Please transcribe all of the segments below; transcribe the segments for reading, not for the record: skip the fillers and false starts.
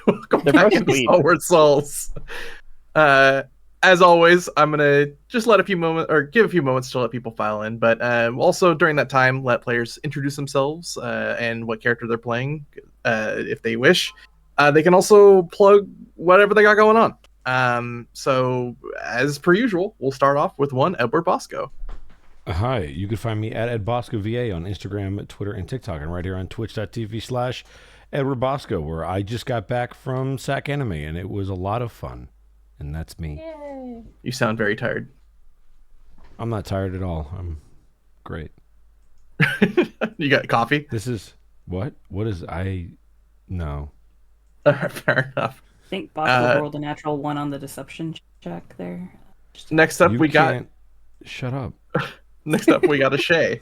Welcome They're back both into sweet. Stalwart Souls. As always, I'm gonna just let a few moments, or give a few moments to let people file in. But also during that time, let players introduce themselves and what character they're playing, if they wish. They can also plug whatever they got going on. So as per usual, we'll start off with one Edward Bosco. Hi, you can find me at EdBoscoVA on Instagram, Twitter, and TikTok, and right here on twitch.tv/Edward Bosco, where I just got back from SAC Anime, and it was a lot of fun. And that's me. Yay. You sound very tired. I'm not tired at all. I'm great. You got coffee? This is... What? What is... No. Fair enough. I think Bosco rolled a natural 1 on the deception check there. Next up, You we got... can't... Shut up. Next up, we got a Shay.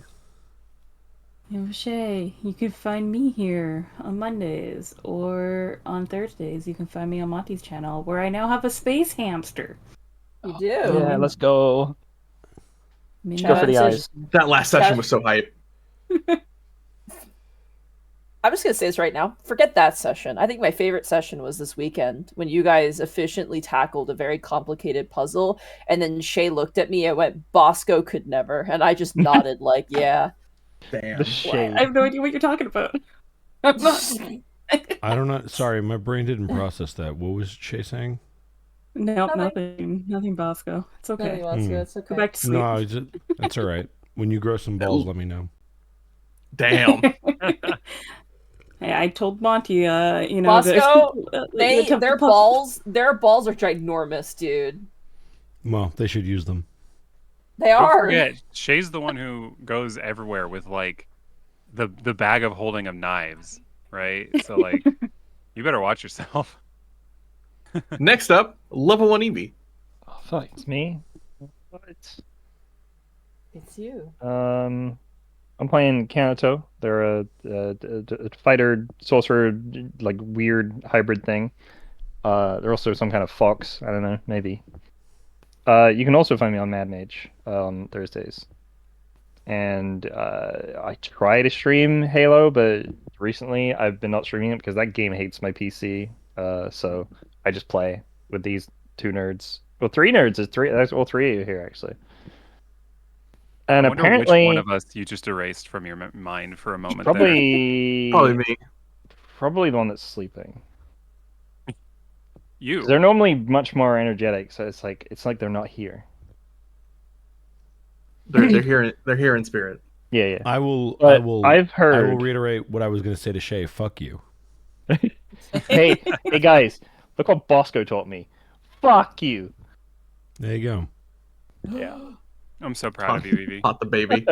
Yo, Shay, you can find me here on Mondays, or on Thursdays you can find me on Monty's channel, where I now have a space hamster. You do. Yeah, let's go. Maybe Go for the eyes. That last session was so hype. I'm just gonna say this right now. Forget that session. I think my favorite session was this weekend when you guys efficiently tackled a very complicated puzzle, and then Shay looked at me and went, "Bosco could never," and I just nodded like, "Yeah." Damn. The shade. I have no idea what you're talking about. I'm not... I don't know. Sorry, my brain didn't process that. What was Shay saying? Nope, nothing, Bosco. It's okay. It's okay. Go back to sleep. No, that's all right. When you grow some balls, let me know. Damn. Hey, I told Monty, you know, Bosco, their their balls are ginormous, dude. Well, they should use them. They Don't are. forget, Shay's the one who goes everywhere with like the bag of holding of knives, right? So like, you better watch yourself. Next up, level 1 Eevee. Oh, fuck, it's me. What? It's you. I'm playing Kanto. They're a fighter, sorcerer, like weird hybrid thing. They're also some kind of fox. I don't know, maybe. You can also find me on Mad Mage on Thursdays. And I try to stream Halo, but recently I've been not streaming it because that game hates my PC. So I just play with these 2 nerds. Well, 3 nerds. That's all 3 of you here, actually. And I wonder apparently, which one of us you just erased from your mind for a moment. probably me. Probably the one that's sleeping. You. They're normally much more energetic, so it's like they're not here. They're here. They're here in spirit. Yeah. I've heard. I will reiterate what I was going to say to Shay. Fuck you. hey guys, look what Bosco taught me. Fuck you. There you go. Yeah. I'm so proud of you, Evie. Hot the baby.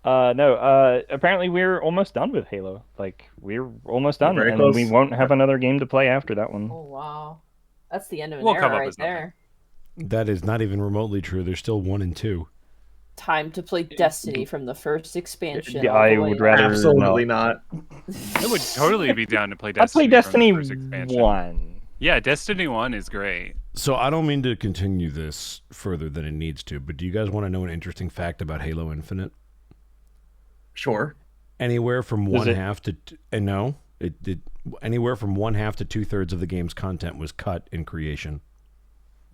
No. Apparently we're almost done with Halo. Like we're almost done, Very and close. we won't have another game to play after that one. Oh wow, that's the end of an We'll come era up right with something. there. That is not even remotely true. There's still 1 and 2. Time to play Destiny from the first expansion. Yeah, all the I way would up. rather Absolutely not. I would totally be down to play I Destiny. played Destiny from the first expansion. 1. Yeah, Destiny 1 is great. So I don't mean to continue this further than it needs to, but do you guys want to know an interesting fact about Halo Infinite? Sure. Anywhere from Is one it- half to no, it anywhere from 1/2 to 2/3 of the game's content was cut in creation.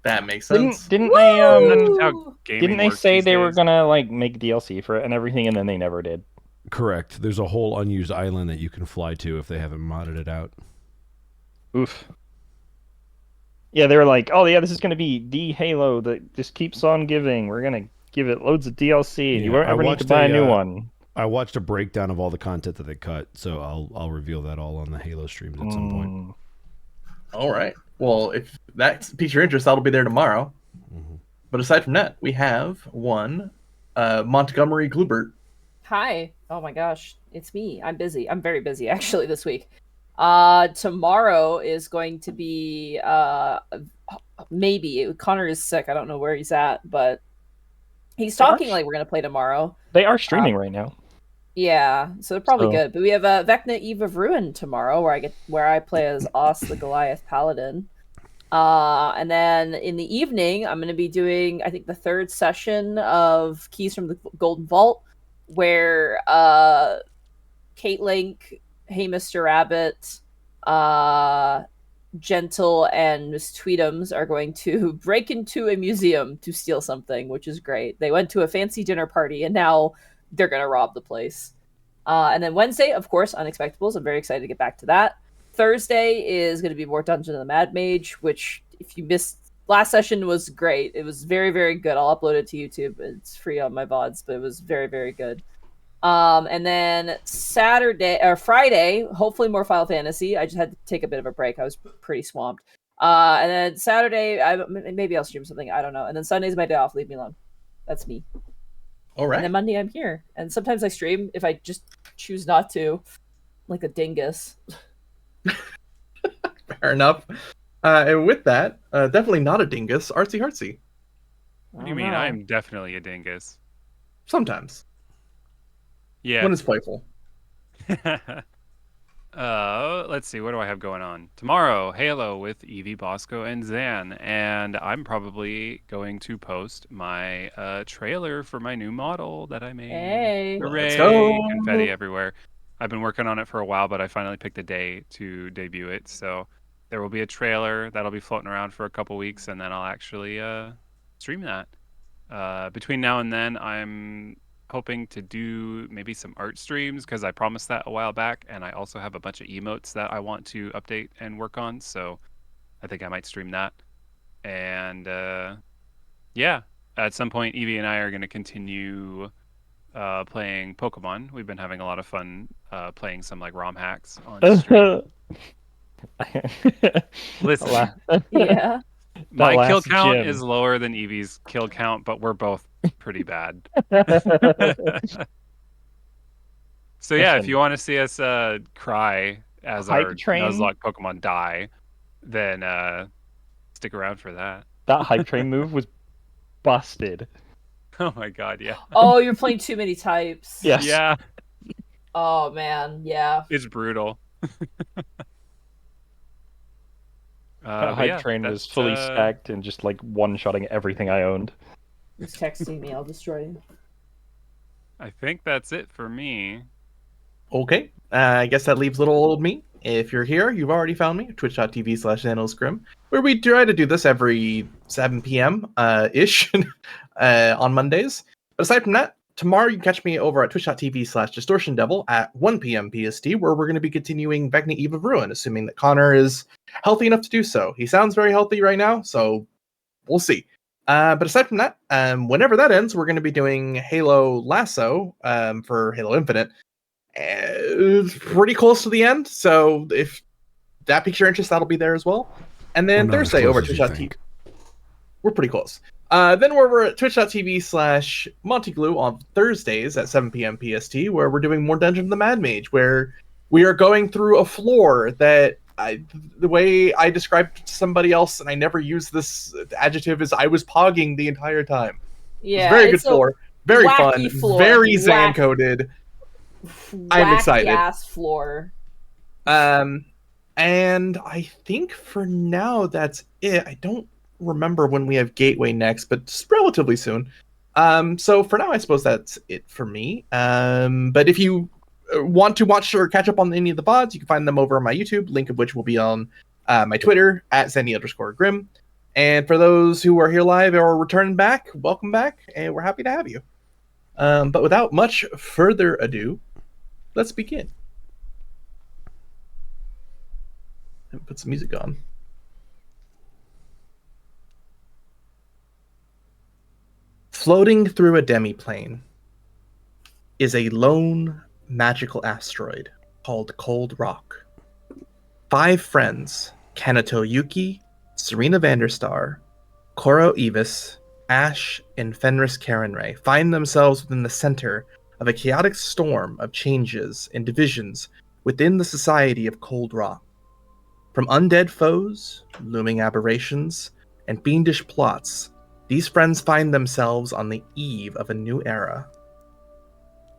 That makes sense. Didn't That's they just how gaming didn't they works say these they were days. gonna like make DLC for it and everything, and then they never did? Correct. There's a whole unused island that you can fly to if they haven't modded it out. Oof. Yeah, they were like, oh yeah, this is gonna be the Halo that just keeps on giving. We're gonna give it loads of DLC, and you Yeah, won't I ever need to watched buy a a, new one. I watched a breakdown of all the content that they cut, so I'll reveal that all on the Halo streams at some point. All right. Well, if that piques your interest, that'll be there tomorrow. Mhm. But aside from that, we have one Montgomery Glubert. Hi. Oh my gosh, it's me. I'm busy. I'm very busy actually this week. Tomorrow is going to be maybe Connor is sick. I don't know where he's at, but he's talking like we're gonna play tomorrow. They are streaming right now. Yeah, so they're probably So- good. But we have Vecna Eve of Ruin tomorrow, where I play as Os the Goliath Paladin. And then in the evening, I'm going to be doing, I think, the 3rd session of Keys from the Golden Vault, where Kate Link, Hey Mr. Rabbit, Gentle and Miss Tweedums are going to break into a museum to steal something, which is great. They went to a fancy dinner party and now they're going to rob the place. And then Wednesday, of course, Unexpectables. I'm very excited to get back to that. Thursday is going to be more Dungeon of the Mad Mage, which if you missed last session was great. It was very, very good. I'll upload it to YouTube. It's free on my VODs, but it was very, very good. And then Friday, hopefully more Final Fantasy. I just had to take a bit of a break. I was pretty swamped. And then Saturday, maybe I'll stream something. I don't know. And then Sunday's my day off. Leave me alone. That's me. All right. And then Monday I'm here. And sometimes I stream if I just choose not to, like a dingus. Fair enough. And with that, definitely not a dingus. Artsy Heartsy. What do you mean? I'm definitely a dingus. Sometimes. Yeah. When it's playful. Let's see. What do I have going on? Tomorrow, Halo with Evie, Bosco, and Zan. And I'm probably going to post my trailer for my new model that I made. Hey. Hooray! Let's go. Confetti everywhere. I've been working on it for a while, but I finally picked a day to debut it. So there will be a trailer that'll be floating around for a couple weeks, and then I'll actually stream that. Between now and then, I'm hoping to do maybe some art streams because I promised that a while back, and I also have a bunch of emotes that I want to update and work on, so I think I might stream that. And yeah, at some point Evie and I are going to continue playing Pokemon. We've been having a lot of fun playing some like ROM hacks on stream. Listen, Yeah. my kill count is lower than Evie's kill count, but we're both pretty bad. So yeah, if you want to see us cry as our Nuzlocke Pokemon die, then stick around for that. That hype train move was busted. Oh my god, yeah. Oh, you're playing too many types. Yes. Yeah, Oh man, yeah. it's brutal. That hype train was fully stacked and just like one-shotting everything I owned. He's texting me. I'll destroy you. I think that's it for me. Okay. I guess that leaves little old me. If you're here, you've already found me, twitch.tv/NanoScrim, where we try to do this every 7 p.m. Ish on Mondays. But aside from that, tomorrow you can catch me over at twitch.tv/DistortionDevil at 1 p.m. PST, where we're going to be continuing Vecna Eve of Ruin, assuming that Connor is healthy enough to do so. He sounds very healthy right now, so we'll see. But aside from that, whenever that ends, we're going to be doing Halo Lasso for Halo Infinite. It's pretty close to the end, so if that piques your interest, that'll be there as well. And then Thursday over at twitch.tv. We're pretty close. Then we're over at twitch.tv/MontyGlue on Thursdays at 7 p.m. PST, where we're doing more Dungeon of the Mad Mage, where we are going through a floor that the way I described to somebody else, and I never use this adjective, is I was pogging the entire time. Yeah, very good floor, very fun, floor. very Zan coded. I'm excited. Ass floor. And I think for now that's it. I don't remember when we have Gateway next, but it's relatively soon. So for now, I suppose that's it for me. But if you want to watch or catch up on any of the VODs, you can find them over on my YouTube, link of which will be on my Twitter at Sandy_Grim. And for those who are here live or returning back, welcome back, and we're happy to have you. But without much further ado, let's begin. And put some music on. Floating through a demiplane is a lone magical asteroid called Cold Rock. 5 friends, Kanato Yuki, Serena Vanderstar, Koro Evis, Ash, and Fenris Karenray, find themselves within the center of a chaotic storm of changes and divisions within the society of Cold Rock. From undead foes, looming aberrations, and fiendish plots, these friends find themselves on the eve of a new era.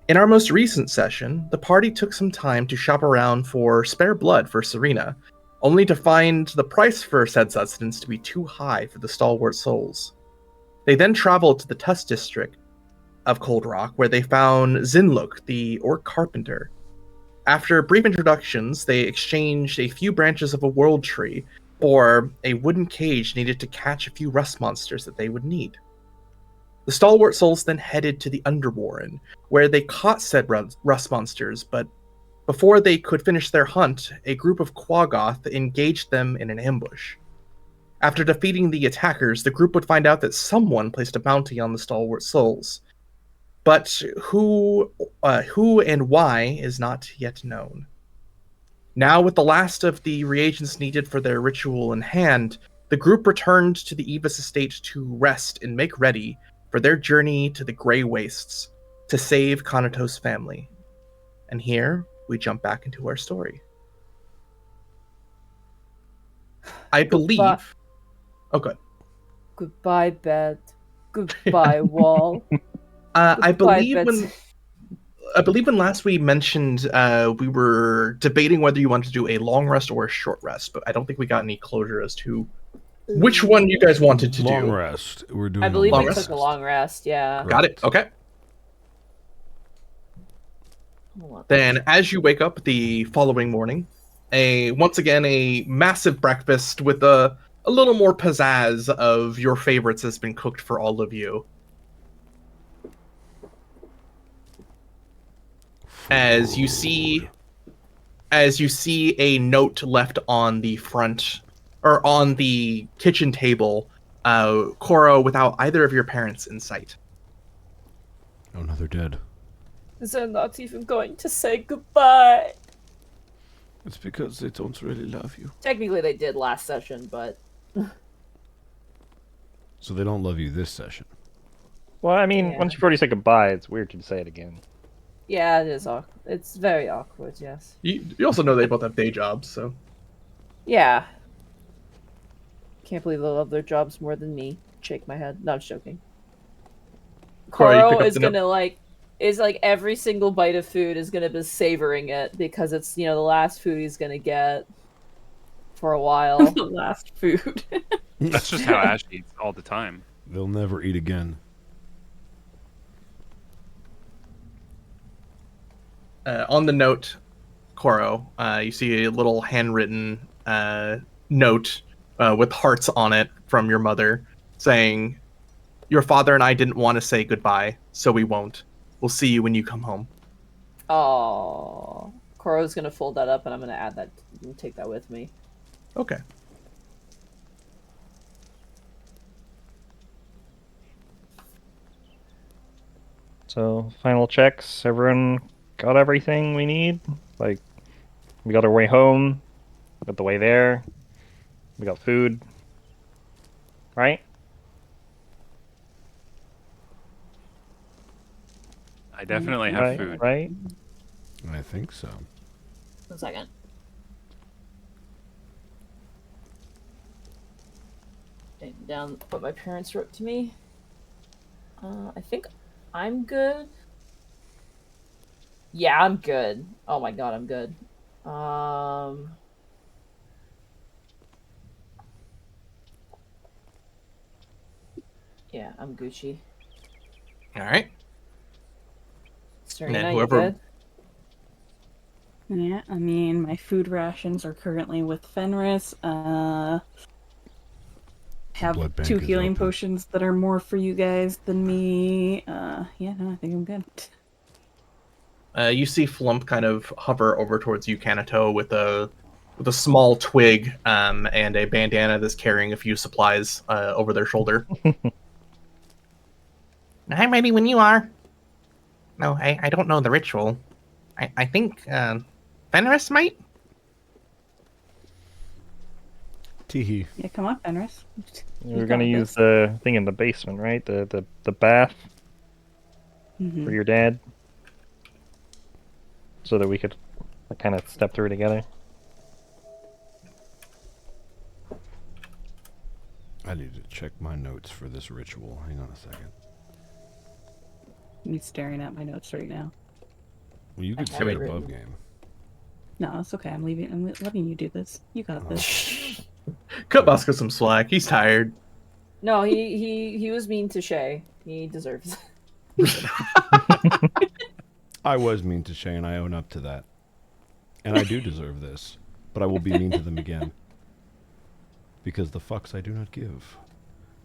In our most recent session, the party took some time to shop around for spare blood for Serena, only to find the price for said sustenance to be too high for the Stalwart souls. They then traveled to the Tusk district of Cold Rock, where they found Zinluk, the orc carpenter. After brief introductions, they exchanged a few branches of a world tree for a wooden cage needed to catch a few rust monsters that they would need. The Stalwart souls then headed to the Underwarren, where they caught said rust monsters, but before they could finish their hunt, a group of Quaggoth engaged them in an ambush. After defeating the attackers, the group would find out that someone placed a bounty on the Stalwart souls. But who and why is not yet known. Now, with the last of the reagents needed for their ritual in hand, the group returned to the Eva's estate to rest and make ready for their journey to the Grey Wastes to save Kanato's family. And here, we jump back into our story. I believe... Oh, good. Goodbye, bed. Goodbye, wall. I Goodbye, believe when last we mentioned we were debating whether you wanted to do a long rest or a short rest, but I don't think we got any closure as to which one you guys wanted to Long do. rest. We're doing I believe long we rest? took a long rest, yeah. Got it. Okay. Then, as you wake up the following morning, once again a massive breakfast with a little more pizzazz of your favorites has been cooked for all of you. As you see a note left on the front or on the kitchen table, Koro, without either of your parents in sight. Oh no, they're dead. Is they're not even going to say goodbye. It's because they don't really love you. Technically, they did last session, but So they don't love you this session. Well, I mean, Yeah. once you've already said goodbye, it's weird to say it again. yeah, it is awkward. It's very awkward, yes. You also know they both have day jobs, so Yeah. Can't believe they love their jobs more than me. Shake my head. No, I'm just joking. Cora, you pick Koro up is the note. gonna is every single bite of food is gonna be savoring it because it's the last food he's gonna get for a while. The last food. That's just how Ash eats all the time. They'll never eat again. On the note, Koro, you see a little handwritten note with hearts on it from your mother saying, "Your father and I didn't want to say goodbye, so we won't. We'll see you when you come home." Oh, Koro's gonna fold that up, and I'm gonna add that and take that with me. Okay. So, final checks. Everyone got everything we need? Like, we got our way home, we got the way there, we got food. Right? I definitely have right, food. Right? I think so. 1 second. Down what my parents wrote to me. I think I'm good. Yeah, I'm good. Oh my god, I'm good. Yeah, I'm Gucci. All right. Serena, you whoever- good? Yeah, I mean, my food rations are currently with Fenris. Have Blood bank 2 is healing open. potions that are more for you guys than me. Yeah, no, I think I'm good. You see Flump kind of hover over towards you, Kanato, with a small twig and a bandana that's carrying a few supplies over their shoulder. I'm ready when you are. No, I don't know the ritual. I think Fenris might? Teehee. Yeah, come on, Fenris. We're You gonna got use this. the thing in the basement, right? The bath Mhm. for your dad. So that we could kind of step through together. I need to check my notes for this ritual. Hang on a second. He's staring at my notes right now. Well, you could have say it it above written. game. No, it's okay. I'm letting you do this. You got this. Cut Bosco some slack. He's tired. No, he was mean to Shay. He deserves it. I was mean to Shay, and I own up to that. and I do deserve this, but I will be mean to them again. Because the fucks I do not give.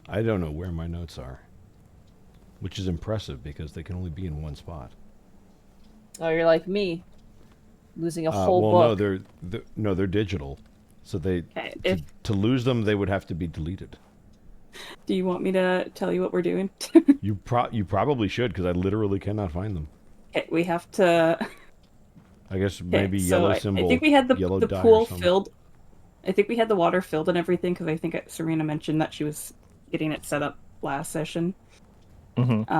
I don't know where my notes are. Which is impressive, because they can only be in one spot. Oh, you're like me, losing a whole well, book. no, they're digital. So Okay, to lose them, they would have to be deleted. do you want me to tell you what we're doing? You probably should, because I literally cannot find them. Okay, we have to. I guess Okay, maybe so yellow I symbol. think we had the yellow dye or pool something. filled. I think we had the water filled and everything because I think Serena mentioned that she was getting it set up last session. Mm-hmm.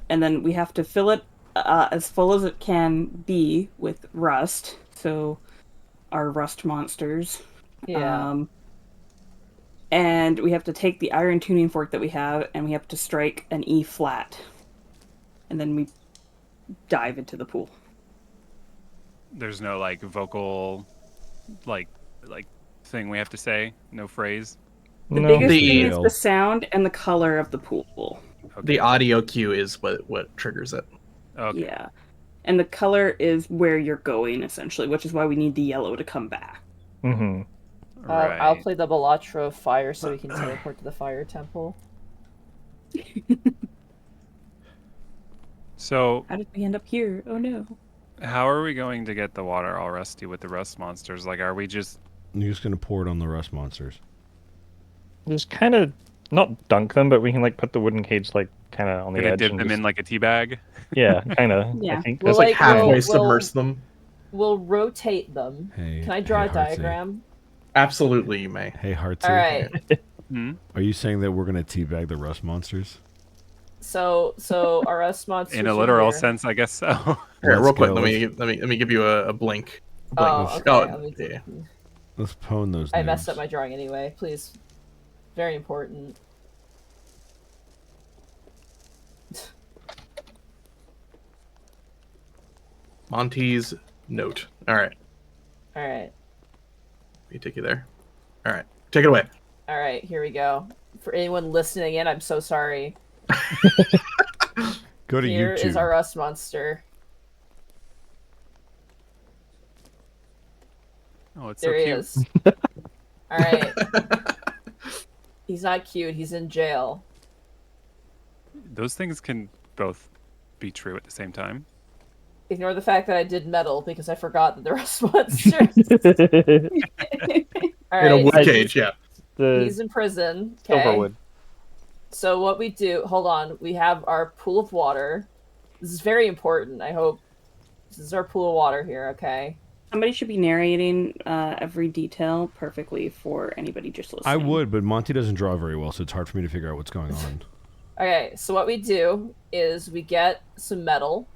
And then we have to fill it as full as it can be with rust. So our rust monsters. Yeah. And we have to take the iron tuning fork that we have and we have to strike an E flat. And then we dive into the pool. There's no like vocal, like thing we have to say. No phrase. The No. biggest The- thing is the sound and the color of the pool. Okay. The audio cue is what triggers it. Okay. Yeah. And the color is where you're going, essentially, which is why we need the yellow to come back. Mm-hmm. Right. I'll play the Balatra of Fire so we can teleport to the Fire Temple. So, How did we end up here? Oh no. how are we going to get the water all rusty with the rust monsters? Like, are we just... You're just gonna pour it on the rust monsters. Just kind of not dunk them, but we can like put the wooden cage like kind of on the gonna edge. dip and them just- in like a tea bag? Yeah, kind of. Yeah. I think Well, there's like like, half. Halfway we'll- submerse them. We'll rotate them. Hey, Can I draw hey, a Heartsy. diagram? Absolutely, you may. Hey, Heartsy. All right. Hmm? Are you saying that we're gonna teabag the rust monsters? So our rust monsters. In a are literal here. sense, I guess so. Here, Let's real quick. go. Let me give you a blink. Oh, Blink. okay. Let me do- yeah. Let's pwn those. I messed noobs. up my drawing anyway. Please. Very important. Monty's note. All right. All right. Let me take you there. All right. Take it away. All right. Here we go. For anyone listening in, I'm so sorry. Go to Here YouTube. is our rust monster. Oh, it's There so he cute. is. All right. He's not cute. He's in jail. Those things can both be true at the same time. Ignore the fact that I did metal because I forgot that the rust monster. All In a right. wood so cage, yeah. He's in prison. Okay. Silverwood. So what we do, hold on, we have our pool of water. This is very important, I hope. This is our pool of water here, okay? Somebody should be narrating every detail perfectly for anybody just listening. I would, but Monty doesn't draw very well, so it's hard for me to figure out what's going on. Okay, so what we do is we get some metal,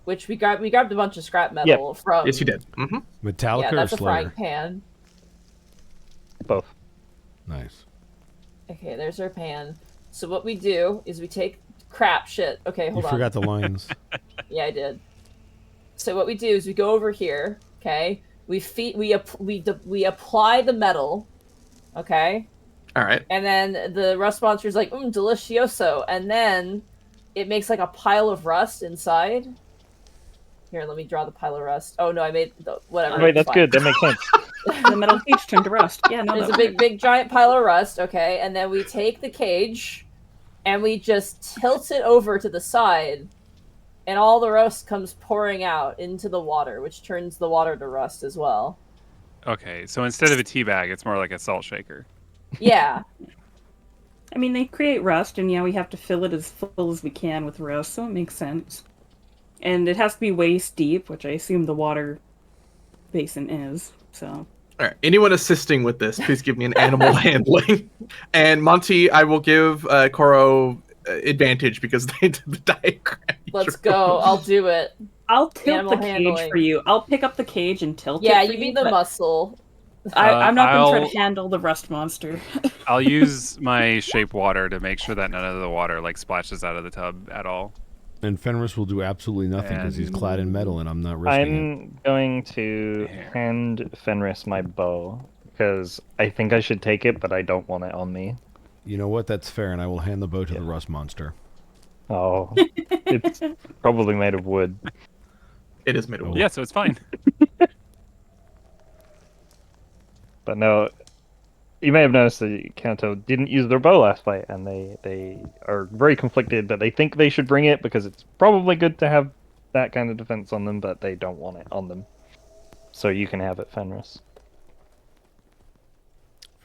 which we grabbed a bunch of scrap metal from... Yes, you did. Mm-hmm. Metallica Yeah, or that's a frying Slayer? pan. Both. Nice. Okay, there's our pan. So what we do is we take... Crap, shit. Okay, hold You on. forgot the lines. Yeah, I did. So what we do is we go over here, okay? We apply the metal, okay? All right. And then the rust monster's like, delicioso. And then it makes like a pile of rust inside. Here, let me draw the pile of rust. Oh no, I made whatever. Wait, it's that's fine. good. That makes sense. The metal cage turned to rust. Yeah, no, There's that a big giant pile of rust, okay? And then we take the cage and we just tilt it over to the side. And all the rust comes pouring out into the water, which turns the water to rust as well. Okay, so instead of a tea bag, it's more like a salt shaker. Yeah. I mean, they create rust, and yeah, we have to fill it as full as we can with rust, so it makes sense. And it has to be waist deep, which I assume the water basin is, so... All right. Anyone assisting with this, please give me an animal handling. And Monty, I will give Koro advantage because they did the diagram. Let's go. I'll do it. I'll tilt Animal the cage handling. for you. I'll pick up the cage and tilt Yeah, it for you be the but muscle. I'm not going to try I'll- to handle the rust monster. I'll use my shape water to make sure that none of the water like splashes out of the tub at all. And Fenris will do absolutely nothing because he's clad in metal, and I'm not risking it. I'm going to Here. hand Fenris my bow because I think I should take it, but I don't want it on me. You know what? That's fair, and I will hand the bow to the rust monster. Oh, it's probably made of wood. It is made of wood. Yeah, so it's fine. But no, you may have noticed that Kanto didn't use their bow last fight, and they are very conflicted. That they think they should bring it because it's probably good to have that kind of defense on them, but they don't want it on them. So you can have it, Fenris.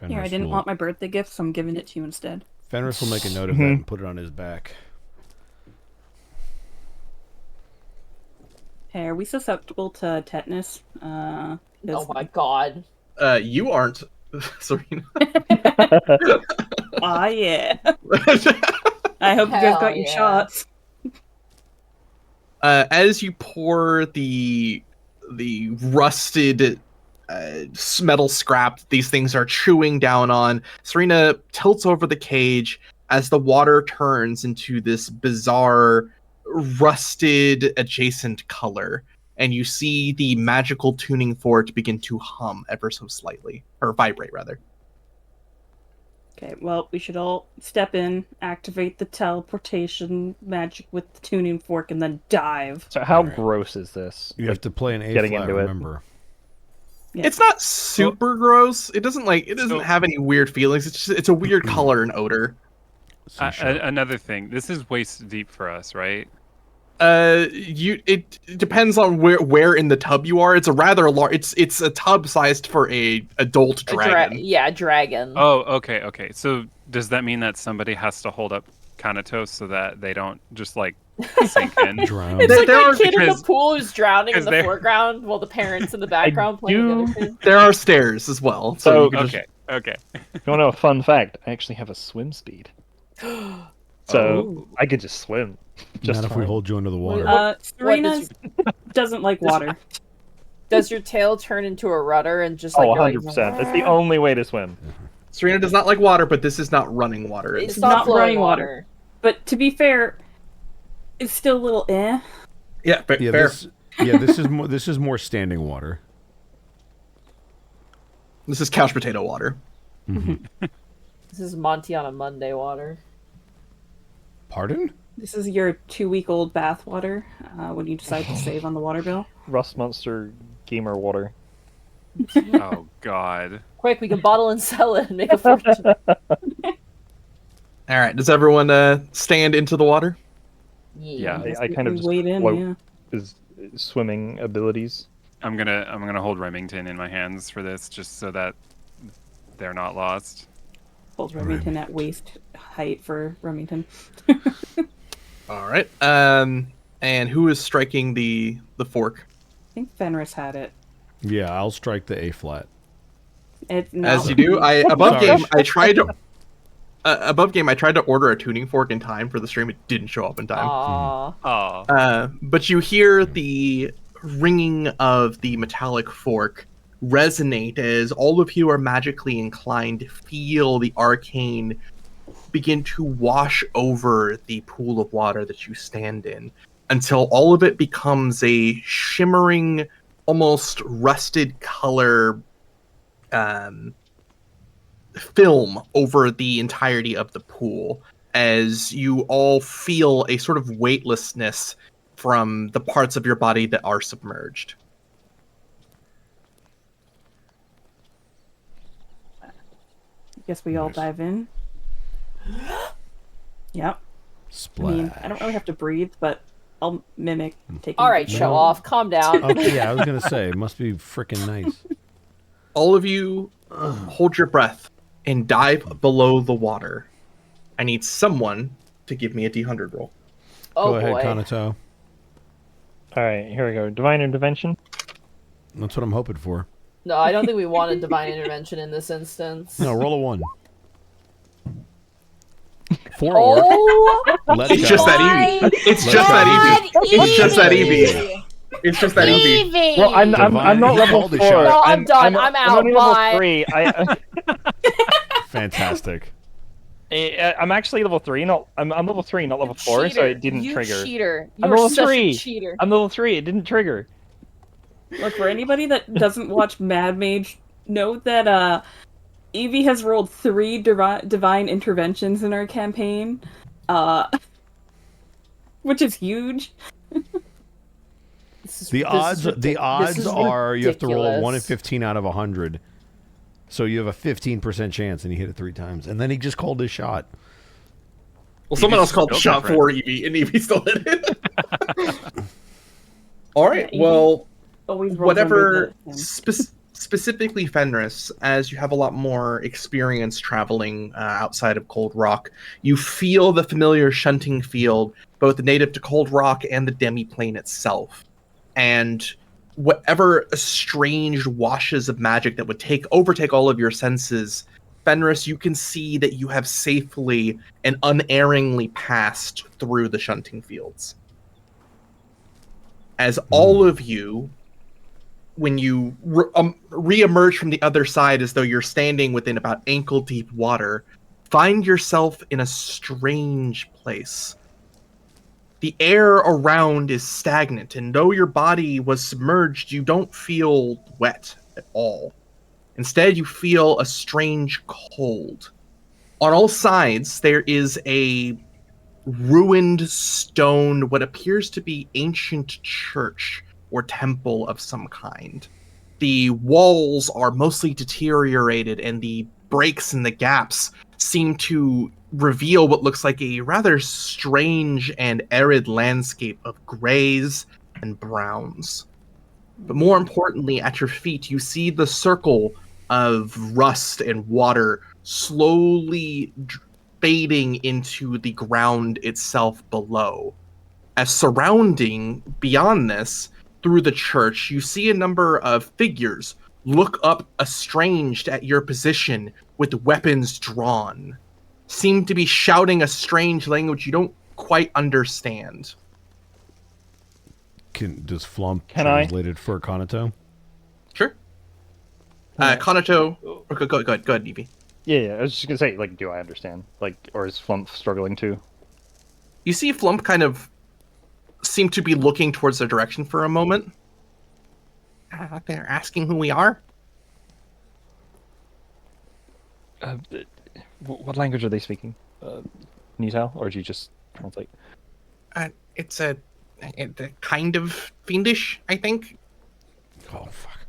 Here, I didn't want my birthday gift, so I'm giving it to you instead. Fenris will make a note of that and put it on his back. Hey, are we susceptible to tetanus? Oh my god. You aren't, Serena. Aw, yeah. I hope you guys got your shots. As you pour the rusted metal scrap these things are chewing down on, Serena tilts over the cage as the water turns into this bizarre rusted adjacent color, and you see the magical tuning fork begin to hum ever so slightly, or vibrate rather. Okay, well, we should all step in, activate the teleportation magic with the tuning fork, and then dive. So how gross is this? You have to play an A Getting flat, into it. remember. Yeah. It's not super gross. It doesn't have any weird feelings. It's a weird color and odor. Another thing, this is waist deep for us, right? It depends on where in the tub you are. It's a rather large. It's a tub sized for a adult dragon. Dragon. Oh, okay. So does that mean that somebody has to hold up Kanatos so that they don't just like sink in? Drown. It's like There that are- kid in the because- pool who's drowning in because the they're- foreground while the parents in the background playing the other kid. There are stairs as well. So- you can just- Okay. If you want to know a fun fact, I actually have a swim speed. So I could just swim. Just Not if we fine. hold you under the water. Serena doesn't like water. Does your tail turn into a rudder and just Oh, like 100%. That's the only way to swim. Serena does not like water, but this is not running water. It's not not flowing running water. But to be fair, it's still a little eh. Yeah, fair. This is more standing water. This is couch potato water. This is Monty on a Monday water. Pardon? This is your 2-week-old bath water when you decide to save on the water bill. Rust Monster Gamer water. Oh God. Quick, we can bottle and sell it and make a fortune. All right. Does everyone stand into the water? Yeah. I kind of We just wade in, float yeah. his swimming abilities. I'm gonna hold Remington in my hands for this, just so that they're not lost. Hold Remington at waist height for Remington. All right. And who is striking the fork? I think Fenris had it. Yeah, I'll strike the A flat. As you do, above Sorry. game I tried to order a tuning fork in time for the stream. It didn't show up in time. Aww. But you hear the ringing of the metallic fork resonate as all of you are magically inclined to feel the arcane begin to wash over the pool of water that you stand in, until all of it becomes a shimmering, almost rusted color film over the entirety of the pool, as you all feel a sort of weightlessness from the parts of your body that are submerged. Guess we all Nice. dive in. Yep. Splash. I mean, I don't really have to breathe, but I'll mimic taking. All right, show No. off. Calm down. Okay, yeah, I was gonna say it must be freaking nice. All of you hold your breath and dive below the water. I need someone to give me a D100 roll. Oh Go ahead, boy. Kanato. Alright, here we go. Divine Intervention. That's what I'm hoping for. No, I don't think we wanted divine intervention in this instance. No, roll a 1. 4 or Oh let It's go. just that easy. It's just that easy. It's just that easy. It's just that easy. Well, I'm not Divine level Aldi 4. shot. No, I'm done. I'm out. only Bye. level 3. Fantastic. I'm actually level 3. I'm level 3, not level 4, so it didn't you trigger. Cheater. I'm You're level such 3. a cheater. I'm level 3. It didn't trigger. Look, for anybody that doesn't watch Mad Mage, note that Evie has rolled 3 divine interventions in our campaign, which is huge. The odds this is are you have to roll 1 in ridiculous. 15 out of 100. So you have a 15% chance, and he hit it 3 times, and then he just called his shot. Well, someone else called the still shot different. for Evie, and Evie still hit it. All right, Yeah, Evie well, Always rolls whatever under the- specifically Fenris, as you have a lot more experience traveling outside of Cold Rock, you feel the familiar shunting field, both native to Cold Rock and the demi-plane itself. And whatever strange washes of magic that would overtake all of your senses, Fenris, you can see that you have safely and unerringly passed through the shunting fields. As all of you, when you re-emerge from the other side as though you're standing within about ankle-deep water, find yourself in a strange place. The air around is stagnant, and though your body was submerged, you don't feel wet at all. Instead, you feel a strange cold. On all sides, there is a ruined stone, what appears to be ancient church or temple of some kind. The walls are mostly deteriorated, and the breaks and the gaps seem to reveal what looks like a rather strange and arid landscape of grays and browns. But more importantly, at your feet, you see the circle of rust and water slowly fading into the ground itself below. As surrounding beyond this, through the church, you see a number of figures look up estranged at your position with weapons drawn, seem to be shouting a strange language you don't quite understand. Does Flump Can I? translate it for Konato? Sure. Konato, go ahead, Evie. Yeah, I was just gonna say, like, do I understand? Like, or is Flump struggling too? You see Flump kind of seem to be looking towards their direction for a moment. They're asking who we are? What language are they speaking? Can you tell, or do you just translate? It's a kind of fiendish, I think. Oh, fuck.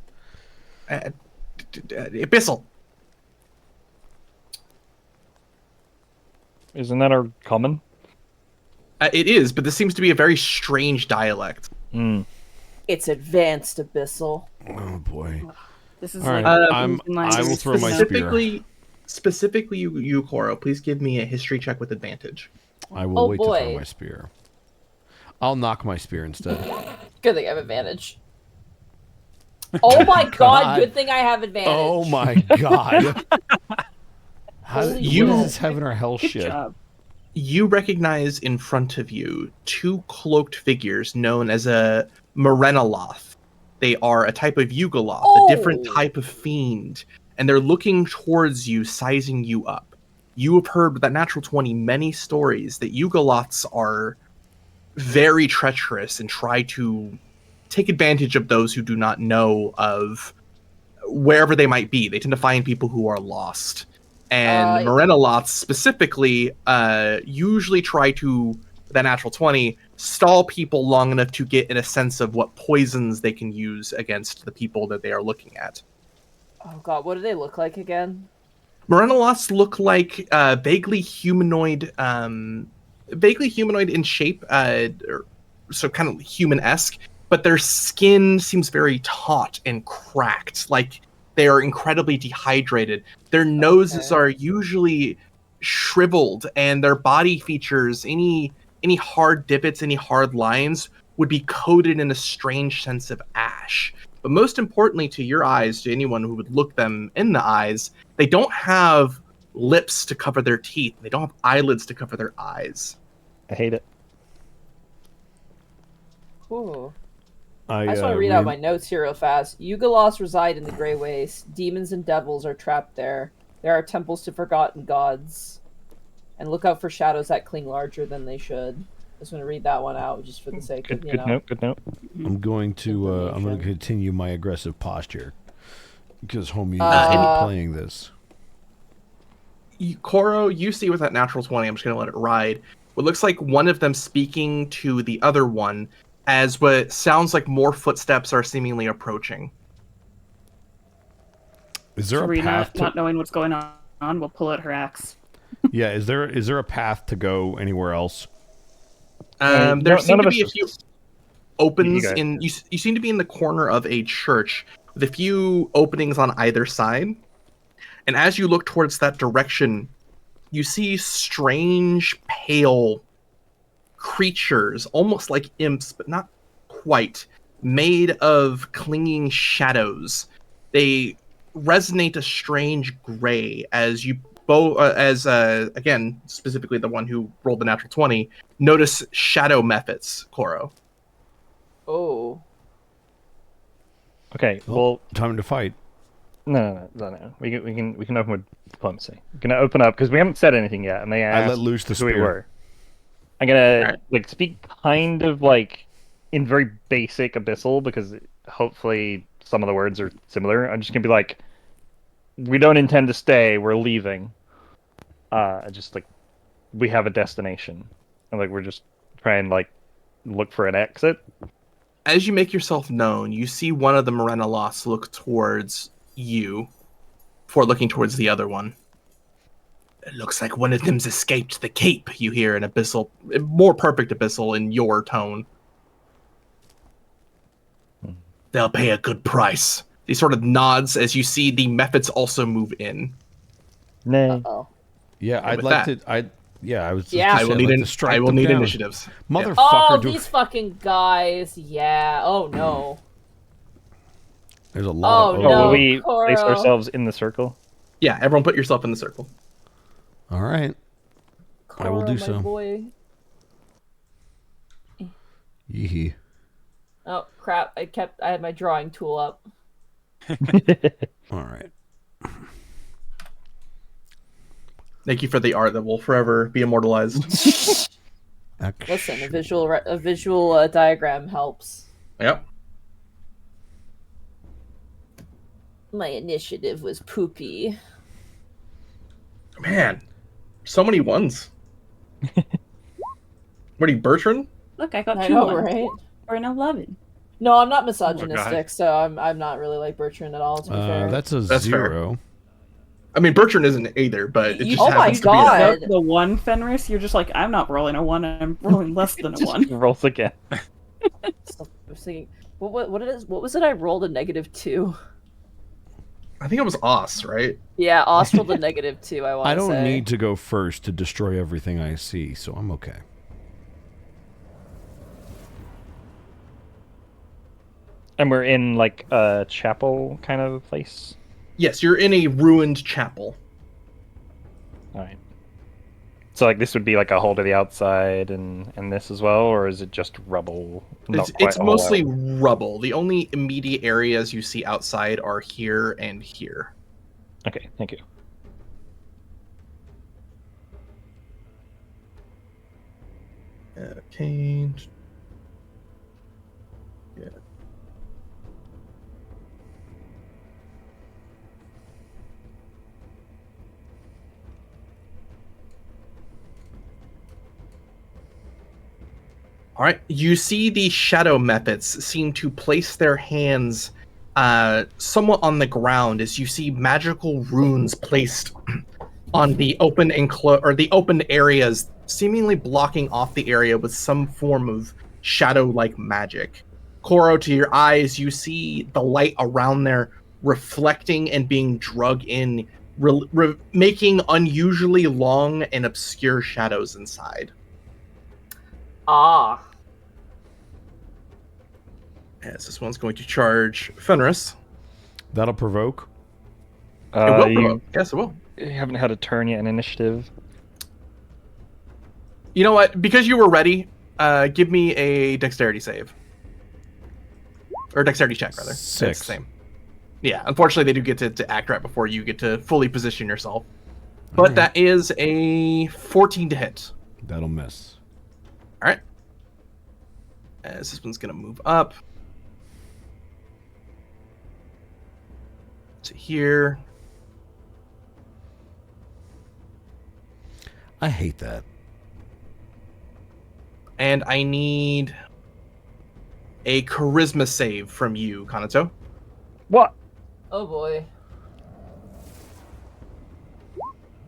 Abyssal. Isn't that our common? It is, but this seems to be a very strange dialect. It's advanced abyssal. Oh, boy. This is All like right, Asian I will language. throw my spear. Specifically, you, Koro, please give me a history check with advantage. I will Oh, wait to boy. throw my spear. I'll knock my spear instead. Good thing I have advantage. Oh my God. god, good thing I have advantage. Oh my god. How Holy you shit. is heaven or hell Good shit? job. You recognize in front of you 2 cloaked figures known as a Morenaloth. They are a type of Yugoloth, Oh. a different type of fiend, and they're looking towards you, sizing you up. You have heard with that natural 20 many stories that Yugoloths are very treacherous and try to take advantage of those who do not know of wherever they might be. They tend to find people who are lost. And Morenaloths specifically usually try to, that natural 20, stall people long enough to get in a sense of what poisons they can use against the people that they are looking at. Oh god, what do they look like again? Morenaloths look like vaguely humanoid in shape, so kind of human-esque, but their skin seems very taut and cracked, like they are incredibly dehydrated. Their noses are usually shriveled, and their body features, any hard divots, any hard lines, would be coated in a strange sense of ash. But most importantly to your eyes, to anyone who would look them in the eyes, they don't have lips to cover their teeth. They don't have eyelids to cover their eyes. I hate it. Ooh. I just want to read out my notes here real fast. Yugoloths reside in the Grey Waste. Demons and devils are trapped there. There are temples to forgotten gods. And look out for shadows that cling larger than they should. I just want to read that one out just for the sake of, Good note. Good note. I'm going to continue my aggressive posture because homie is playing this. Koro, you see with that natural 20, I'm just going to let it ride. What looks like one of them speaking to the other one as what sounds like more footsteps are seemingly approaching. Is there a Serena, path to? not knowing what's going on, will pull out her axe. Yeah, is there a path to go anywhere else? There seem to be a few You opens guys in. You seem to be in the corner of a church with a few openings on either side. And as you look towards that direction, you see strange, pale creatures, almost like imps, but not quite, made of clinging shadows. They resonate a strange gray as you again, specifically the one who rolled the natural 20, notice shadow methods, Koro. Oh. Okay, Oh, well, time to fight. no. We can open with diplomacy. We're gonna open up because we haven't said anything yet, and they I asked let loose the who we spear. were. I'm gonna Alright. like speak kind of like in very basic abyssal because hopefully some of the words are similar. I'm just gonna be like, we don't intend to stay. We're leaving. Just like we have a destination, and like we're just trying like look for an exit. As you make yourself known, you see one of the Morenalos look towards you before looking towards the other one. It looks like one of them's escaped the cape, you hear an abyssal, more perfect abyssal in your tone. They'll pay a good price. He sort of nods as you see the methods also move in. Nay. Oh. Yeah, And I'd with like that- to. Yeah, I was. Just Yeah. gonna I say, will I'd need like to strike them down. initiatives. Motherfucker, Oh, do. these fucking guys. Yeah. Oh no. There's a lot Oh, of. Oh, no. will we place Koro. ourselves in the circle? Yeah, everyone put yourself in the circle. All right. I will Koro, do my so. boy. Yee. Oh crap! I had my drawing tool up. All right. Thank you for the art that will forever be immortalized. Listen, a visual diagram helps. Yep. My initiative was poopy. Man, so many ones. What are you, Bertrand? Look, I got I 2 know, ones. right? Or an 11. No, I'm not God. misogynistic, so I'm not really like Bertrand at all. To be fair, That's a That's fair. 0. I mean, Bertrand isn't either, but it You just oh my happens to be that. God. Note the 1, Fenris. You're just like, I'm not rolling a 1. I'm rolling less than a Just 1. rolls again. So, I was thinking, what was it? I rolled a -2. I think it was Os, right? Yeah, Oz rolled a -2. I want to say. I don't need to go first to destroy everything I see, so I'm okay. And we're in like a chapel kind of place. Yes, you're in a ruined chapel. All right. So like this would be like a hole to the outside and this as well, or is it just rubble? Not quite It's all mostly out? rubble. The only immediate areas you see outside are here and here. Okay, thank you. Okay. Yeah. All right. You see the shadow methods seem to place their hands somewhat on the ground as you see magical runes placed on the open the open areas, seemingly blocking off the area with some form of shadow-like magic. Koro, to your eyes, you see the light around there reflecting and being drug in, making unusually long and obscure shadows inside. Ah. As this one's going to charge Fenris. That'll provoke. It will You provoke. Yes, it will. haven't had a turn yet in initiative. You know what? Because you were ready, give me a dexterity save. Or dexterity check, rather. 6. It's the same. Yeah, unfortunately, they do get to act right before you get to fully position yourself. But Alright. that is a 14 to hit. That'll miss. All right. As this one's going to move up to here. I hate that. And I need a charisma save from you, Kanato. What? Oh boy.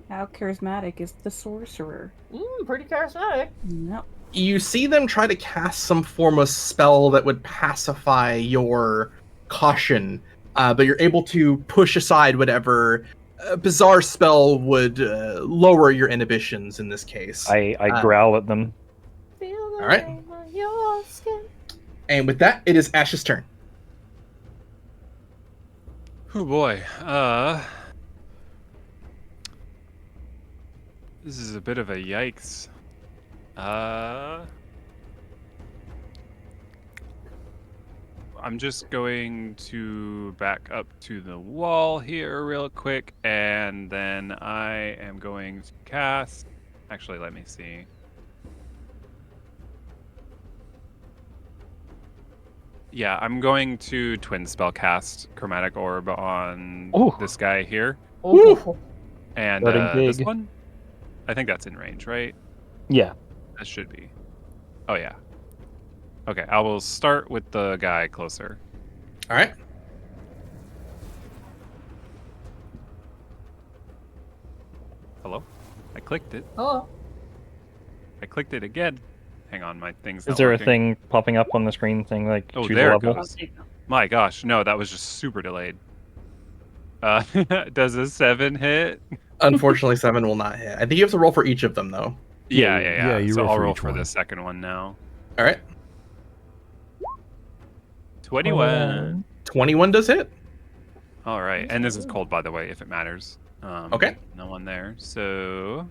How charismatic is the sorcerer? Pretty charismatic. No. You see them try to cast some form of spell that would pacify your caution, but you're able to push aside whatever bizarre spell would lower your inhibitions in this case. I growl at them. All right. And with that, it is Ash's turn. Oh boy. This is a bit of a yikes. I'm just going to back up to the wall here real quick, and then I am going to cast. Actually, let me see. Yeah, I'm going to twin spell cast Chromatic Orb on this guy here. Ooh. And Starting this big. one? I think that's in range, right? Yeah. That should be. Oh, yeah. Okay, I will start with the guy closer. All right. Hello? I clicked it. Oh. I clicked it again. Hang on, my thing's Is not there working. a thing popping up on the screen thing like Oh, choose there a it level? goes. My gosh, no, that was just super delayed. Does a 7 hit? Unfortunately, 7 will not hit. I think you have to roll for each of them, though. Yeah. Yeah, you so roll I'll for roll each for one. the second one now. All right. 21. 21 does hit. All right, and this is cold, by the way, if it matters. Okay. No one there. So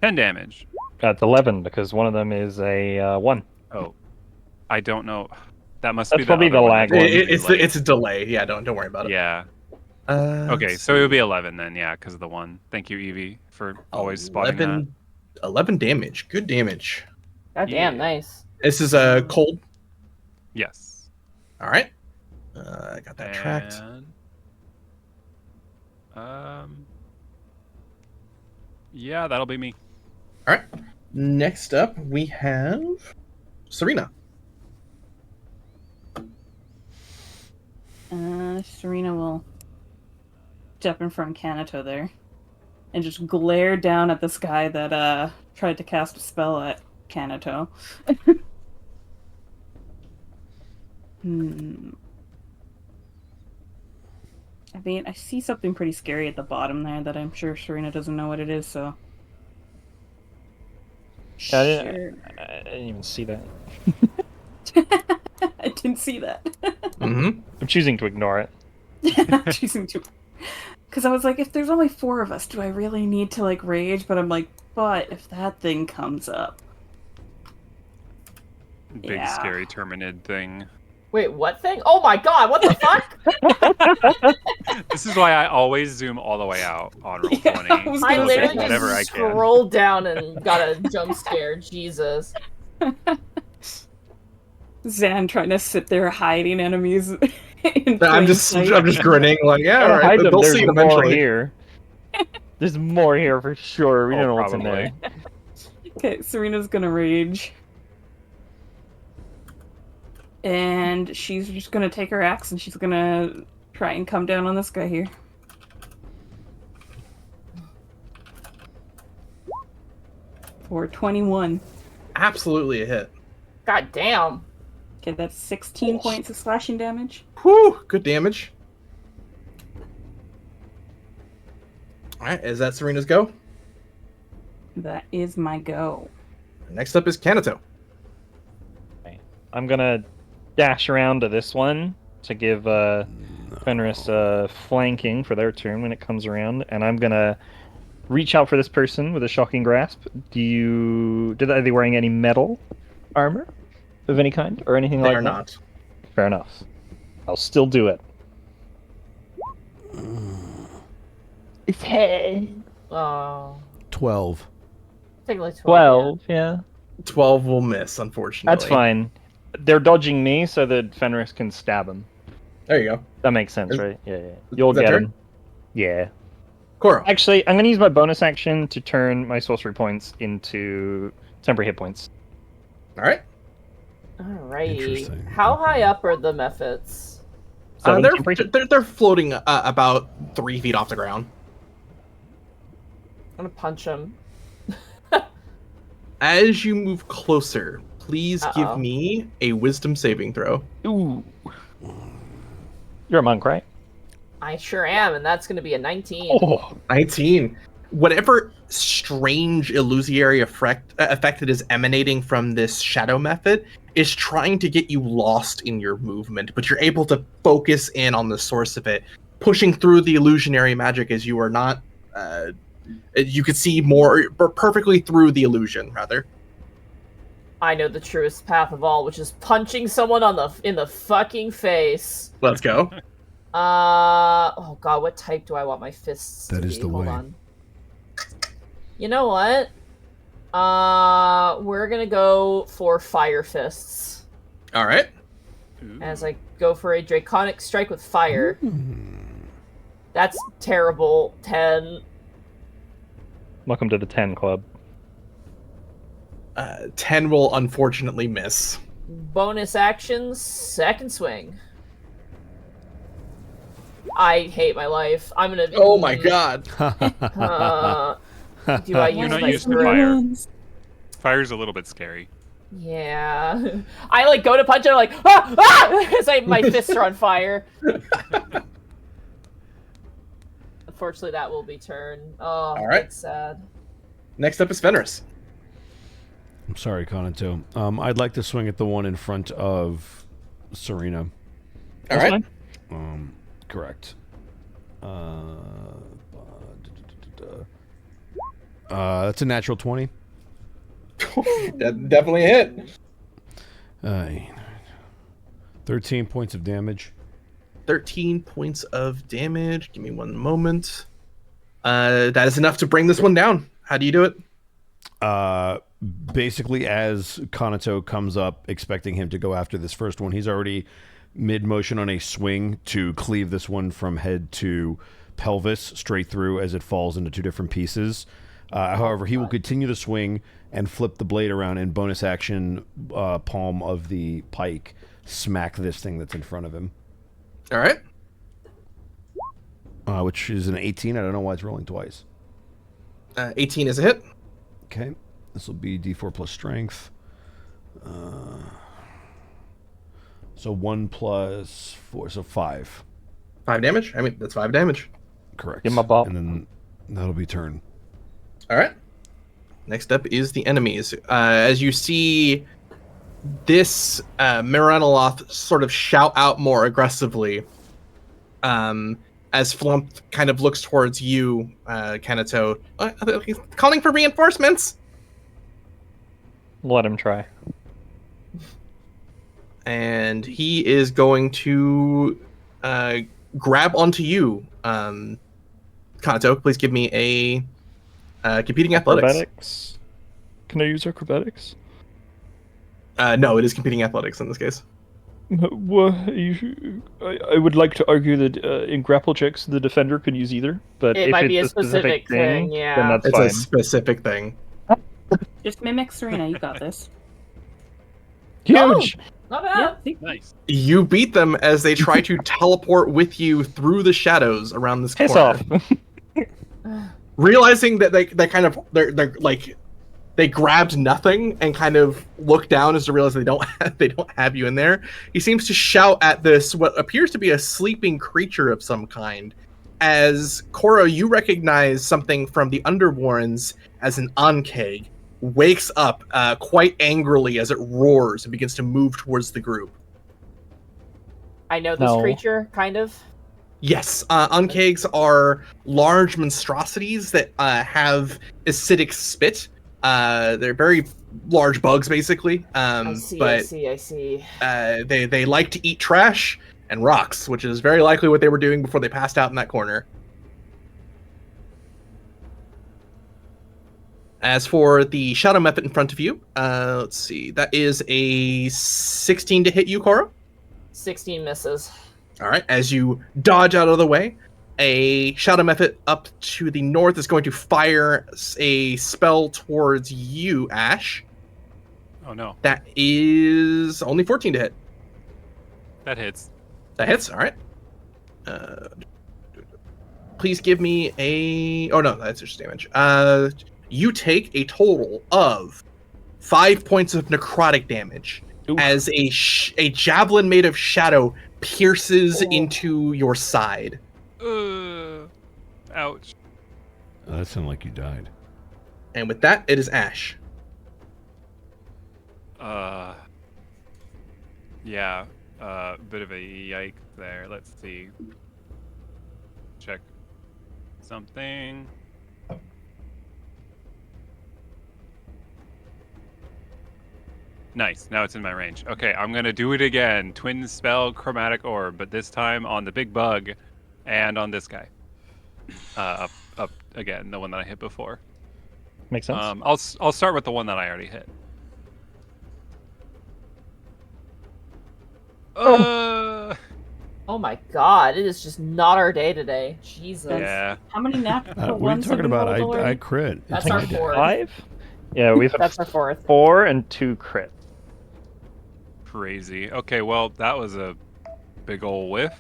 10 damage. It's 11 because one of them is a 1. Oh, I don't know. That must That's be probably other the one lag that's one. really late. It's a delay. Yeah, don't worry about it. Yeah. Okay, let's so it'll see. be 11 then, yeah, because of the 1. Thank you, Evie, for always spotting that. 11 damage. Good damage. God damn, nice. This is cold. Yes. All right. I got that tracked. And, yeah, that'll be me. All right. Next up, we have Serena. Serena will step in front of Kanato there and just glare down at this guy that tried to cast a spell at Kanato. I mean, I see something pretty scary at the bottom there that I'm sure Serena doesn't know what it is, so... I Sure. didn't even see that. I didn't see that. Mm-hmm. I'm choosing to ignore it. Choosing to... Because I was like, if there's only 4 of us, do I really need to, like, rage? But I'm like, but if that thing comes up... Big, Yeah. scary Terminid thing. Wait, what thing? Oh my god, what the fuck? This is why I always zoom all the way out on roll 20. Yeah, I was I gonna literally say, whatever I just can. scrolled down and got a jump scare. Jesus. Zan trying to sit there hiding enemies in I'm plain just sight. grinning like, yeah, all Don't right. hide them, They'll there's see it more eventually. here. There's more here for sure. We Oh, don't know what's in probably. there. Okay, Serena's gonna rage. And she's just gonna take her axe and she's gonna try and come down on this guy here. For 21. Absolutely a hit. God damn. Okay, that's 16 points of slashing damage. Whew, good damage. All right, is that Serena's go? That is my go. Next up is Kanato. I'm gonna dash around to this one to give Fenris flanking for their turn when it comes around, and I'm gonna reach out for this person with a shocking grasp. Are they wearing any metal armor of any kind or anything They like are that? not. Fair enough. I'll still do it. Oh. 12. Take like 12. 12, yeah. 12 will miss, unfortunately. That's fine. They're dodging me so that Fenris can stab him. There you go. That makes sense, Is- right? Yeah. You'll is that get turn? him. Yeah. Koro. Actually, I'm going to use my bonus action to turn my sorcery points into temporary hit points. All right. Alrighty. Interesting. How high up are the mephits? 7 temporary hit. They're floating about 3 feet off the ground. gonna punch him. As you move closer, please give Uh-oh. me a wisdom saving throw. Ooh. You're a monk, right? I sure am, and that's gonna be a 19. Oh. 19. Whatever strange illusory effect that is emanating from this shadow method is trying to get you lost in your movement, but you're able to focus in on the source of it, pushing through the illusionary magic as you are not. You could see more perfectly through the illusion, rather. I know the truest path of all, which is punching someone in the fucking face. Let's go. Oh god, what type do I want my fists to be? That is the Hold way. on. You know what? We're gonna go for fire fists. All right. Ooh. As I go for a draconic strike with fire. That's terrible. 10. Welcome to the 10 club. 10 will unfortunately miss. Bonus actions, second swing. I hate my life. I'm gonna. Oh my god. Do I You're use not my used to throw? fire. Fire's a little bit scary. Yeah. I like go to punch and I'm like, ah! As my fists are on fire. Unfortunately, that will be turn. Oh, All right. that's sad. Next up is Fenris. I'm sorry, Conato. I'd like to swing at the one in front of Serena. All right. Correct. That's a natural 20. Definitely a hit. 13 points of damage. 13 points of damage. Give me one moment. That is enough to bring this one down. How do you do it? Basically, as Conato comes up, expecting him to go after this first one, he's already mid-motion on a swing to cleave this one from head to pelvis straight through as it falls into two different pieces. However, he will continue to swing and flip the blade around and bonus action palm of the pike smack this thing that's in front of him. All right. Which is an 18. I don't know why it's rolling twice. 18 is a hit. Okay. This will be D4 plus strength. So 1 plus 4, so 5. 5 damage? I mean, that's 5 damage. Correct. Give him a bop. And then that'll be turn. All right. Next up is the enemies. As you see this Miranaloth sort of shout out more aggressively, as Flump kind of looks towards you, Kanato, calling for reinforcements. Let him try. And he is going to grab onto you. Kanato, please give me a competing athletics. Can I use acrobatics? No, it is competing athletics in this case. Well, I would like to argue that in grapple checks, the defender could use either. But It if might it's be a a specific thing, then yeah. that's It's fine. a specific thing. Just mimic Serena. You got this. Huge! Not Yeah. bad. See? Nice. You beat them as they try to teleport with you through the shadows around this Piss corner. off. Realizing that they're like they grabbed nothing and kind of look down as to realize they don't have you in there. He seems to shout at this what appears to be a sleeping creature of some kind. As Koro, you recognize something from the Underwarrens as an Ankeg wakes up quite angrily as it roars and begins to move towards the group. I know this No. creature, kind of. Yes, Ankegs are large monstrosities that have acidic spit. They're very large bugs, basically. I see. But they like to eat trash and rocks, which is very likely what they were doing before they passed out in that corner. As for the shadow method in front of you, let's see. That is a 16 to hit you, Koro. 16 misses. All right, as you dodge out of the way, a shadow method up to the north is going to fire a spell towards you, Ash. Oh no, That is only 14 to hit. that hits. That hits, all right. please give me a... Oh, no, that's just damage. You take a total of 5 points of necrotic damage as a javelin made of shadow pierces into your side. Ouch. That sounded like you died. And with that, it is Ash. Yeah. Bit of a yike there. Let's see. Check something. Nice. Now it's in my range. Okay, I'm gonna do it again. Twin spell, chromatic orb, but this time on the big bug, and on this guy. Up again. The one that I hit before. Makes sense. I'll start with the one that I already hit. Oh my god, it is just not our day today. Jesus. Yeah. How many natural What are you ones have talking been about? rolled I already? crit. That's It's our my day. fourth. 5? Yeah, we've had That's our fourth. 4 and 2 crit. Crazy. Okay, well, that was a big ol' whiff.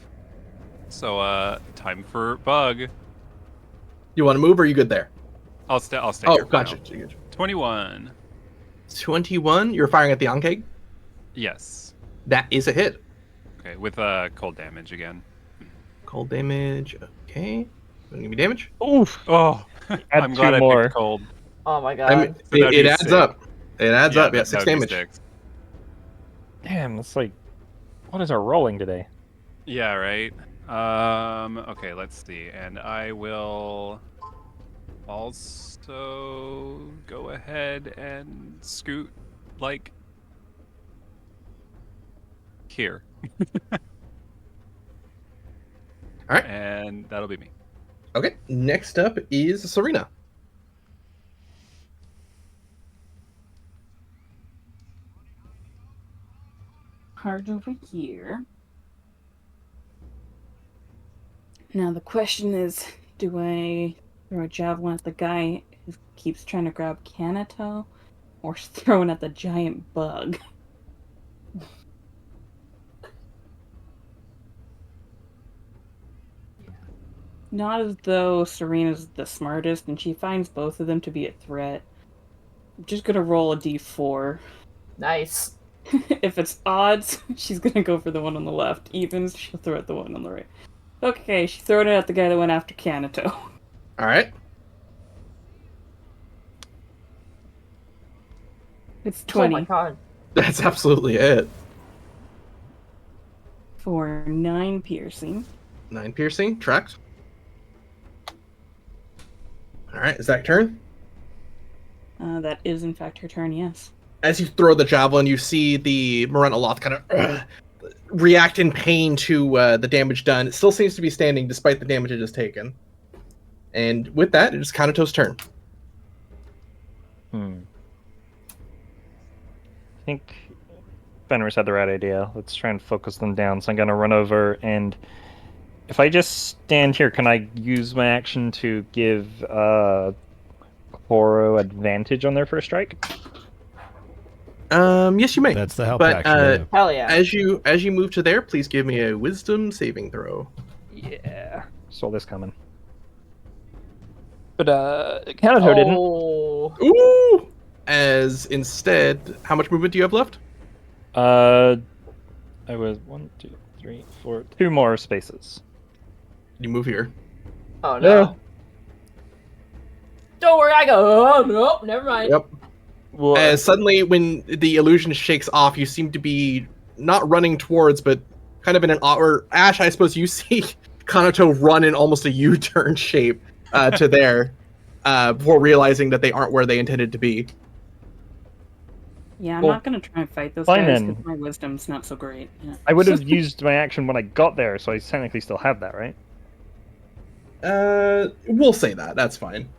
So, time for bug. You want to move, or are you good there? I'll stay Oh, here for gotcha. now. 21. 21. You're firing at the Ankeg. Yes. That is a hit. Okay, with cold damage again. Cold damage. Okay. Gonna give me damage. Oof. Oh, Add I'm glad 2 I more. picked cold. Oh my god. I mean, So that'd it be adds 6. up. It adds up. Yeah, that 6 would be damage. 6. Damn, that's like... What is our rolling today? Yeah, right. Okay, let's see. And I will also go ahead and scoot, like, here. All right. And that'll be me. Okay. Next up is Serena. Card over here. Now the question is, do I throw a javelin at the guy who keeps trying to grab Kanato, or throw it at the giant bug? Not as though Serena's the smartest and she finds both of them to be a threat. I'm just gonna roll a d4. Nice. If it's odds, she's gonna go for the one on the left. Evens, she'll throw at the one on the right. Okay, she threw it at the guy that went after Kanato. All right. It's Oh my 20 god. That's absolutely it. for 9 piercing. 9 piercing. Tracks. All right. Is that your turn? That is, in fact, her turn, yes. As you throw the javelin, you see the Morentaloth kind of react in pain to the damage done. It still seems to be standing despite the damage it has taken. And with that, it is Kanato's turn. I think Fenris had the right idea. Let's try and focus them down. So I'm going to run over, and if I just stand here, can I use my action to give Horo advantage on their first strike? Yes, you may. That's the help But, action. Yeah. Hell yeah. As you move to there, please give me a Wisdom saving throw. Yeah. Saw this coming. But Kanato didn't. Oh. Ooh! As instead, how much movement do you have left? I was 1, 2, 3, 4, 2 more spaces. You move here. Oh no. Yeah. Don't worry, I go. Oh no, never mind. Yep. Well, As suddenly, when the illusion shakes off, you seem to be not running towards, but kind of in an or Ash. I suppose you see Kanato run in almost a U-turn shape to there, before realizing that they aren't where they intended to be. Yeah, I'm Well, not gonna try and fight those fine guys then. because my wisdom's not so great. Yeah. I would have used my action when I got there, so I technically still have that, right? We'll say that. That's fine.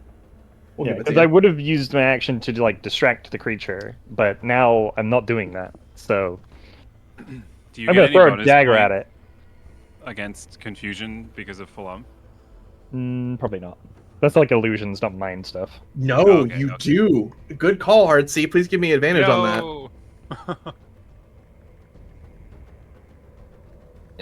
We'll Yeah, give it to because I you. would have used my action to like distract the creature, but now I'm not doing that. So Do you I'm get gonna any throw a bonus dagger point at it. against confusion because of Fulham? Probably not. That's like illusions, not mind stuff. No, Okay, you okay. do. Good call, Hardseat. Please give me advantage on that.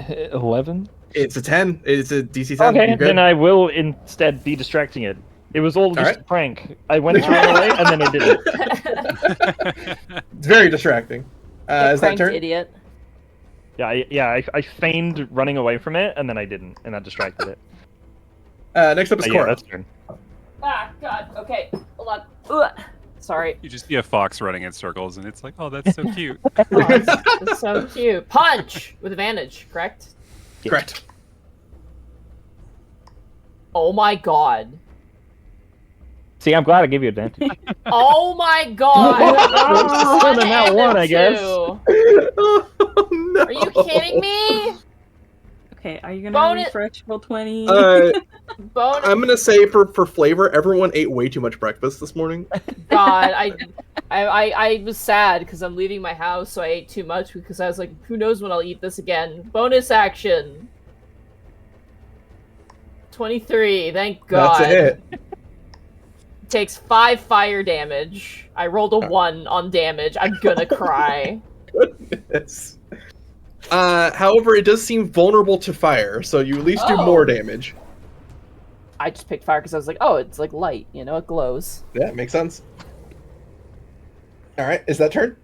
Yo! 11. It's a 10. It's a DC 10. Okay, You're good. then I will instead be distracting it. It was all just Alright. a prank. I went to run away, and then I didn't. It's very distracting. Get Is that pranked, turn? idiot. I feigned running away from it, and then I didn't, and that distracted it. Next up is Yeah, Cora. that's turn. Ah, God. Okay. Hold on. Ugh. Sorry. You just see a fox running in circles, and it's like, oh, that's so cute. Oh, it's so cute. Punch with advantage, correct? Correct. Oh my God. See, I'm glad I gave you advantage. Oh my God. More than that one, I guess. Oh, no. Are you kidding me? Okay, are you gonna Bonus- refresh roll 20? Bonus. I'm gonna say for flavor, everyone ate way too much breakfast this morning. God, I was sad because I'm leaving my house, so I ate too much because I was like, who knows when I'll eat this again. Bonus action. 23. Thank God. That's a hit. Takes 5 fire damage. I rolled a 1 on damage. I'm gonna cry. Goodness. However, it does seem vulnerable to fire, so you at least do Oh. more damage. I just picked fire because I was like, oh, it's like light, you know, it glows. Yeah, makes sense. All right, is that turn?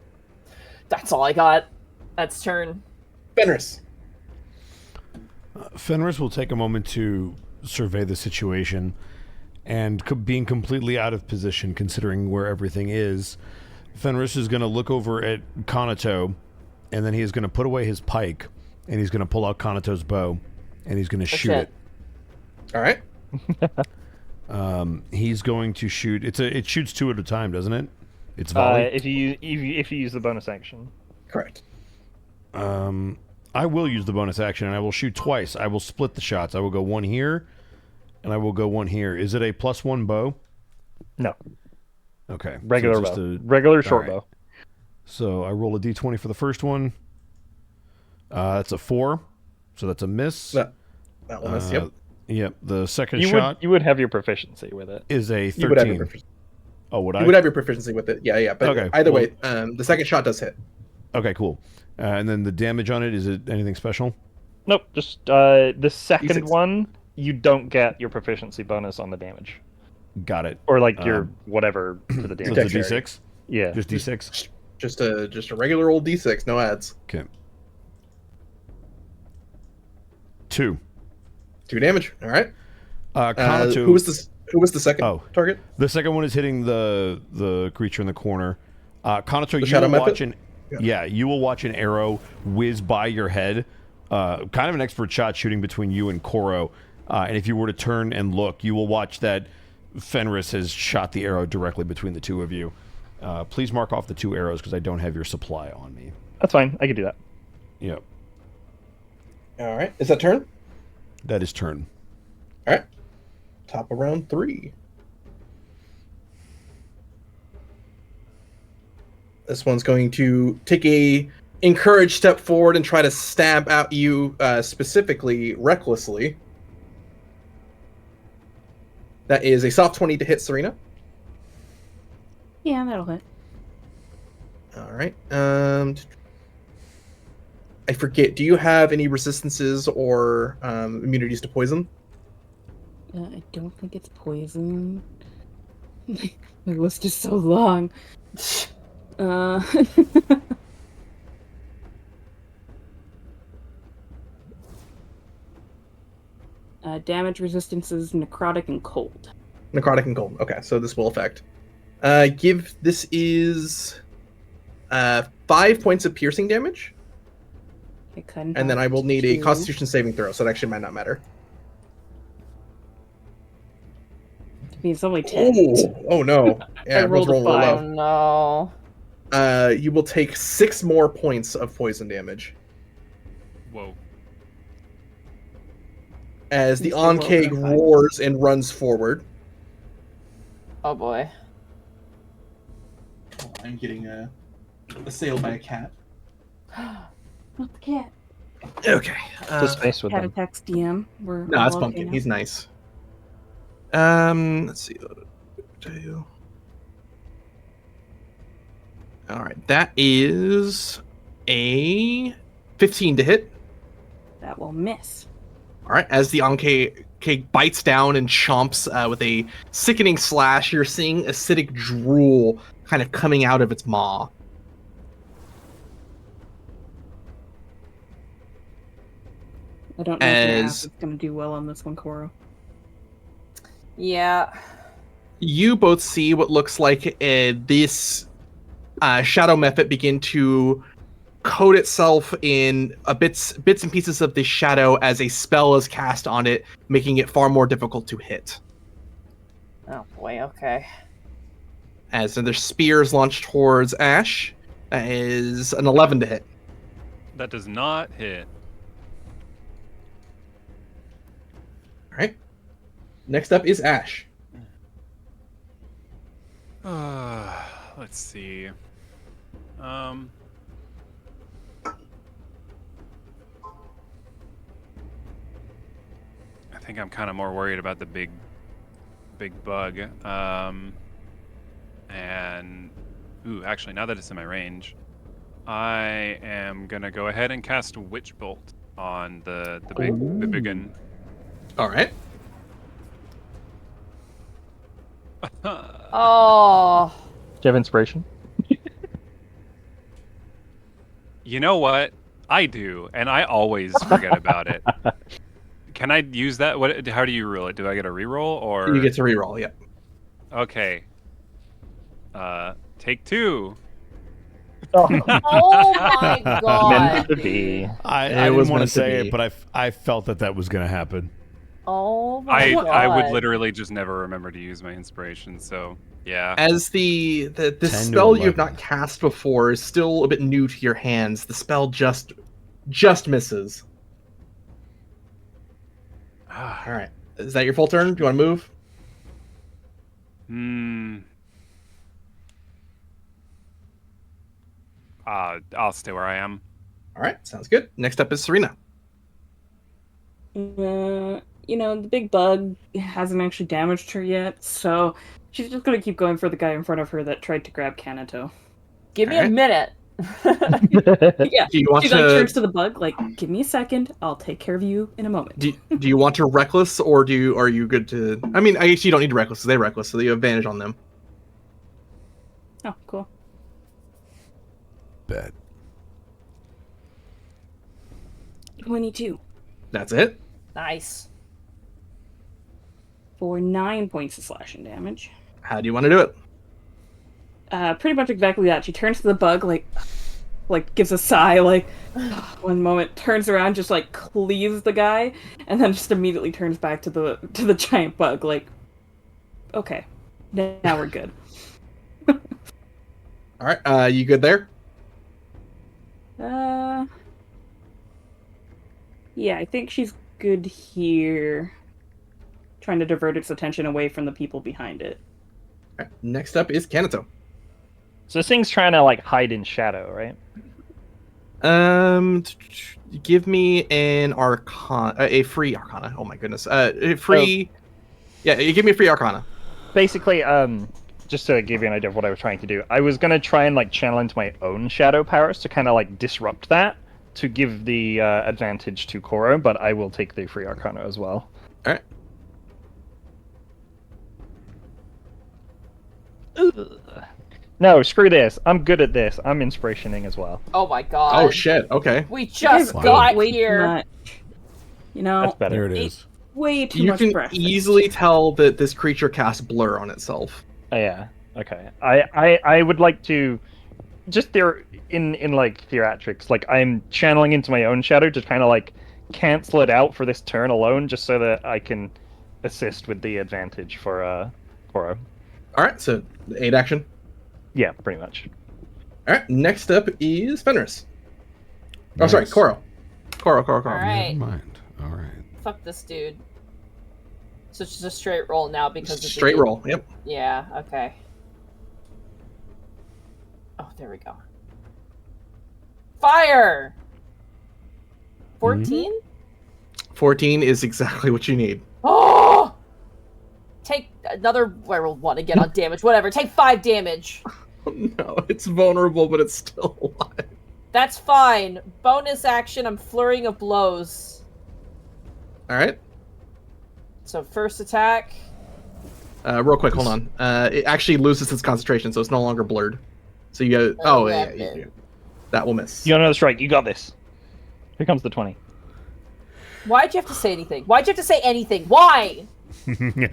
That's all I got. That's turn. Fenris. Fenris will take a moment to survey the situation, and being completely out of position considering where everything is, Fenris is going to look over at Kanato, and then he is going to put away his pike, and he's going to pull out Kanato's bow, and he's going to shoot it. All right. He's going to shoot. It shoots 2 at a time, doesn't it? It's volley. If you use the bonus action. Correct. I will use the bonus action, and I will shoot twice. I will split the shots. I will go one here, and I will go one here. Is it a +1 bow? No, Okay. regular so bow. it's just Regular short Alright. bow. So I roll a d20 for the first one. That's a 4, so that's a miss. That one is, yep. Yep. The second You shot would have your proficiency with it. is a 13. You would have your proficiency. Oh, would I? You would have your proficiency with it. Yeah. But Okay, either well- way, the second shot does hit. Okay, cool. And then the damage on it, is it anything special? Nope, just the second D6. one, you don't get your proficiency bonus on the damage. Got it. Or like your whatever to the So damage. it's a Dexterity. d6? Yeah. Just d6? Just a regular old D6, no adds. Okay. 2. 2 damage. All right. Kanato, Who was the second Oh. target? the second one is hitting the creature in the corner. Kanato, you shadow will method? watch you will watch an arrow whiz by your head. Kind of an expert shot shooting between you and Koro. And if you were to turn and look, you will watch that Fenris has shot the arrow directly between the two of you. Please mark off the 2 arrows because I don't have your supply on me. That's fine. I can do that. Yep. All right. Is that turn? That is turn. All right. Top of round 3. This one's going to take a encouraged step forward and try to stab at you specifically recklessly. That is a soft 20 to hit Serena. Yeah, that'll hit. All right. I forget. Do you have any resistances or immunities to poison? I don't think it's poison. My list is so long. Damage resistances, necrotic, and cold. Necrotic and cold. Okay, so this will affect. This is 5 points of piercing damage, I couldn't. and then I will need a two. Constitution saving throw. So it actually might not matter. I mean, it's only 10. Oh no! Yeah, I rolled a rolling real 5. low. Oh no. You will take 6 more points of poison damage Whoa. as the You still rolled Onkeg a 5. roars and runs forward. Oh boy. I'm getting assailed by a cat. Not the cat. Okay. Just face with Cat them. attacks DM. We're No, it's all Pumpkin. now. He's nice. Let's see. All right, that is a 15 to hit. That will miss. All right, as the Anke bites down and chomps with a sickening slash, you're seeing acidic drool kind of coming out of its maw. I don't know if your As- ass is going to do well on this one, Koro. Yeah. You both see what looks like this shadow method begin to coat itself in bits and pieces of this shadow as a spell is cast on it, making it far more difficult to hit. Oh boy, okay. As their spears launched towards Ash, that is an 11 to hit. That does not hit. All right. Next up is Ash. Let's see. I think I'm kind of more worried about the big bug. And actually, now that it's in my range, I am gonna go ahead and cast Witch Bolt on the big one. All right. Oh. Do you have inspiration? You know what? I do, and I always forget about it. Can I use that? How do you rule it? Do I get a reroll or? You get to reroll, yep. Okay. Take 2. Oh my Meant god. to be. I It was didn't want meant to to say be. it, but I felt that was going to happen. Oh my god. I would literally just never remember to use my inspiration, so yeah. As the 10 to spell you have 11. not cast before is still a bit new to your hands, the spell just misses. All right. Is that your full turn? Do you want to move? I'll stay where I am. All right. Sounds good. Next up is Serena. The big bug hasn't actually damaged her yet, so she's just going to keep going for the guy in front of her that tried to grab Kanato. Give me Alright. a minute. Yeah. Do you want She to turns to the bug, give me a second, I'll take care of you in a moment. do you want to reckless or are you good to? I mean, I guess you don't need to reckless. They're reckless, so you have advantage on them. Oh, cool. Bet. 22 That's it. Nice. for 9 points of slashing damage. How do you want to do it? Pretty much exactly that. She turns to the bug, gives a sigh, one moment, turns around, just cleaves the guy, and then just immediately turns back to the giant bug, okay, now we're good. All right. You good there? Yeah, I think she's good here. Trying to divert its attention away from the people behind it. All right. Next up is Kanato. So this thing's trying to hide in shadow, right? Give me an arcana, a free arcana. Oh my goodness. A free. Yeah, you give me a free arcana. Basically, just to give you an idea of what I was trying to do, I was gonna try and channel into my own shadow powers to kind of disrupt that to give the advantage to Koro, but I will take the free arcana as well. All right. Ugh. No, screw this. I'm good at this. I'm inspirationing as well. Oh my god. Oh shit. Okay. We just Wow. got Way too here. much. That's better. There it is. Way too You much can breakfast. easily tell that this creature casts blur on itself. Oh, yeah. Okay. I would like to just there in theatrics, I'm channeling into my own shadow to kind of cancel it out for this turn alone, just so that I can assist with the advantage for Koro. All right. So 8 action. Yeah, pretty much. All right. Next up is Fenris. Oh, sorry, Nice. Koro. Koro. All Never right. mind. All right. Fuck this dude. So it's just a straight roll now because it's a Straight D- roll. Yep. Yeah. Okay. Oh, there we go. Fire. 14. 14 is exactly what you need. Oh! Take another. I rolled 1 again on damage. Whatever. Take 5 damage. Oh, no, it's vulnerable, but it's still alive. That's fine. Bonus action. I'm flurrying of blows. All right. So first attack. Real quick, hold on. It actually loses its concentration, so it's no longer blurred. So you got. Oh yeah, that will miss. You got another strike. You got this. Here comes the 20. Why'd you have to say anything? Why'd you have to say anything? Why? 11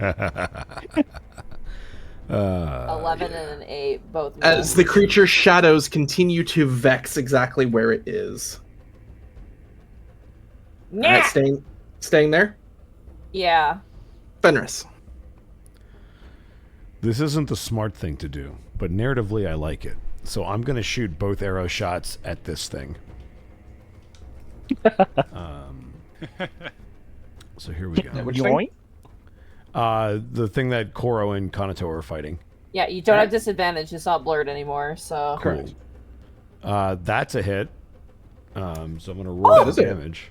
and an 8, both. As the creature's shadows continue to vex exactly where it is. Yeah. Right, staying there. Yeah. Fenris. This isn't the smart thing to do, but narratively I like it. So I'm going to shoot both arrow shots at this thing. So here we go. Which thing? The thing that Koro and Kanato are fighting. Yeah, you don't have disadvantage. It's not blurred anymore, so... Cool. That's a hit. So I'm going to roll the damage.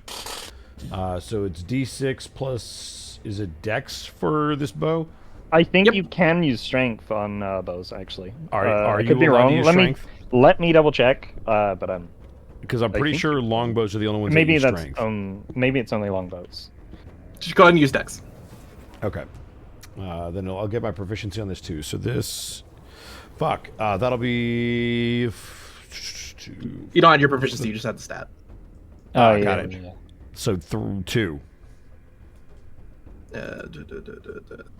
So it's D6 plus... Is it Dex for this bow? I think you can use strength on bows, actually. Are I you could be allowed wrong. to use Let strength? let me double check. But I'm Because I'm pretty sure longbows are the only ones maybe that use that's strength. maybe it's only longbows. Just go ahead and use Dex. Okay. Then I'll get my proficiency on this too. So this... Fuck. That'll be... You don't have your proficiency, you just have the stat. Oh, got yeah. it. So through 2.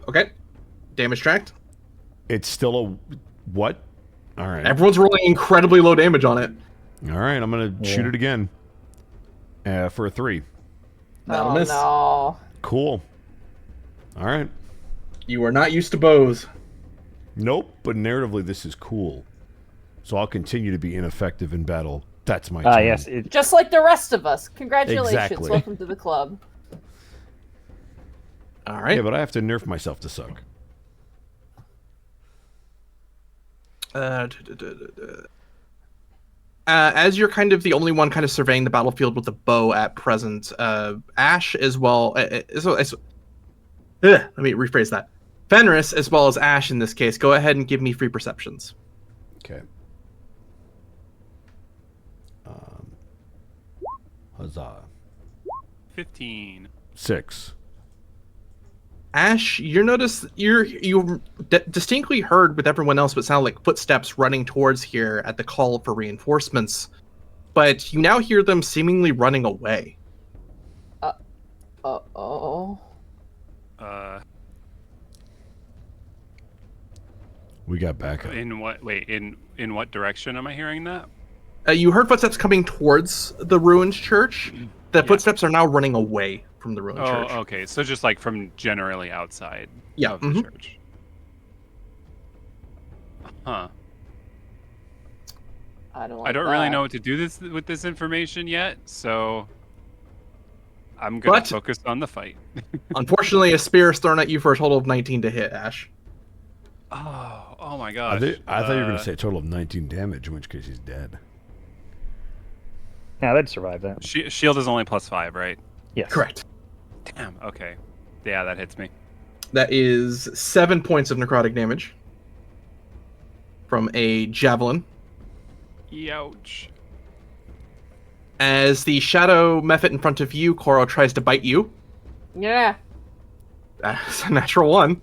Okay. Damage tracked. It's still a... What? All right. Everyone's rolling incredibly low damage on it. All right, I'm going to shoot it again. For a 3. That'll miss. No. Cool. All right. You are not used to bows. Nope, but narratively this is cool. So I'll continue to be ineffective in battle. That's my turn. Yes. Just like the rest of us. Congratulations. Exactly. Welcome to the club. All right. Yeah, but I have to nerf myself to suck. As you're kind of the only one kind of surveying the battlefield with a bow at present, Ash as well. Let me rephrase that. Fenris as well as Ash in this case. Go ahead and give me free perceptions. Okay. Huzzah. 15. 6. Ash, you distinctly heard with everyone else what sounded like footsteps running towards here at the call for reinforcements, but you now hear them seemingly running away. Uh-oh. We got backup. In what? Wait, in what direction am I hearing that? You heard footsteps coming towards the ruined church. The footsteps are now running away from the ruined church. Oh, okay. So just like from generally outside Yeah, of the church. Huh. I don't really know what to do with this information yet, so I'm gonna focus on the fight. Unfortunately, a spear is thrown at you for a total of 19 to hit, Ash. Oh my gosh. I thought you were going to say a total of 19 damage, in which case he's dead. Yeah, they'd survive that. Shield is only +5, right? Yes. Correct. Damn. Okay. Yeah, that hits me. That is 7 points of necrotic damage from a javelin. Youch. As the shadow mephit in front of you, Koro tries to bite you. Yeah. That's a natural 1.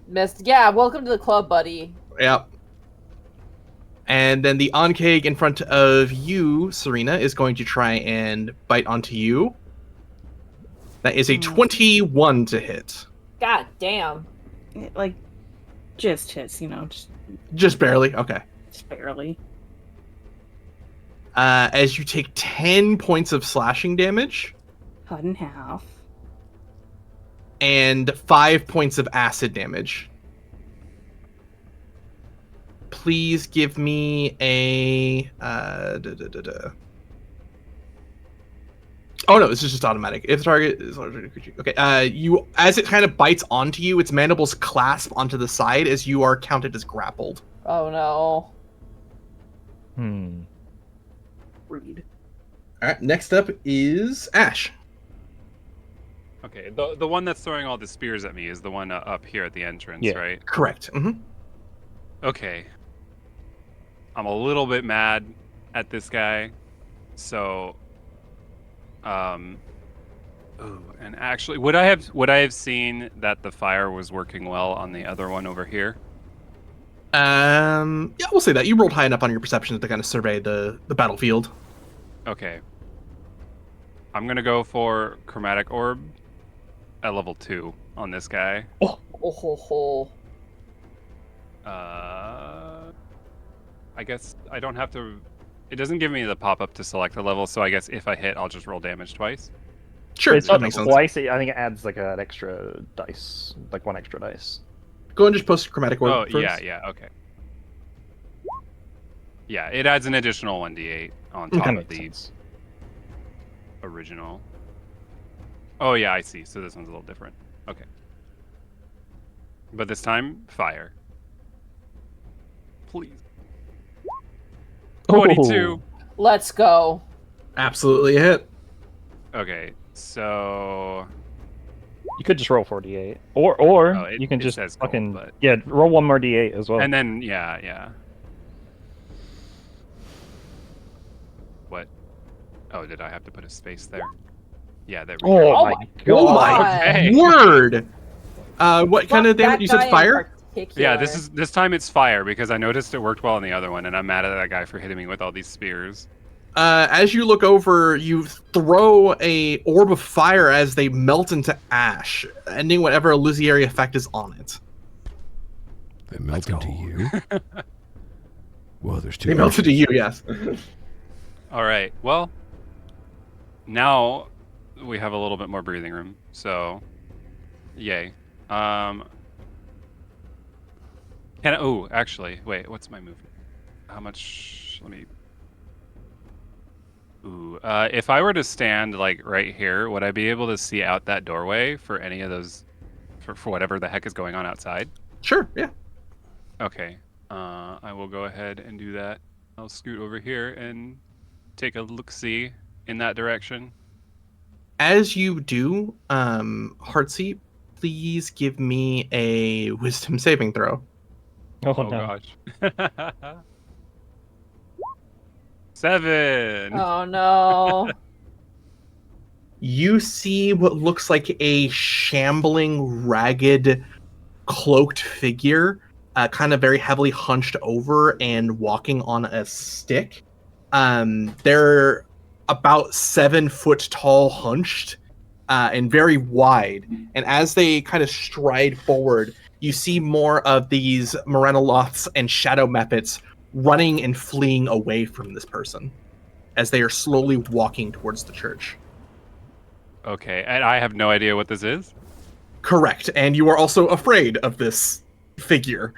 Missed. Yeah, welcome to the club, buddy. Yep. And then the Onkeg in front of you, Serena, is going to try and bite onto you. That is a 21 to hit. God damn. It, like, just hits, Just barely. Okay. just barely. As you take 10 points of slashing damage Cut in half. and 5 points of acid damage. Please give me a... Oh no, this is just automatic. If the target is larger than a creature... Okay, you, as it kind of bites onto you, its mandibles clasp onto the side as you are counted as grappled. Oh no. Rude. Alright, next up is Ash. Okay, the one that's throwing all the spears at me is the one up here at the entrance, Yeah. right? Correct. Mm-hmm. Okay. I'm a little bit mad at this guy, so Oh, and actually, would I have seen that the fire was working well on the other one over here? Yeah, we'll say that. You rolled high enough on your perception to kind of survey the battlefield. Okay. I'm gonna go for chromatic orb at level 2 on this guy. Oh ho ho. I guess I don't have to. It doesn't give me the pop-up to select the level, so I guess if I hit, I'll just roll damage twice. Sure, It's that not makes sense. twice. I think it adds like an extra dice, like 1 extra dice. Go and just post chromatic orb Oh, first. yeah, okay. Yeah, it adds an additional 1d8 on top That of makes the sense. original. Oh, yeah, I see. So this one's a little different. Okay. But this time, fire. Please. 22. Let's go. Absolutely a hit. Okay, so You could just roll 4d8, Oh, or you can it just says gold, fucking but- roll 1 more d8 as well. and then yeah. What? Oh, did I have to put a space there? Yeah, there we go. oh my Oh god! my Okay. word! What kind of Fuck damage? that You said guy in fire? Yeah, particular. this time it's fire because I noticed it worked well on the other one, and I'm mad at that guy for hitting me with all these spears. As you look over, you throw a orb of fire as they melt into ash, ending whatever illusionary effect is on it. They melt into you. Well, there's 2. They melt into you, yes. All right. Well, now we have a little bit more breathing room. So, yay. Actually, wait. What's my movement? How much? Let me. If I were to stand like right here, would I be able to see out that doorway for any of those, for whatever the heck is going on outside? Sure, yeah. Okay. I will go ahead and do that. I'll scoot over here and take a look-see in that direction. As you do, Heartsy, please give me a wisdom saving throw. Oh, Oh no. gosh. 7. Oh no. You see what looks like a shambling, ragged, cloaked figure, kind of very heavily hunched over and walking on a stick. They're about 7 foot tall, hunched, and very wide. And as they kind of stride forward, you see more of these Morenoloths and Shadow Mephits running and fleeing away from this person as they are slowly walking towards the church. Okay, and I have no idea what this is. Correct, and you are also afraid of this figure.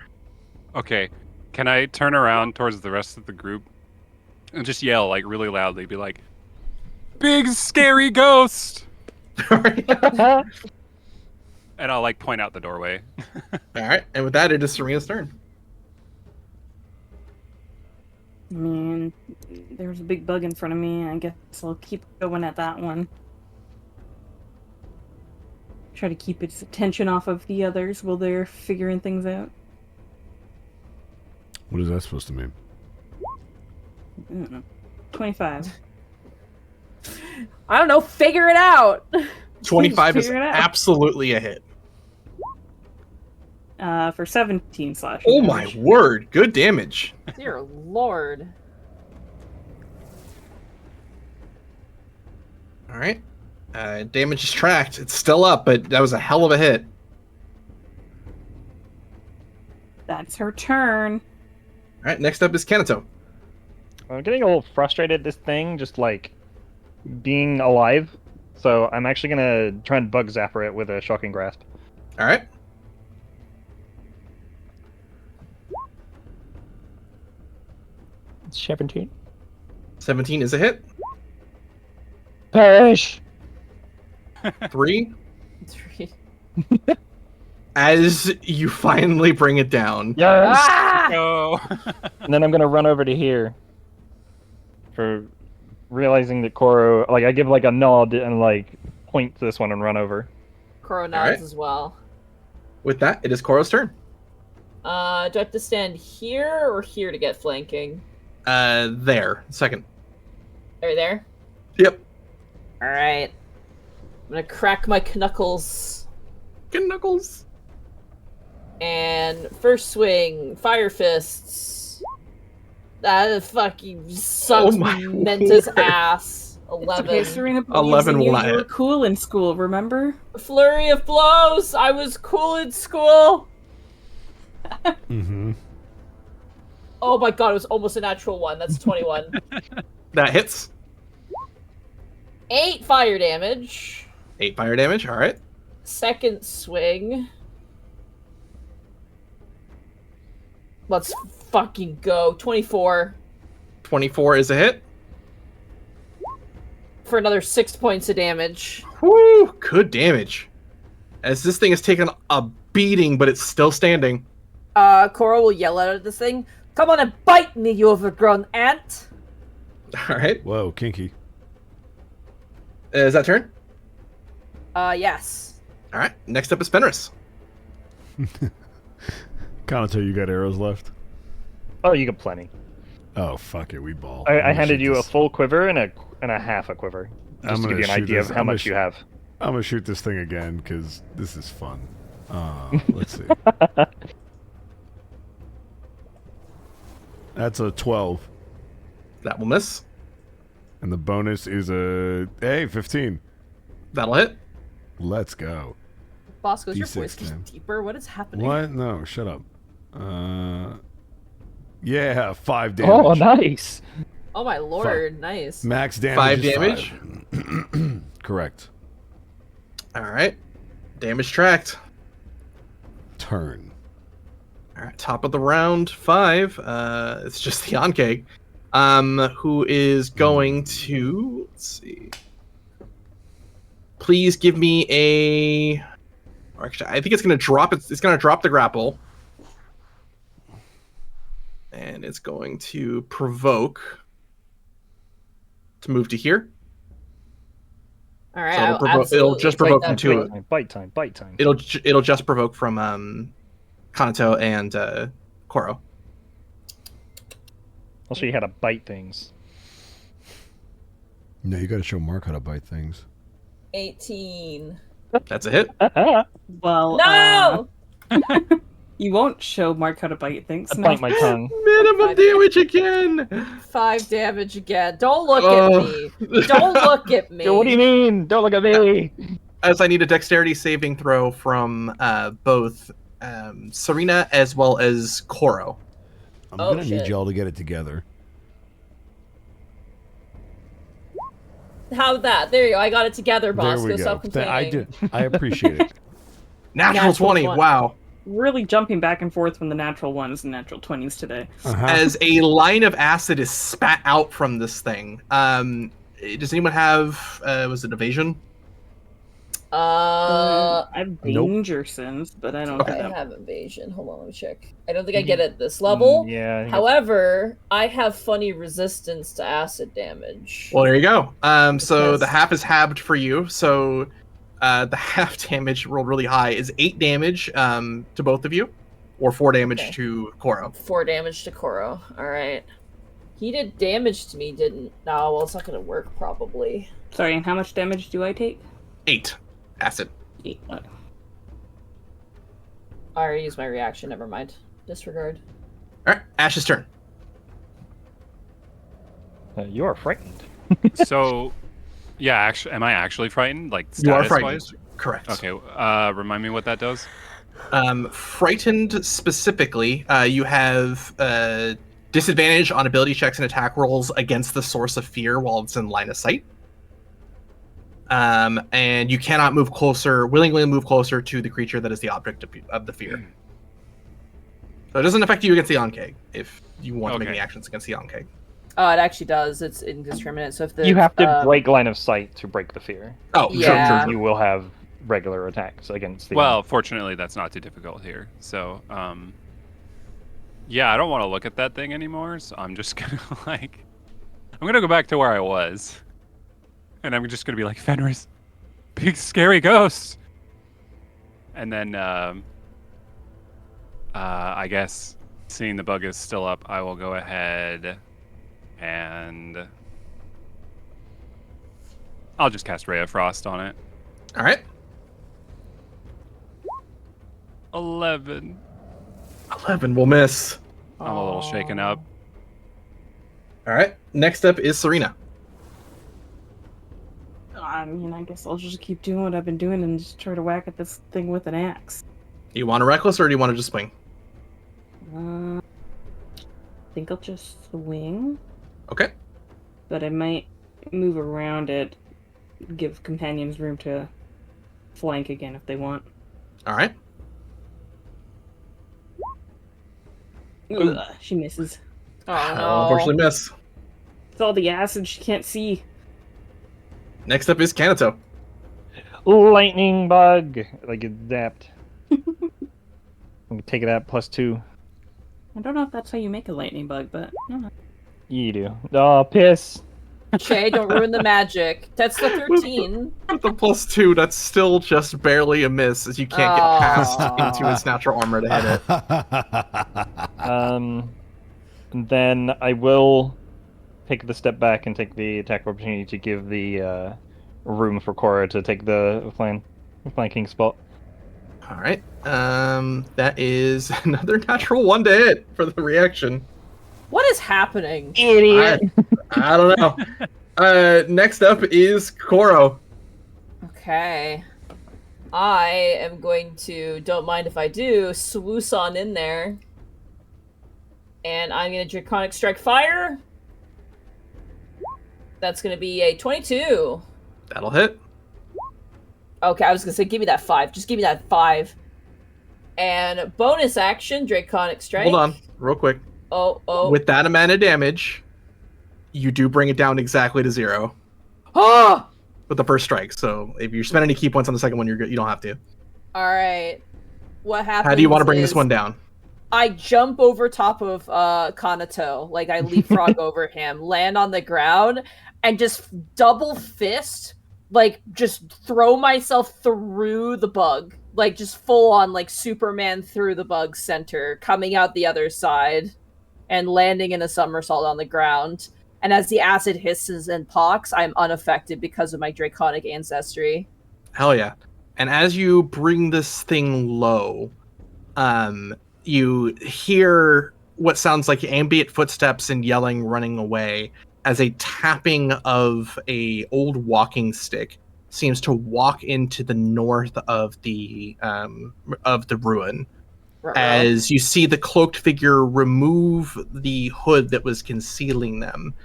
Okay, can I turn around towards the rest of the group and just yell like really loudly, be like, "Big scary ghost!" Alright, And I'll like point out the doorway. and with that, it is Serena's turn. I mean, there's a big bug in front of me. I guess I'll keep going at that one. Try to keep its attention off of the others while they're figuring things out. What is that supposed to mean? I don't know. 25. I don't know. Figure it out. 25 is Figure it out. absolutely a hit. For 17 slashing. Oh my damage. word, good damage. Dear Lord. Alright. Damage is tracked. It's still up, but that was a hell of a hit. That's her turn. Alright, next up is Kanato. I'm getting a little frustrated at this thing, just like being alive. So I'm actually gonna try and bug zapper it with a shocking grasp. Alright. It's 17. 17 is a hit. Perish! 3. 3. As you finally bring it down. Yes! Ah! Go. And then I'm gonna run over to here. For realizing that Koro, like I give like a nod and like point to this one and run over. Koro nods Alright. as well. With that, it is Koro's turn. Do I have to stand here or here to get flanking? There. Second. Are you there? Yep. Alright. gonna crack my knuckles. Good knuckles. And first swing, fire fists. That fucking sucks Menta's ass. 11. Okay, Serena, 11 you will were cool in school, remember? Flurry of blows. I was cool in school. Mm-hmm. Oh my god, it was almost a natural 1. That's 21. That hits. 8 fire damage. 8 fire damage. All right. Second swing. Let's fucking go. 24. 24 is a hit. For another 6 points of damage. Woo! Good damage. As this thing has taken a beating, but it's still standing. Cora will yell out at this thing. Come on and bite me, you overgrown ant! All right. Whoa, kinky. Is that turn? Yes. All right. Next up is Fenris. Kanato, you got arrows left? Oh, you got plenty. Oh, fuck it, we ball. I handed you a full quiver and a half a quiver. Just to give you an idea of how much you have. I'm gonna shoot this thing again, because this is fun. Let's see. That's a 12. That will miss. And the bonus is a 15. That'll hit. Let's go. Bosco's your D6 voice gets then. deeper. What is happening? What? No, shut up. Yeah, 5 damage. Oh, nice. Oh my lord, nice. Max damage. 5 is damage? 5. Correct. All right. Damage tracked. Turn. All right. Top of the round, 5. It's just the Ankeg. Who is going to... Let's see. Please give me a... Or actually, I think it's going to drop. It's going to drop the grapple. And it's going to provoke to move to here. All right, So it'll just provoke from 2. Bite time. It'll just provoke from Kanato and Koro. I'll show you how to bite things. No, you gotta show Mark how to bite things. 18. That's a hit. Well, No! You won't show Mark how to bite things. I bite my tongue. Minimum damage again. 5 damage again. Don't look at me. Don't look at me. What do you mean? Don't look at me. As I need a dexterity saving throw from both Serena as well as Koro. I'm Oh, gonna shit. need y'all to get it together. How'd that? There you go. I got it together, boss. There we go. Stop complaining. I do. I appreciate it. Natural 20. 20. Wow. Really jumping back and forth from the natural 1s and natural 20s today. Uh-huh. As a line of acid is spat out from this thing. Does anyone have was it evasion? I have Nope. danger sense, but I don't Okay. have I that. have evasion. Hold on, let me check. I don't think I get it at this level. Yeah. I think However, I have funny resistance to acid damage. Well, there you go. So the Because- half is halved for you. So the half damage rolled really high is 8 damage to both of you, or 4 damage Okay. to Koro. 4 damage to Koro. Alright. He did damage to me, didn't... No, well, it's not gonna work, probably. Sorry, and how much damage do I take? 8 acid. I already used my reaction, never mind. Disregard. All right, Ash's turn. You are frightened. So, yeah, actually, am I actually frightened? Like You are status frightened. wise? Correct. Okay. Remind me what that does. Frightened specifically, you have disadvantage on ability checks and attack rolls against the source of fear while it's in line of sight. And you cannot willingly move closer to the creature that is the object of the fear. So it doesn't affect you against the Ankeg if you want to make Okay. any actions against the Ankeg. Oh, it actually does. It's indiscriminate. So if the You have to break line of sight to break the fear. Oh, Yeah. sure. You will have regular attacks against the. Well, fortunately, that's not too difficult here. So, yeah, I don't want to look at that thing anymore. So I'm just gonna I'm gonna go back to where I was, and I'm just gonna be like, Fenris, big scary ghost. And then, I guess seeing the bug is still up, I will go ahead and I'll just cast Ray of Frost on it. All right. 11. 11 will miss. I'm a little shaken up. All right. Next up is Serena. I mean, I guess I'll just keep doing what I've been doing and just try to whack at this thing with an axe. You want a reckless or do you want to just swing? I think I'll just swing, Okay. but I might move around it, give companions room to flank again if they want. All right. Ugh, she misses. Oh I'll no. unfortunately miss. It's all the acid she can't see. Next up is Kanato. Lightning bug. Like it's zapped. I'm gonna take it at +2. I don't know if that's how you make a lightning bug, but no. You do. Oh, piss. Shay, don't ruin the magic. That's the 13. With the +2, that's still just barely a miss, as you can't get past into its natural armor to hit it. And then I will take the step back and take the attack opportunity to give the room for Cora to take the flanking spot. All right. That is another natural 1 to hit for the reaction. What is happening? Idiot. I don't know. Next up is Koro. Okay. I am going to, don't mind if I do, swoosh on in there. And I'm going to Draconic Strike Fire. That's going to be a 22. That'll hit. Okay, I was going to say, give me that 5. Just give me that 5. And bonus action, Draconic Strike. Hold on, real quick. Oh. With that amount of damage, you do bring it down exactly to 0 Oh! with the first strike. So if you spend any key points on the second one, you're good. You don't have to. Alright. What happens? How do you want to bring this is one down? I jump over top of Kanato, like I leapfrog over him, land on the ground, and just double fist, like just throw myself through the bug. Like just full on like Superman through the bug center, coming out the other side, and landing in a somersault on the ground. And as the acid hisses and pocks, I'm unaffected because of my draconic ancestry. Hell yeah. And as you bring this thing low, you hear what sounds like ambient footsteps and yelling running away as a tapping of a old walking stick seems to walk into the north of the ruin. As you see the cloaked figure remove the hood that was concealing them.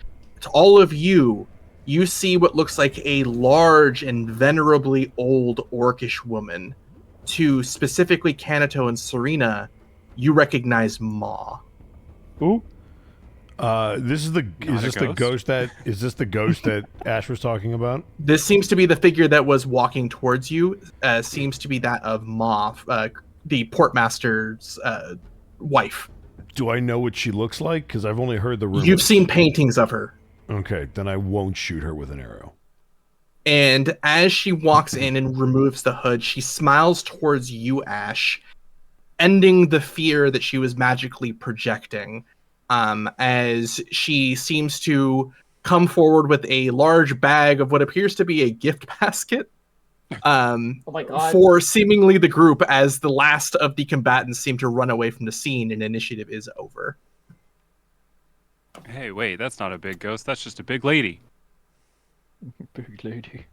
To all of you, you see what looks like a large and venerably old orcish woman. To specifically Kanato and Serena, you recognize Ma. Ooh. Is this the ghost that Ash was talking about? This seems to be the figure that was walking towards you. Seems to be that of Ma, the portmaster's wife. Do I know what she looks like? Because I've only heard the rumors. You've seen paintings of her. Okay, then I won't shoot her with an arrow. And as she walks in and removes the hood, she smiles towards you, Ash, ending the fear that she was magically projecting, as she seems to come forward with a large bag of what appears to be a gift basket. Oh my god. For seemingly the group, as the last of the combatants seem to run away from the scene and initiative is over. Hey, wait, that's not a big ghost. That's just a big lady. Big lady.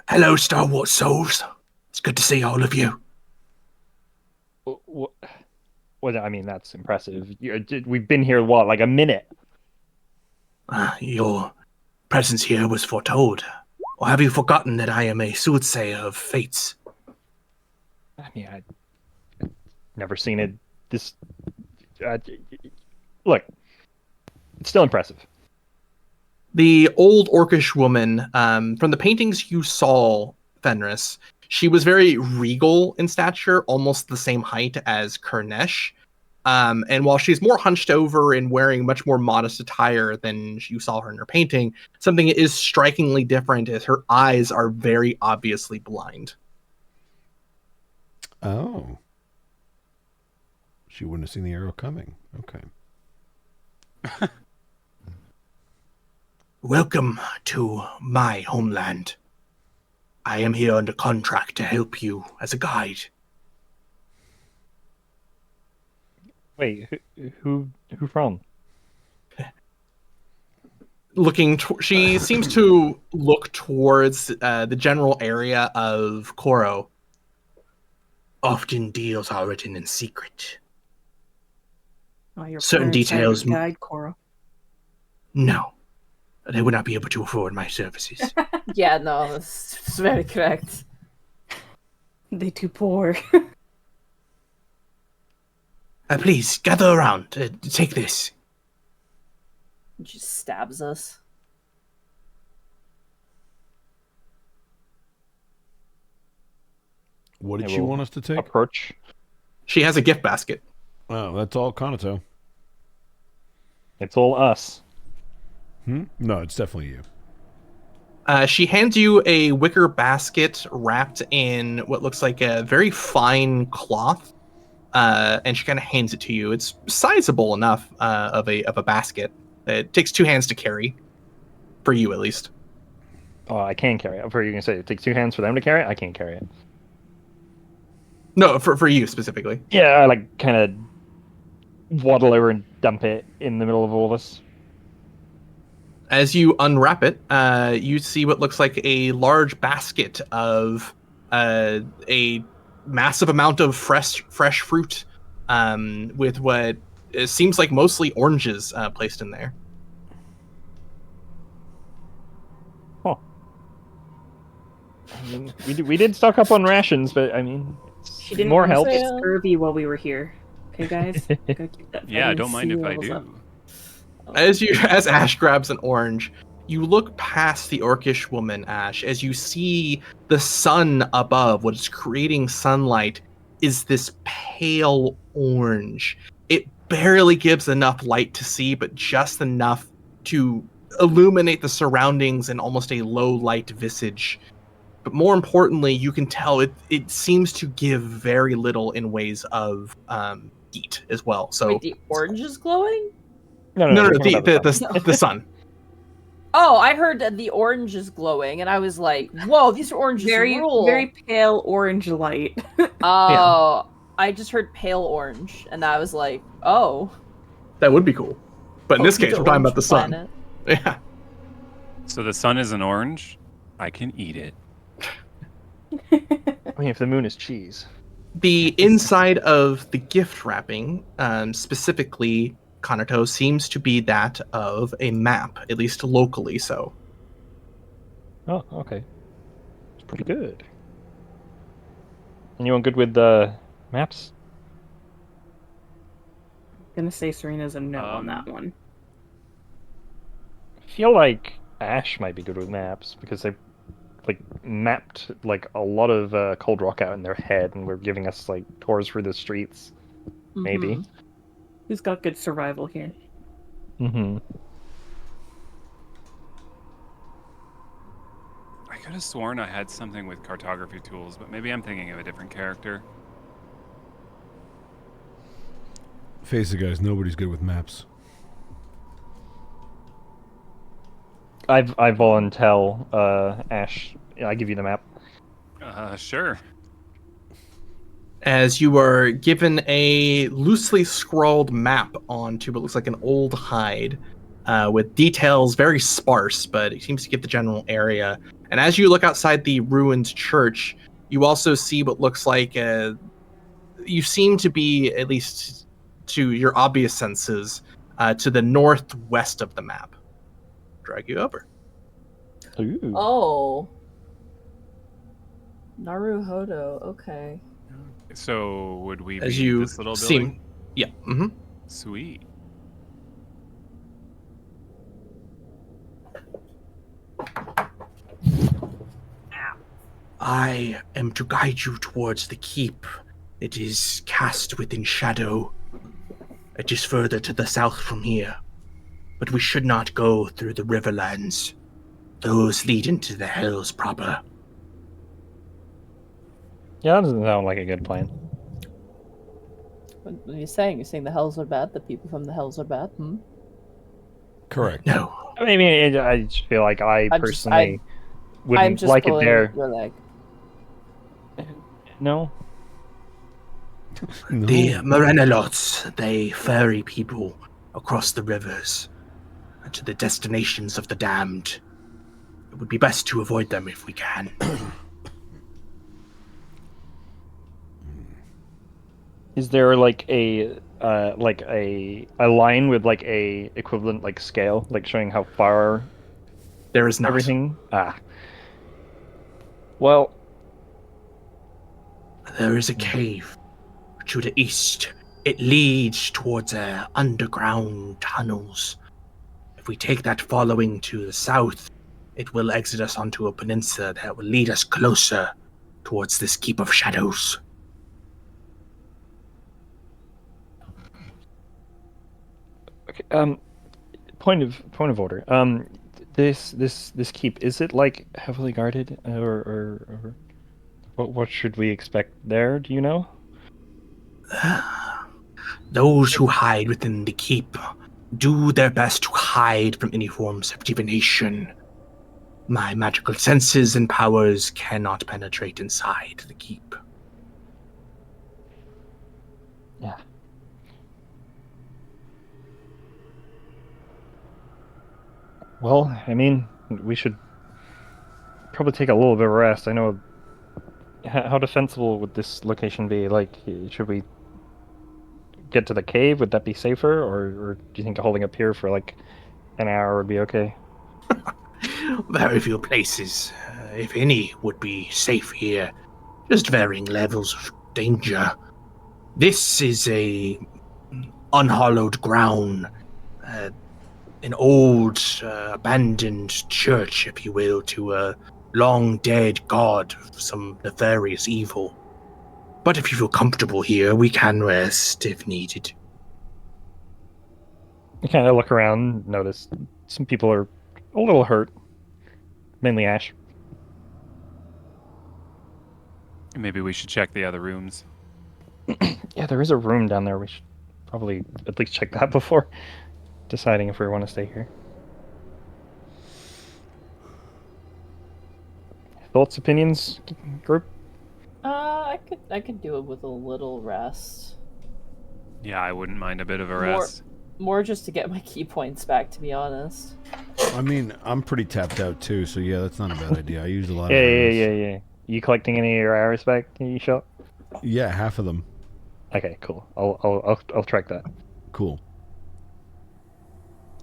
Hello, Stalwart souls. It's good to see all of you. Well, I mean, that's impressive. We've been here, what, like a minute? Your presence here was foretold. Or have you forgotten that I am a soothsayer of fates? I mean, I've never seen it this... look, it's still impressive. The old orcish woman, from the paintings you saw, Fenris, she was very regal in stature, almost the same height as Kurnesh. And while she's more hunched over and wearing much more modest attire than you saw her in her painting, something is strikingly different is her eyes are very obviously blind. Oh. She wouldn't have seen the arrow coming. Okay. Welcome to my homeland. I am here under contract to help you as a guide. Wait, who from? She seems to look towards the general area of Koro. Often deals are written in secret. Oh, your Certain parents hired a details. guide, Cora. No, they would not be able to afford my services. Yeah, no, that's very correct. They too poor. Please gather around. Take this. And she stabs us. What did I she will want us to take? Approach. She has a gift basket. Oh, that's all Kanato. It's all us. No, it's definitely you. She hands you a wicker basket wrapped in what looks like a very fine cloth, and she kind of hands it to you. It's sizable enough of a basket. It takes 2 hands to carry, for you at least. Oh, I can carry it. I've heard you can say it takes 2 hands for them to carry it. I can't carry it. No, for you specifically. Yeah, I like kind of waddle over and dump it in the middle of all of us. As you unwrap it, you see what looks like a large basket of a massive amount of fresh fruit, with what seems like mostly oranges placed in there. Huh. I mean, we did stock up on rations, but I mean, She didn't more want help. to get scurvy while we were here. Okay, guys? Gotta keep that Yeah, I vitamin don't mind C if I levels do. up. As Ash grabs an orange, you look past the orcish woman, Ash, as you see the sun above. What is creating sunlight is this pale orange. It barely gives enough light to see, but just enough to illuminate the surroundings in almost a low light visage. But more importantly, you can tell it seems to give very little in ways of heat as well. So Wait, the orange is glowing? No, no, we're talking about the sun. the sun. Oh, I heard that the orange is glowing, and I was like, "Whoa, these oranges Very, rule!" very pale orange light. Oh, I just heard pale orange, and I was like, "Oh." That would be cool. But in this Welcome case, to we're talking about Orange the sun. Planet. Yeah. So the sun is an orange. I can eat it. I mean, if the moon is cheese. The inside of the gift wrapping, specifically Kanato, seems to be that of a map, at least locally so. Oh, okay. It's pretty good. Anyone good with the maps? Gonna say Serena's a no on that one. I feel like Ash might be good with maps because they like mapped like a lot of Cold Rock out in their head and were giving us like tours through the streets. Maybe. Mhm. Who's got good survival here? Mm-hmm. I could have sworn I had something with cartography tools, but maybe I'm thinking of a different character. Face it, guys. Nobody's good with maps. I volunteer, Ash. I give you the map. Sure. As you are given a loosely scrawled map onto what looks like an old hide, with details very sparse, but it seems to give the general area. And as you look outside the ruined church, you also see what looks like you seem to be, at least to your obvious senses, to the northwest of the map. Drag you over. Ooh. Oh. Naruhodo, okay. So would we As be you this little seem, building? yeah. Mm-hmm. Sweet. I am to guide you towards the keep. It is cast within shadow. It is further to the south from here. But we should not go through the riverlands. Those lead into the hells proper. Yeah, that doesn't sound like a good plan. What are you saying? You're saying the hells are bad? The people from the hells are bad? Correct. No. I mean, I just feel like I I'm personally wouldn't just like it pulling there. your leg. No. No. The Morenolots, they ferry people across the rivers to the destinations of the damned. It would be best to avoid them if we can. Is there like a line with like a equivalent like scale, like showing how far There is not. everything? Well, There is a cave to the east. It leads towards underground tunnels. If we take that following to the south, it will exit us onto a peninsula that will lead us closer towards this Keep of Shadows. okay, point of order. This keep, is it like heavily guarded, or what should we expect there? Do you know? Those who hide within the keep do their best to hide from any forms of divination. My magical senses and powers cannot penetrate inside the keep. Yeah. Well, I mean, we should probably take a little bit of rest. I know. How defensible would this location be? Like, should we get to the cave? Would that be safer, or do you think holding up here for like an hour would be okay? Very few places, if any, would be safe here. Just varying levels of danger. This is a unhallowed ground, an old, abandoned church, if you will, to a long-dead god of some nefarious evil. But if you feel comfortable here, we can rest if needed. I kind of look around, notice some people are a little hurt, mainly Ash. Maybe we should check the other rooms. Yeah, there is a room down there. We should probably at least check that before deciding if we want to stay here. Thoughts, opinions, group? I could do it with a little rest. Yeah, I wouldn't mind a bit of a rest. More just to get my key points back, to be honest. I mean, I'm pretty tapped out too, so yeah, that's not a bad idea. I used a lot Yeah, of yeah. You collecting any of your arrows back? You shot? Yeah, half of them. Okay, cool. I'll track that. Cool.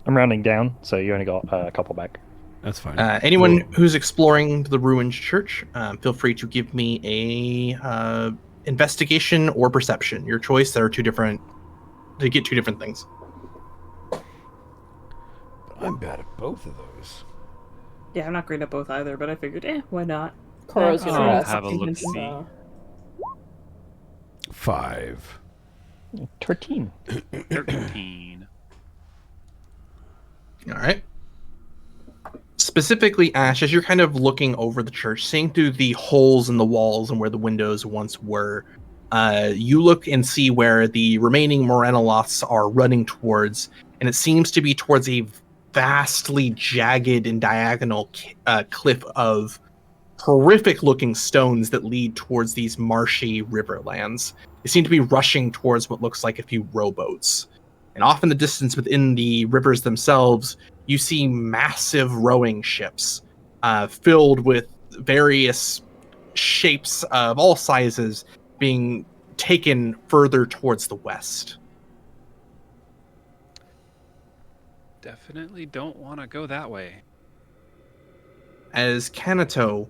I'm rounding down, so you only got a couple back. That's fine. Anyone who's exploring the ruined church, feel free to give me a investigation or perception. Your choice. There are two different. They get two different things. I'm bad at both of those. Yeah, I'm not great at both either, but I figured, why not? Koro's gonna rest. Have a look-see. 5. 13. 13. All right. Specifically, Ash, as you're kind of looking over the church, seeing through the holes in the walls and where the windows once were, you look and see where the remaining Morenoloths are running towards, and it seems to be towards a vastly jagged and diagonal cliff of horrific-looking stones that lead towards these marshy riverlands. They seem to be rushing towards what looks like a few rowboats. And off in the distance within the rivers themselves, you see massive rowing ships filled with various shapes of all sizes being taken further towards the west. Definitely don't want to go that way. As Kanato,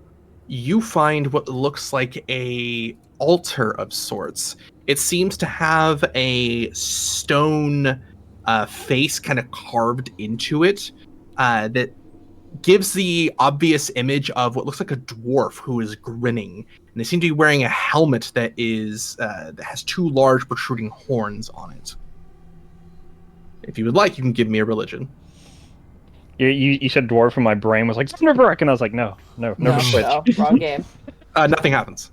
you find what looks like a altar of sorts. It seems to have a stone face kind of carved into it that gives the obvious image of what looks like a dwarf who is grinning. And they seem to be wearing a helmet that has two large protruding horns on it. If you would like, you can give me a religion. You said dwarf, and my brain was like, Thunderbrick, and I was like, no, switch. No, wrong game. Nothing happens.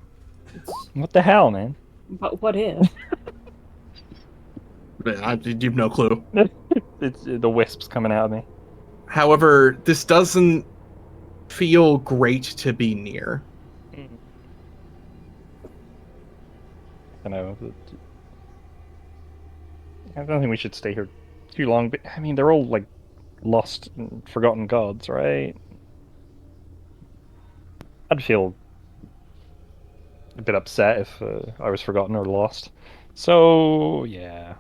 What the hell, man? But what if? You have no clue. It's the wisps coming out of me. However, this doesn't feel great to be near. I know. I don't think we should stay here too long, but I mean, they're all like lost and forgotten gods, right? I'd feel a bit upset if I was forgotten or lost. So, yeah.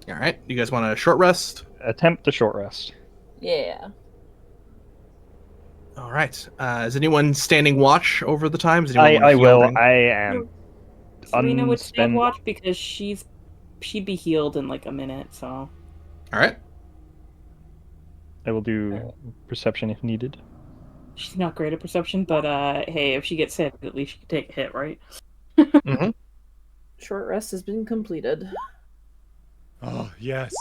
All right, you guys want a short rest? Attempt a short rest. Yeah. All right. Is anyone standing watch over the time? Does anyone want I to heal will. during- I am. Serena would stand unspend- watch because she'd be healed in like a minute, so All right. I will do perception if needed. she's not great at perception, but hey, if she gets hit, at least she can take a hit, right? Mm-hmm. Short rest has been completed. Oh, yes.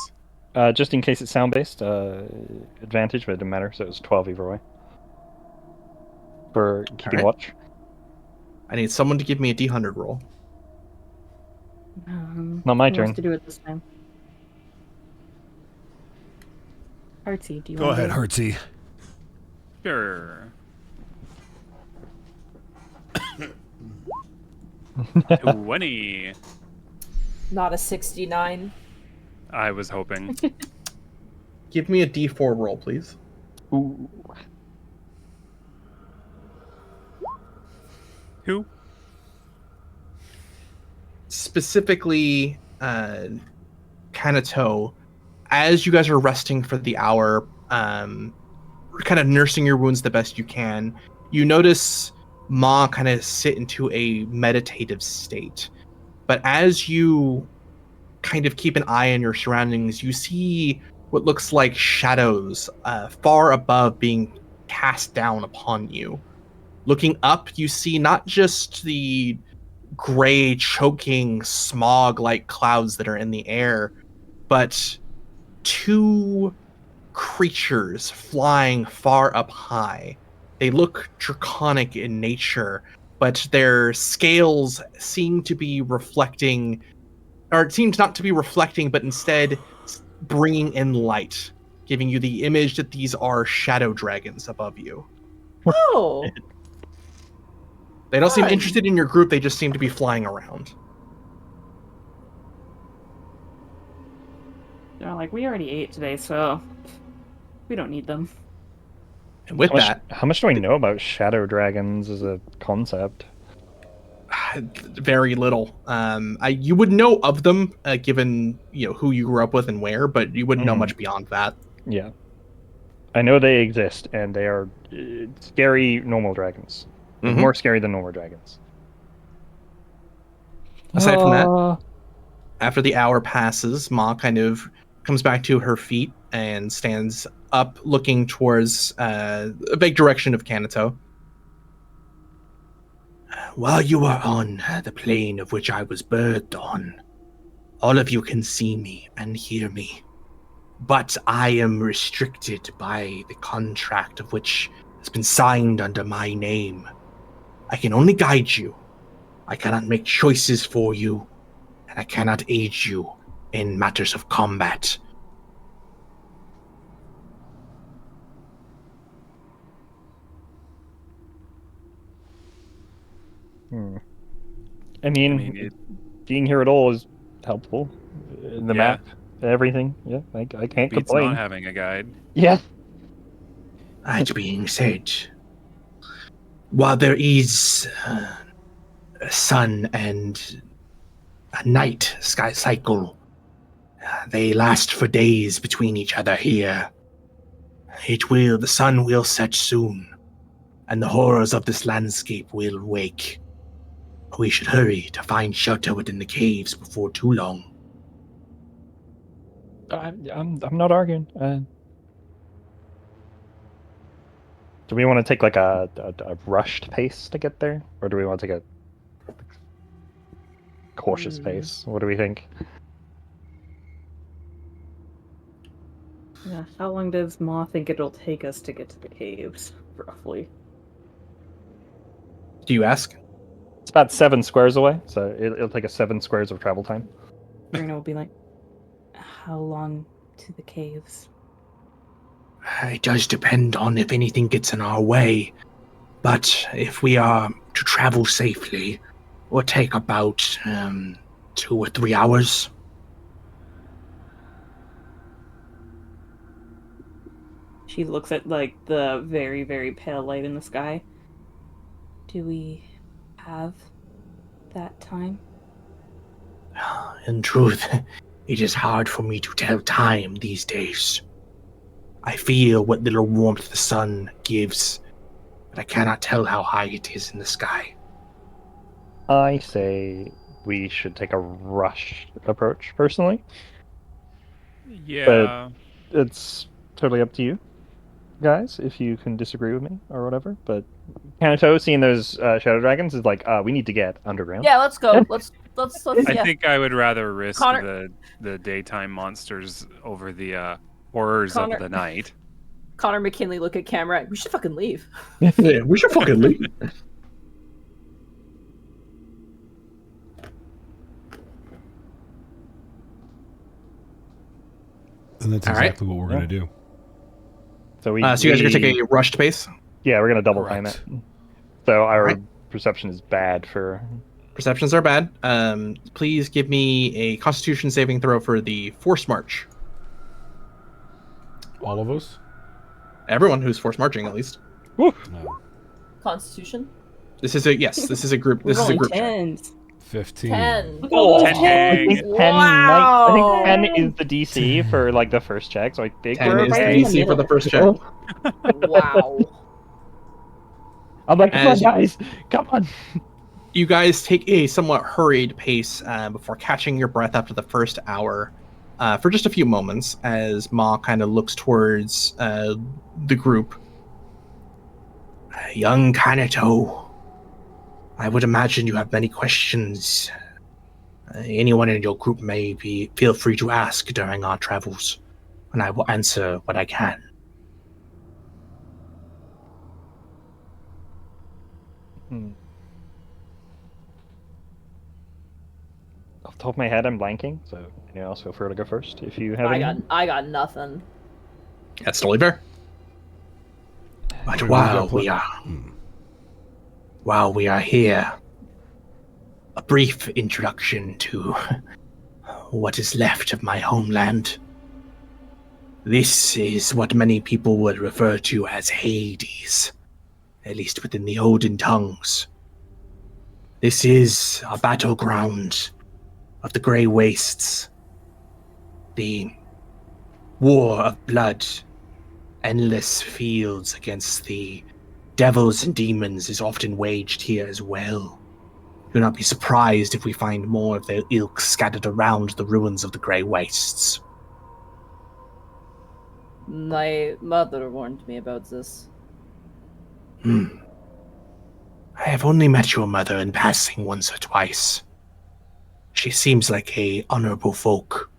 Just in case it's sound-based, advantage, but it didn't matter, so it was 12 either way. For keeping Alright. watch. I need someone to give me a D100 roll. Not my Who turn. wants to do it this time? Artsy, do you Go want ahead, to Hertzy. Sure. 20. Not a 69. I was hoping. Give me a D4 roll, please. Ooh. Who? Specifically, Kanato, as you guys are resting for the hour, kind of nursing your wounds the best you can, you notice Ma kind of sit into a meditative state. But as you kind of keep an eye on your surroundings, you see what looks like shadows far above being cast down upon you. Looking up, you see not just the gray, choking, smog-like clouds that are in the air, but two creatures flying far up high. They look draconic in nature, but their scales seem to be reflecting, or it seems not to be reflecting, but instead bringing in light, giving you the image that these are shadow dragons above you. Oh! They don't seem Fun. interested in your group, they just seem to be flying around. They're like, we already ate today, so we don't need them. And with that, How much do I know about shadow dragons as a concept? very little. You would know of them, given who you grew up with and where, but you wouldn't know much beyond that. Yeah. I know they exist, and they are scary normal dragons. Like, Mhm. more scary than normal dragons. Aside from that, after the hour passes, Ma kind of comes back to her feet and stands up, looking towards a vague direction of Kanato. While you are on the plane of which I was birthed on, all of you can see me and hear me. But I am restricted by the contract of which has been signed under my name. I can only guide you. I cannot make choices for you, and I cannot aid you in matters of combat. I mean, being here at all is helpful. The Yeah. map, everything. Yeah, I can't Beats complain. not having a guide. Yeah. That being said, while there is a sun and a night sky cycle, they last for days between each other here. The sun will set soon, and the horrors of this landscape will wake. We should hurry to find shelter within the caves before too long. I'm not arguing. Do we want to take like a rushed pace to get there, or do we want to take a cautious pace? What do we think? Yeah, how long does Ma think it'll take us to get to the caves, roughly? Do you ask? It's about 7 squares away, so it'll take us 7 squares of travel time. Serena will be like, how long to the caves? It does depend on if anything gets in our way. But if we are to travel safely, it will take about 2 or 3 hours. She looks at like the very, very pale light in the sky. Do we have that time? In truth, it is hard for me to tell time these days. I feel what little warmth the sun gives, but I cannot tell how high it is in the sky. I say we should take a rushed approach, personally. Yeah. It's totally up to you, guys, if you can disagree with me or whatever. But Kanato, seeing those shadow dragons, is like, we need to get underground. Yeah, let's go. Let's I yeah. think I would rather risk Connor- the daytime monsters over the horrors Connor- of the night. Connor McKinley look at camera. We should fucking leave. Yeah, we should fucking leave. And that's All right. exactly what we're going to do. So we. So you guys are gonna take a rushed pace. Yeah, we're gonna double time it. Correct. So our Alright. perception is bad for. Perceptions are bad. Please give me a Constitution saving throw for the forced march. All of us? Everyone who's forced marching, at least. No. Constitution. This is a This is a group. This is a group check. 10s. 15. 10. Look at all those 10 tens. dang. Wow. I think 10 is the DC for like the first check. So I think 10 we're is the okay. in the DC for the middle. first check. Wow. I'm like, come on, As- guys, come on. You guys take a somewhat hurried pace before catching your breath after the first hour for just a few moments as Ma kind of looks towards the group. Young Kanato, I would imagine you have many questions. Anyone in your group feel free to ask during our travels, and I will answer what I can. Off the top of my head, I'm blanking. So anyone else feel free to go first if you have any. I got nothing. That's totally fair. But Wait, while we've got while we are here, a brief introduction to what is left of my homeland. This is what many people would refer to as Hades, at least within the olden tongues. This is a battleground of the Grey Wastes, the war of blood. Endless fields against the devils and demons is often waged here as well. Do not be surprised if we find more of their ilk scattered around the ruins of the Grey Wastes. My mother warned me about this. I have only met your mother in passing once or twice. She seems like a honorable folk.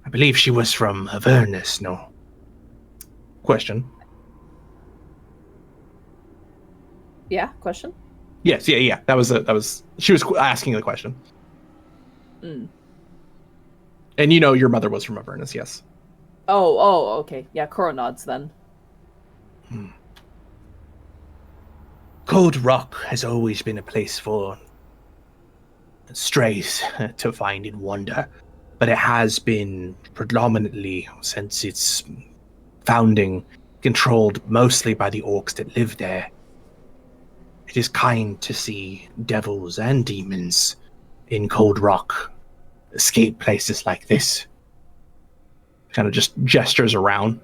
I believe she was from Avernus, no? Question. Yeah, question? Yes, yeah. That was. She was asking the question. Mm. And you know your mother was from Avernus, yes. Oh, okay. Yeah, Cora nods then. Cold Rock has always been a place for strays to find and wander, but it has been predominantly, since its founding, controlled mostly by the orcs that live there. It is kind to see devils and demons in Cold Rock escape places like this. Kind of just gestures around.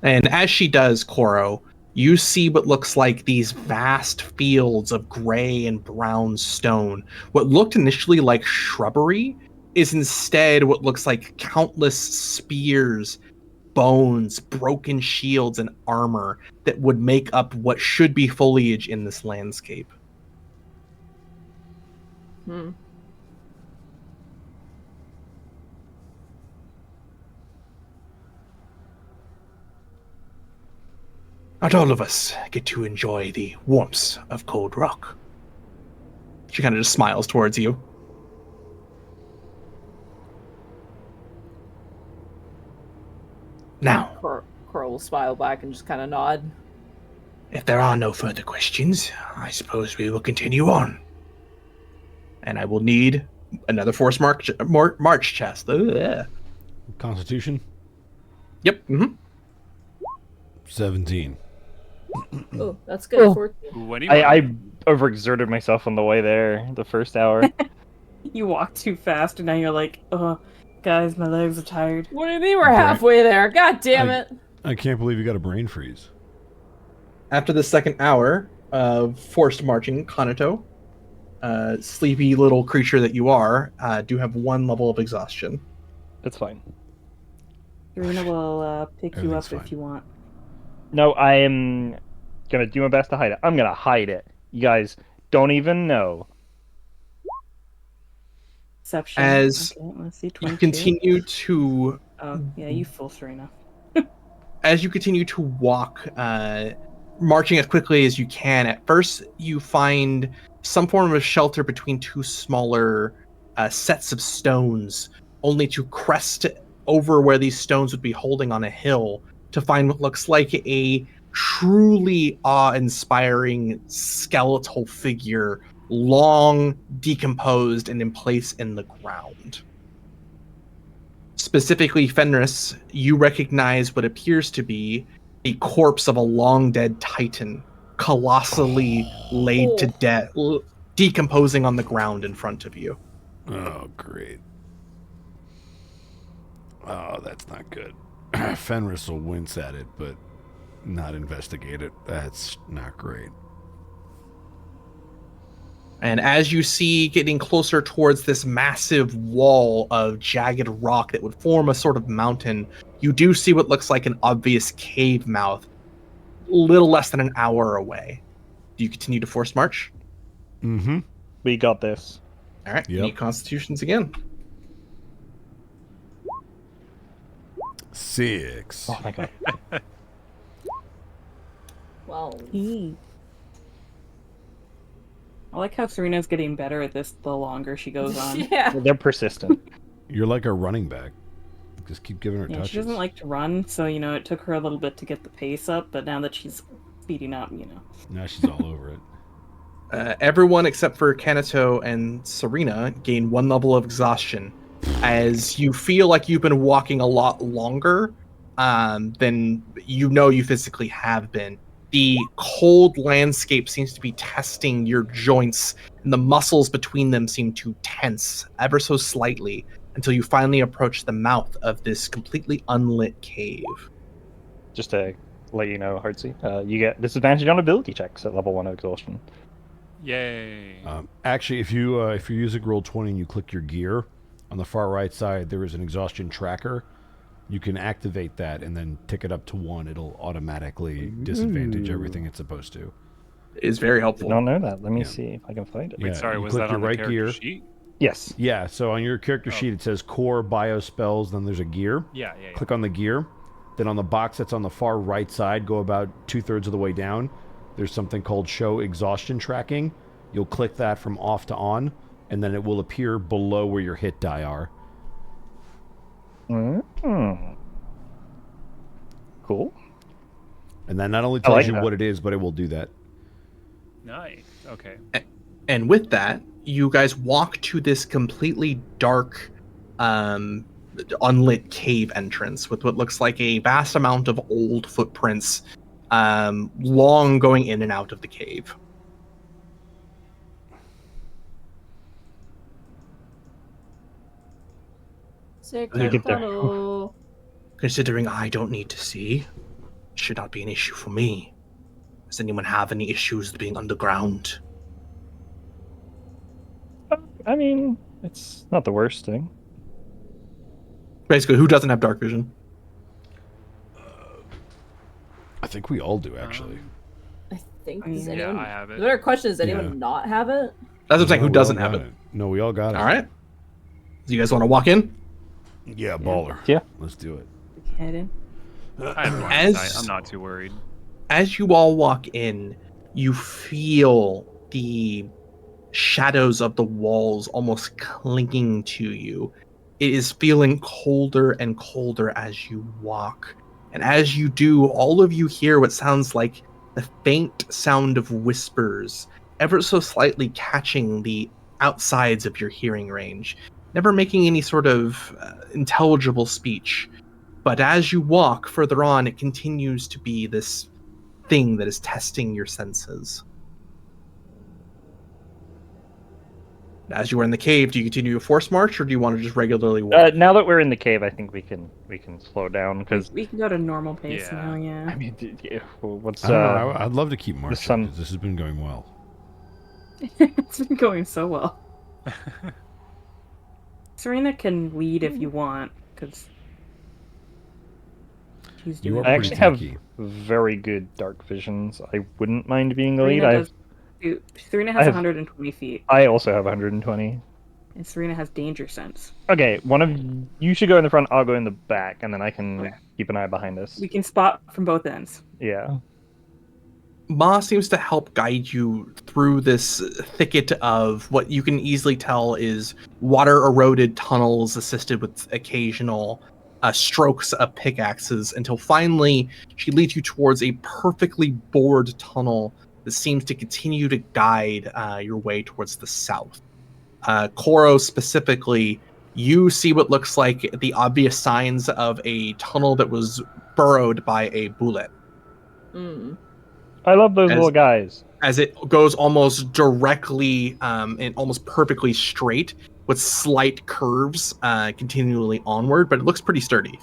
And as she does, Koro, you see what looks like these vast fields of gray and brown stone. What looked initially like shrubbery is instead what looks like countless spears, bones, broken shields, and armor that would make up what should be foliage in this landscape. Hmm. Not all of us get to enjoy the warmth of Cold Rock. She kind of just smiles towards you. Now, Cora will smile back and just kind of nod. if there are no further questions, I suppose we will continue on. And I will need another force march chest. Ugh. Constitution? Yep. Mm-hmm. 17. Oh, that's good. Oh. 14. What do you want? I overexerted myself on the way there, the first hour. You walk too fast, and now you're like, oh, guys, my legs are tired. What do you mean we're halfway there? God damn it. I can't believe you got a brain freeze. After the second hour of forced marching, Kanato, sleepy little creature that you are, do have 1 level of exhaustion. It's fine. Serena will pick you up Everything's if you want. No, I am gonna do my best to hide it. I'm gonna hide it. You guys don't even know. Deception. As okay, let's see, You 22. continue to Oh, yeah, you fool, Serena. walk, marching as quickly as you can. At first, you find some form of shelter between 2 smaller sets of stones, only to crest over where these stones would be holding on a hill to find what looks like a truly awe-inspiring skeletal figure, long decomposed and in place in the ground. Specifically, Fenris, you recognize what appears to be the corpse of a long-dead titan, colossally laid to death, decomposing on the ground in front of you. Oh, great. Oh, that's not good. Fenris will wince at it, but not investigate it. That's not great. And as you see getting closer towards this massive wall of jagged rock that would form a sort of mountain, you do see what looks like an obvious cave mouth, little less than an hour away. Do you continue to force march? Mm-hmm. We got this. All right, Yep. need constitutions again. 6. Oh my god. Well, I like how Serena's getting better at this the longer she goes on. yeah. They're persistent. You're like a running back. Just keep giving her Yeah, touches. she doesn't like to run, so, it took her a little bit to get the pace up, but now that she's speeding up, Now she's all over it. Everyone except for Kanato and Serena gain 1 level of exhaustion, as you feel like you've been walking a lot longer than you physically have been. The cold landscape seems to be testing your joints, and the muscles between them seem to tense ever so slightly until you finally approach the mouth of this completely unlit cave. Just to let you know, Hardsey, you get disadvantage on ability checks at level 1 of exhaustion. Yay. Actually, if you're using Roll20 and you click your gear, on the far right side there is an exhaustion tracker. You can activate that and then tick it up to 1. It'll automatically disadvantage everything it's supposed to. It is very helpful. Don't know that. Let me Yeah. see if I can find it. Yeah, Wait, sorry, you was click that your on the right character gear. sheet? Yes. Yeah, so on your character sheet it says core bio spells, then there's a gear. Yeah. Click on the gear. Then on the box that's on the far right side, go about 2/3 of the way down. There's something called show exhaustion tracking. You'll click that from off to on, and then it will appear below where your hit die are. Cool. And that not only I tells like you that. what it is, but it will do that. Nice. Okay. And with that, you guys walk to this completely dark, unlit cave entrance with what looks like a vast amount of old footprints, long going in and out of the cave. You get there. Tunnel. Considering I don't need to see, should not be an issue for me. Does anyone have any issues with being underground? I mean, it's not the worst thing. Basically, who doesn't have dark vision? I think we all do, actually. I think. I mean, Does yeah, anyone... I have it. The better question is, does anyone Yeah. not have it? That's what I'm saying. No, Who we all doesn't have got it? No, we all got it. All right. Do you guys want to walk in? Yeah, baller. Yeah. Let's do it. Head in. I have line As- of sight. I'm not too worried. As you all walk in, you feel the shadows of the walls almost clinging to you. It is feeling colder and colder as you walk. And as you do, all of you hear what sounds like the faint sound of whispers, ever so slightly catching the outsides of your hearing range, never making any sort of intelligible speech. But as you walk further on, it continues to be this thing that is testing your senses. As you are in the cave, do you continue a force march, or do you want to just regularly walk? Now that we're in the cave, I think we can slow down because We can go to normal pace Yeah. now, yeah. I mean, what's I don't know. I'd love to keep marching sun- because this has been going well. It's been going so well. Serena can lead if you want, because she's You doing are I pretty actually have tanky. very good dark visions. I wouldn't mind being the lead. Serena Serena has I have- 120 feet, I also have 120. and Serena has danger sense. Okay, one of you should go in the front. I'll go in the back, and then I can Okay. keep an eye behind us. We can spot from both ends. Yeah. Ma seems to help guide you through this thicket of what you can easily tell is water-eroded tunnels assisted with occasional strokes of pickaxes until finally she leads you towards a perfectly bored tunnel that seems to continue to guide your way towards the south. Koro specifically, you see what looks like the obvious signs of a tunnel that was burrowed by a bullet. I love those As- little guys. As it goes almost directly and almost perfectly straight with slight curves continually onward, but it looks pretty sturdy.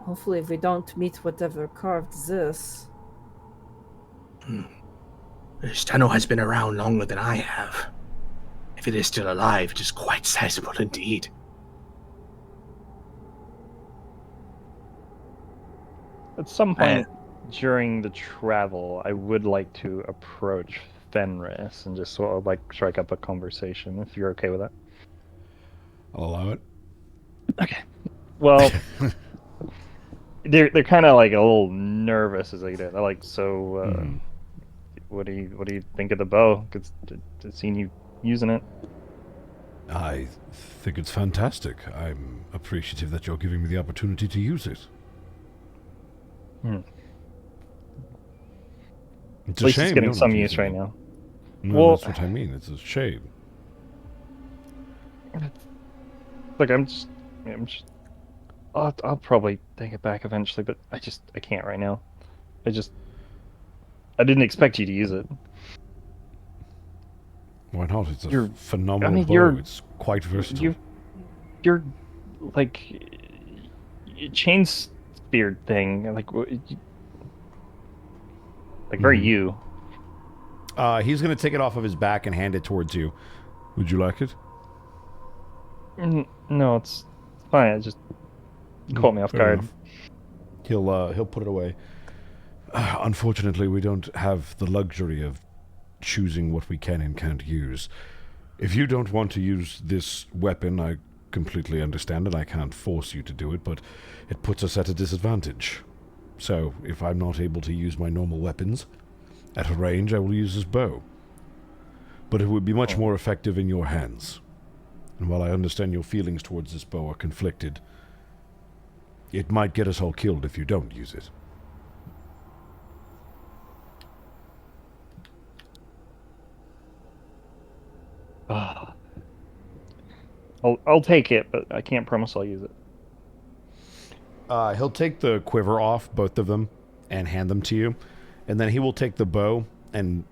Hopefully we don't meet whatever carved this. This tunnel has been around longer than I have. If it is still alive, it is quite sizable indeed. At some point during the travel, I would like to approach Fenris and just sort of like strike up a conversation, if you're okay with that. I'll allow it. Okay. Well, they're kind of like a little nervous as they do it. They're like, so, what do you think of the bow? Cause I've seen you using it. I think it's fantastic. I'm appreciative that you're giving me the opportunity to use it. It's At least it's getting some use right now. No, Well- that's what I mean. It's a shame. Look, I'm just I'll probably take it back eventually, but I can't right now. I didn't expect you to use it. Why not? It's a You're- phenomenal I mean, bow. you're- It's quite versatile. You're like chain spear thing, like very Mhm. you. He's going to take it off of his back and hand it towards you. Would you like it? No, it's fine. It just caught me off Fair guard. enough. He'll put it away. Unfortunately, we don't have the luxury of choosing what we can and can't use. If you don't want to use this weapon, I completely understand it. I can't force you to do it, but it puts us at a disadvantage. So, if I'm not able to use my normal weapons at a range, I will use this bow. But it would be much more effective in your hands. And while I understand your feelings towards this bow are conflicted, it might get us all killed if you don't use it. I'll take it, but I can't promise I'll use it. He'll take the quiver off, both of them, and hand them to you. And then he will take the bow and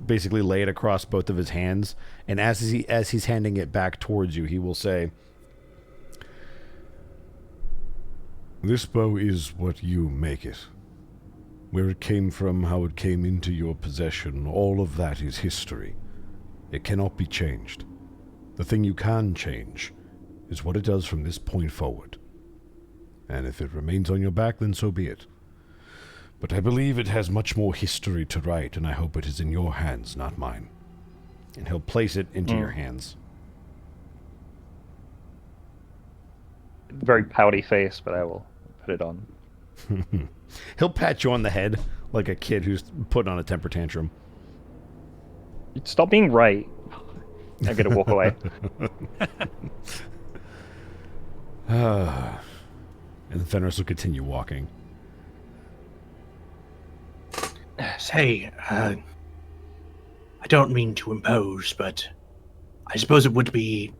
basically lay it across both of his hands. And as he's handing it back towards you, he will say, "This bow is what you make it. Where it came from, how it came into your possession, all of that is history. It cannot be changed. The thing you can change is what it does from this point forward. And if it remains on your back, then so be it. But I believe it has much more history to write, and I hope it is in your hands, not mine." And he'll place it into your hands. Very pouty face, but I will put it on. He'll pat you on the head like a kid who's putting on a temper tantrum. Stop being right. I gotta walk away. And Fenris will continue walking. Say, I don't mean to impose, but I suppose it would be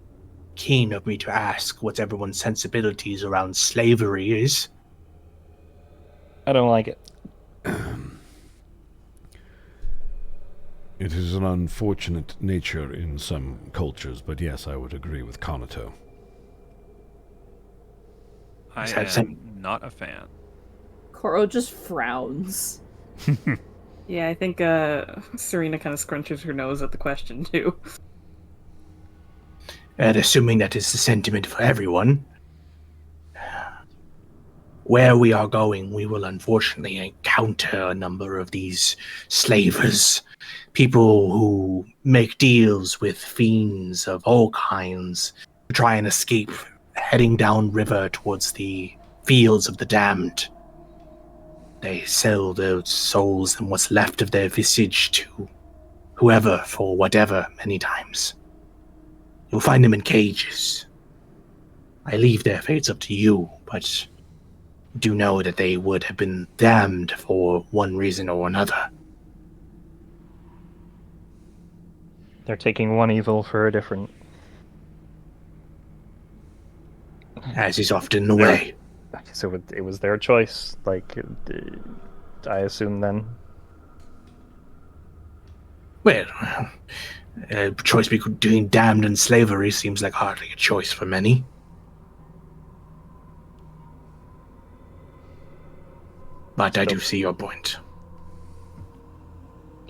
keen of me to ask what everyone's sensibilities around slavery is. I don't like it. It is an unfortunate nature in some cultures, but yes, I would agree with Konato. I That's am not a fan. Koro just frowns. Yeah, I think Serena kind of scrunches her nose at the question too. And assuming that is the sentiment for everyone, where we are going, we will unfortunately encounter a number of these slavers. People who make deals with fiends of all kinds to try and escape, heading downriver towards the fields of the damned. They sell their souls and what's left of their visage to whoever for whatever many times. You'll find them in cages. I leave their fates up to you, but do know that they would have been damned for one reason or another. They're taking one evil for a different. As is often the way. So it was their choice. Like, I assume then. Well, a choice between damned and slavery seems like hardly a choice for many. But I do see your point.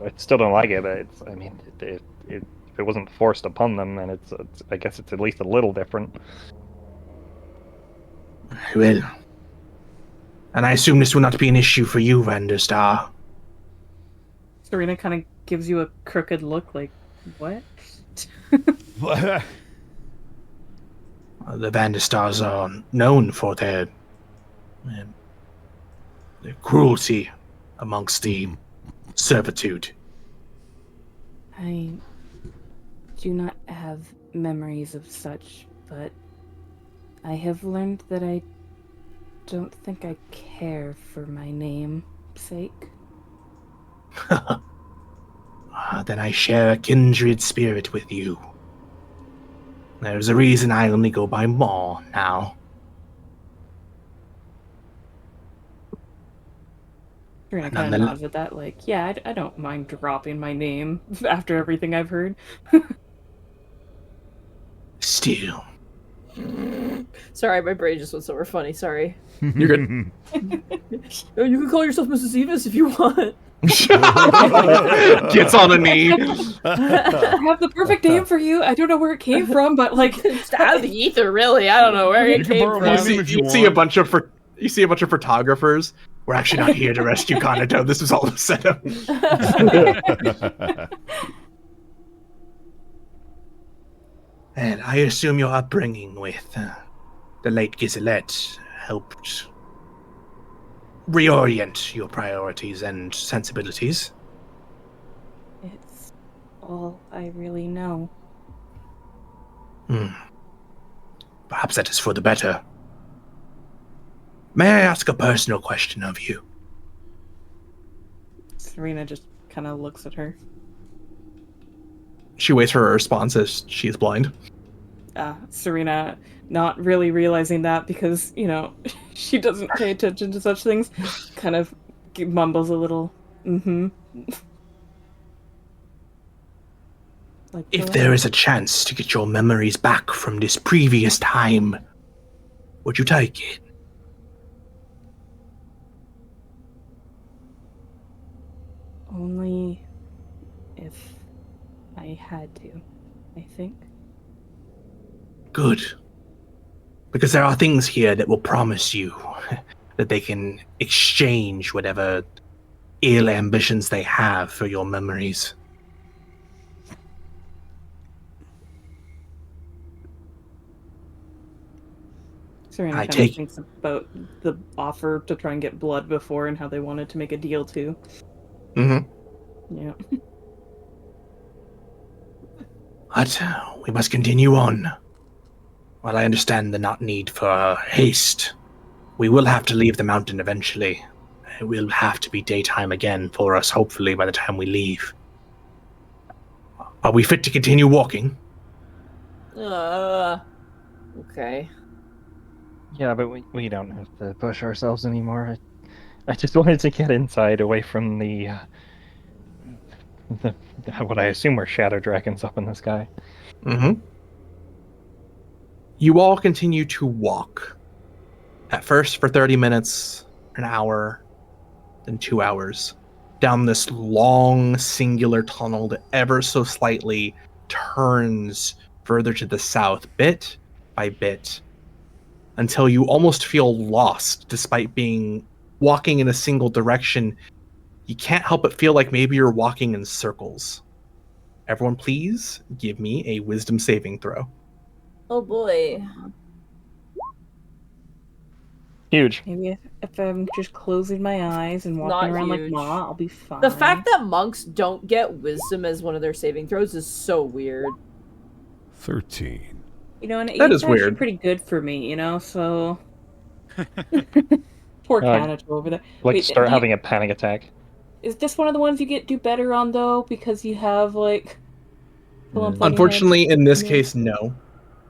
I still don't like it, but it's, I mean, if it wasn't forced upon them, then it's I guess it's at least a little different. Well, and I assume this will not be an issue for you, Vanderstar. Serena kind of gives you a crooked look, like, what? The Vanderstars are known for their cruelty amongst the servitude. I do not have memories of such, but I have learned that I don't think I care for my namesake. Then I share a kindred spirit with you. There's a reason I only go by Maw now. Serena kind of nods at that, like, yeah, I don't mind dropping my name after everything I've heard. Still. Sorry, my brain just went somewhere funny. Sorry. You're good. You can call yourself Mrs. Evis if you want. Gets on a knee. I have the perfect name for you. I don't know where it came from, but like, It's out of the ether, really. I don't know where it came from. You see a bunch of photographers. We're actually not here to rescue Konato. This was all a setup. And I assume your upbringing with the late Giselette helped reorient your priorities and sensibilities. it's all I really know. Perhaps that is for the better. May I ask a personal question of you? Serena just kind of looks at her. She waits for her response as she's blind. Serena, not really realizing that because, you know, she doesn't pay attention to such things, kind of mumbles a little, Like, If there is a chance to get your memories back from this previous time, would you take it? Only if I had to, I think. Good. Because there are things here that will promise you that they can exchange whatever ill ambitions they have for your memories. Serena I kind of take- thinks about the offer to try and get blood before and how they wanted to make a deal too. Mm-hmm. Yeah. But we must continue on. While I understand the not need for haste, we will have to leave the mountain eventually. It will have to be daytime again for us, hopefully, by the time we leave. Are we fit to continue walking? Okay. Yeah, but we don't have to push ourselves anymore. I just wanted to get inside, away from the what I assume were shadow dragons up in the sky. Mm-hmm. You all continue to walk. At first for 30 minutes, an hour, then 2 hours, down this long, singular tunnel that ever so slightly turns further to the south, bit by bit, until you almost feel lost despite being walking in a single direction. You can't help but feel like maybe you're walking in circles. Everyone, please give me a wisdom saving throw. Oh boy. Huge. Maybe if I'm just closing my eyes and walking Not around huge. like Ma, I'll be fine. The fact that monks don't get wisdom as one of their saving throws is so weird. 13. You know, and That is eight's actually weird. pretty good for me, you know, so... Poor Kanato over there. Like, Wait, start having a panic attack. Is this one of the ones you do better on, though, because you have, like... Unfortunately, in this Yeah. case, no.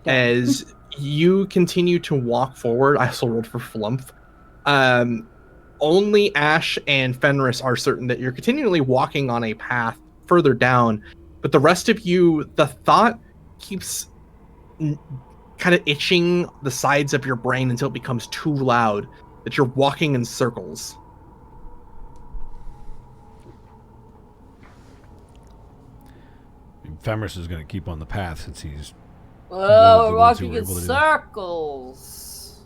Yeah. As you continue to walk forward, I also rolled for Flump. Only Ash and Fenris are certain that you're continually walking on a path further down, but the rest of you, the thought keeps kind of itching the sides of your brain until it becomes too loud that you're walking in circles. Fenris is going to keep on the path since he's Oh, the we're ones who walking were in able to do it. circles.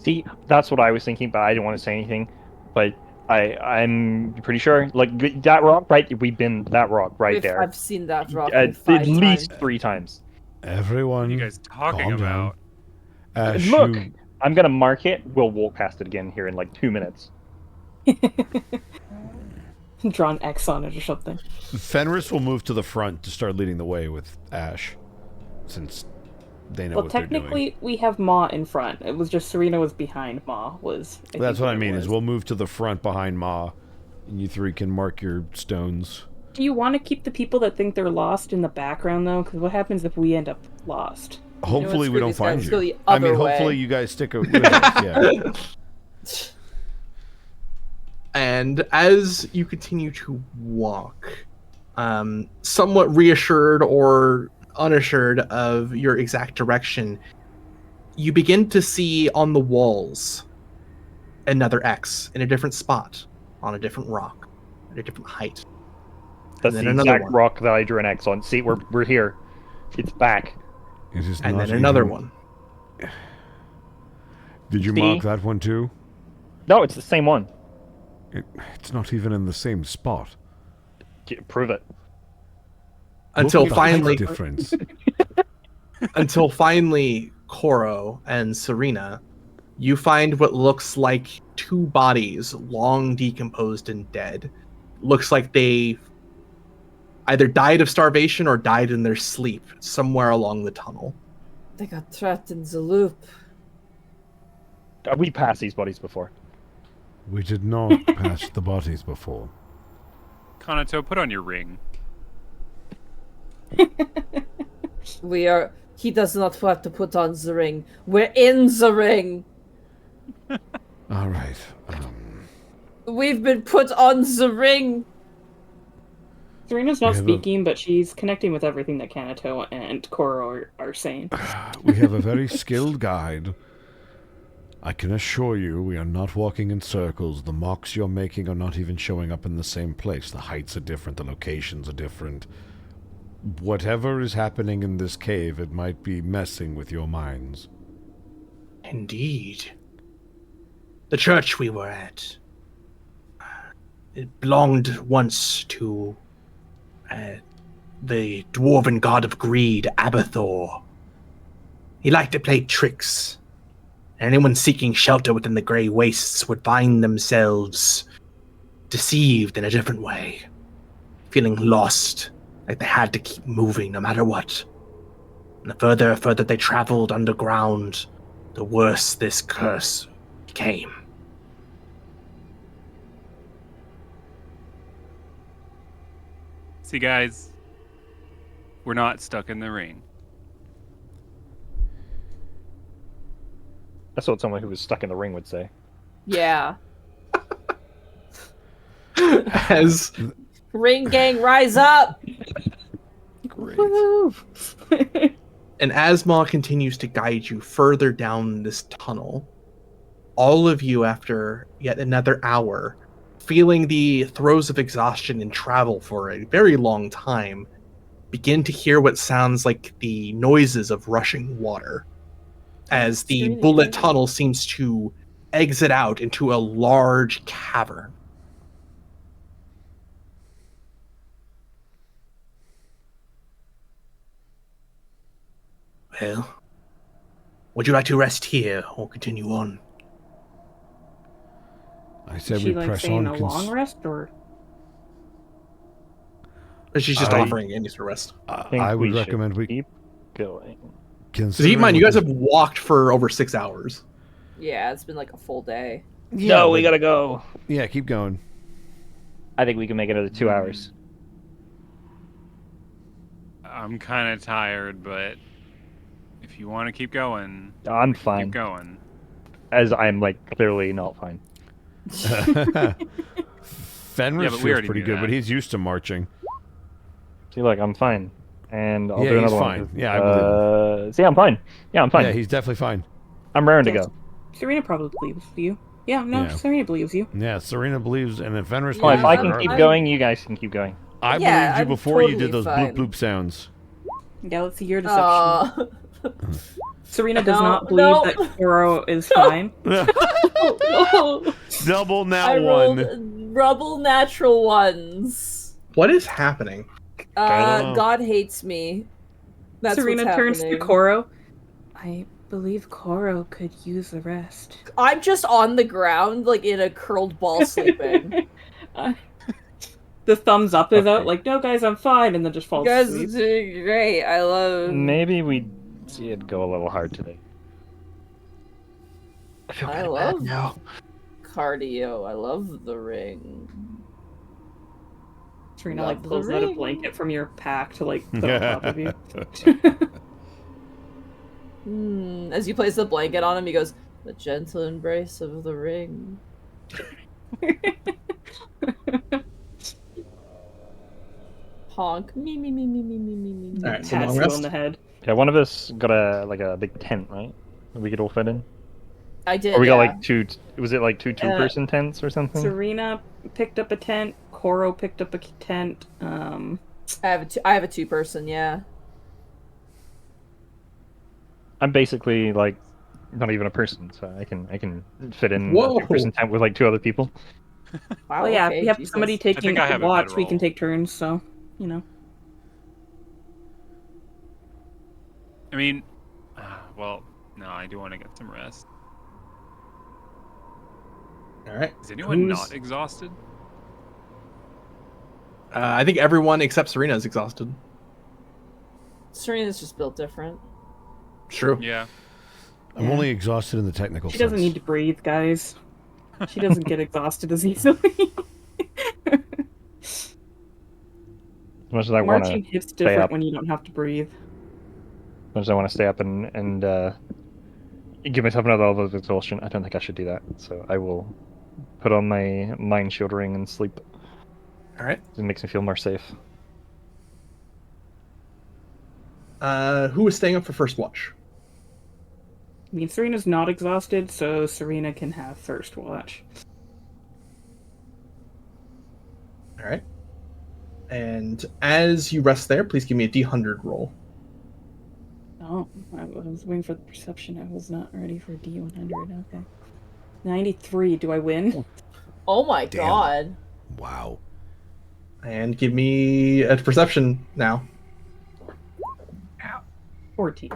See, that's what I was thinking, but I didn't want to say anything. But I'm pretty sure, like, that rock, right? We've been that rock right there. I've seen that rock At 5 least times. 3 times. Everyone, What are you guys talking calm down. about? Ash, Look, you- I'm gonna mark it. We'll walk past it again here in like 2 minutes. Draw an X on it or something. Fenris will move to the front to start leading the way with Ash, since they know Well, what they're doing. technically, we have Ma in front. It was just Serena was behind Ma. That's what I mean, is we'll move to the front behind Ma, and you 3 can mark your stones. Do you want to keep the people that think they're lost in the background, though? Because what happens if we end up lost? Hopefully we screw don't these guys, find let's go you. the I mean, other way. hopefully you guys stick with us, yeah. And as you continue to walk, somewhat reassured or unassured of your exact direction, you begin to see on the walls another X in a different spot, on a different rock, at a different height. That's then the another exact one. rock that I drew an X on. See, we're here. It's back. It is And not then another even- one. Did you See? mark that one too? No, it's the same one. It's not even in the same spot. Prove it. Until Look at the height finally, difference. until finally, Koro and Serena, you find what looks like 2 bodies, long decomposed and dead. Looks like they either died of starvation or died in their sleep somewhere along the tunnel. They got trapped in the loop. We passed these bodies before. We did not pass the bodies before. Kanato, put on your ring. He does not have to put on the ring. We're in the ring. All right. We've been put on the ring. Serena's not We have speaking, but she's connecting with everything that Kanato and Koro are saying. We have a very skilled guide. I can assure you we are not walking in circles. The marks you're making are not even showing up in the same place. The heights are different, the locations are different. Whatever is happening in this cave, it might be messing with your minds. Indeed. The church we were at, it belonged once to the dwarven god of greed, Abathor. He liked to play tricks. Anyone seeking shelter within the grey wastes would find themselves deceived in a different way, feeling lost, like they had to keep moving no matter what. And the further they traveled underground, the worse this curse became. See, guys, we're not stuck in the ring. That's what someone who was stuck in the ring would say. Yeah. As Ring gang, rise up! Great. and as Ma continues to guide you further down this tunnel, all of you, after yet another hour, feeling the throes of exhaustion and travel for a very long time, begin to hear what sounds like the noises of rushing water, as the Serena, bullet good. tunnel seems to exit out into a large cavern. Well, would you like to rest here or continue on? I Is said she we like press saying on. a long rest or? She's just I- offering Andy to rest. Think I would we should recommend we keep going. Because keep in mind, you guys have walked for over 6 hours. Yeah, it's been like a full day. No, we gotta go. Yeah, keep going. I think we can make another 2 hours. I'm kind of tired, but if you want to keep going, I'm keep fine. going. As I'm like clearly not fine. Fenris Yeah, but we feels already pretty knew good, that. but he's used to marching. See, like I'm fine, and I'll Yeah, do he's another fine. one. Yeah, I believe See, I'm fine. Yeah, I'm fine. Yeah, he's definitely fine. I'm raring to Yes. go. Serena probably believes you. Yeah, no, Yeah. Serena believes you. Yeah, Serena believes, and then Fenris Well, believes. if I Yeah, can I'm- keep I'm- going, you guys can keep going. I Yeah, believed you I'm before you did totally those bloop fine. bloop sounds. Yeah, let's see your deception. Serena does No, not believe no. that Koro is fine. Double now I rolled one. rubble natural ones. What is happening? I don't know. God hates me. That's Serena what's turns to happening. Koro. I believe Koro could use a rest. I'm just on the ground, like in a curled ball, sleeping. The thumbs up is out, Okay. like, no, guys, I'm fine, and then just You falls guys asleep. are doing great. I love. Maybe we did go a little hard today. I feel I kind of love- bad now. Cardio. I love the ring. Serena Love like the pulls out a ring. blanket from your pack to like put on top of you. As you place the blanket on him, he goes, "The gentle embrace of the ring." Honk. Me, me, me, me, me, me, me, me. All right, so Pats long you rest. on the head. Yeah, one of us got a big tent, right? That we could all fit in. I did. Or we got yeah. like two. Was it like two person tents or something? Serena picked up a tent. Koro picked up a tent. I have a two-person. Yeah. I'm basically like not even a person, so I can fit in Whoa. a two-person tent with like two other people. Wow. Well, yeah, okay, if we have Jesus. somebody taking I have a watch, good we can roll. take turns. So, you know. I mean, well, no, I do want to get some rest. All right. Is anyone Who's- not exhausted? I think everyone except Serena is exhausted. Serena's just built different. It's true. Yeah. I'm only exhausted in the technical She doesn't sense. need to breathe, guys. She doesn't get exhausted as easily. As much as I want to, Marching hits stay different up. when you don't have to breathe. as much as I want to stay up and give myself another level of exhaustion, I don't think I should do that. So I will put on my mind shield ring and sleep. All right. It makes me feel more safe. Who is staying up for first watch? I mean, Serena's not exhausted, so Serena can have first watch. All right. And as you rest there, please give me a D100 roll. Oh, I was waiting for the perception. I was not ready for D100. Okay. 93. Do I win? Oh my Damn. god. Wow. And give me a perception now. 14.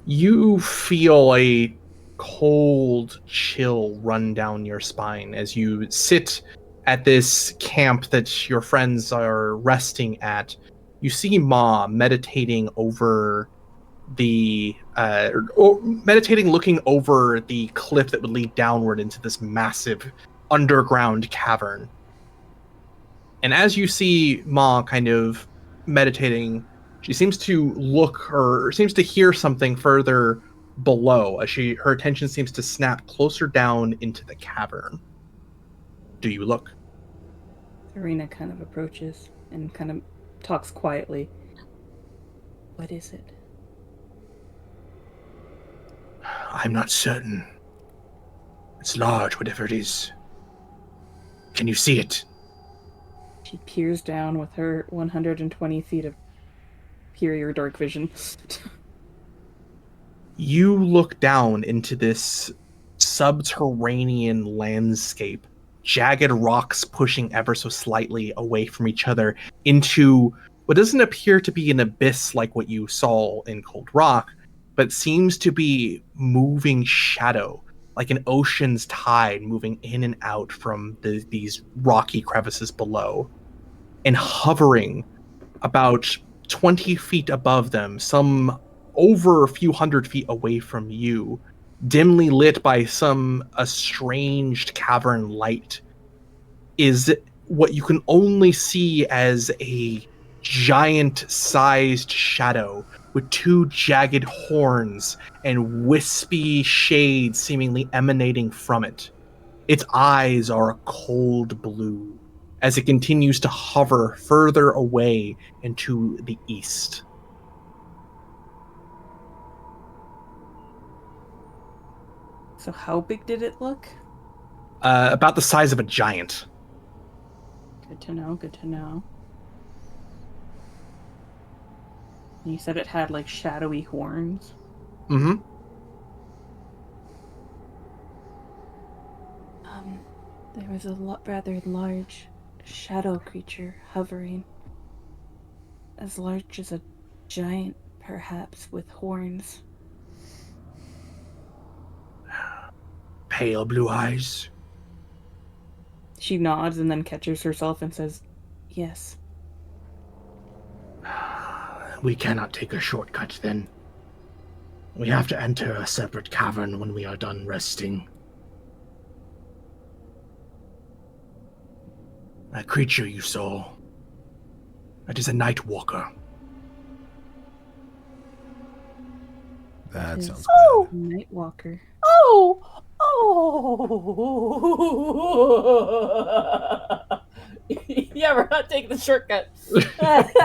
You feel a cold chill run down your spine as you sit at this camp that your friends are resting at, you see Ma meditating over meditating looking over the cliff that would lead downward into this massive underground cavern. And as you see Ma kind of meditating, she seems to look or seems to hear something further below as her attention seems to snap closer down into the cavern. Do you look? Serena kind of approaches and kind of talks quietly. What is it? I'm not certain. It's large, whatever it is. Can you see it? She peers down with her 120 feet of superior dark vision. You look down into this subterranean landscape, jagged rocks pushing ever so slightly away from each other into what doesn't appear to be an abyss like what you saw in Cold Rock, but seems to be moving shadow, like an ocean's tide moving in and out from these rocky crevices below. And hovering about 20 feet above them, some over a few hundred feet away from you, dimly lit by some estranged cavern light, is what you can only see as a giant-sized shadow with two jagged horns and wispy shades seemingly emanating from it. Its eyes are a cold blue as it continues to hover further away into the east. So how big did it look? About the size of a giant. Good to know, good to know. And you said it had like shadowy horns? Mm-hmm. There was a rather large shadow creature hovering. As large as a giant, perhaps, with horns. Pale blue eyes. She nods and then catches herself and says, yes. We cannot take a shortcut then. We have to enter a separate cavern when we are done resting. That creature you saw, that is a night walker. That sounds Oh! bad. Nightwalker. Oh! Yeah, we're not taking the shortcut.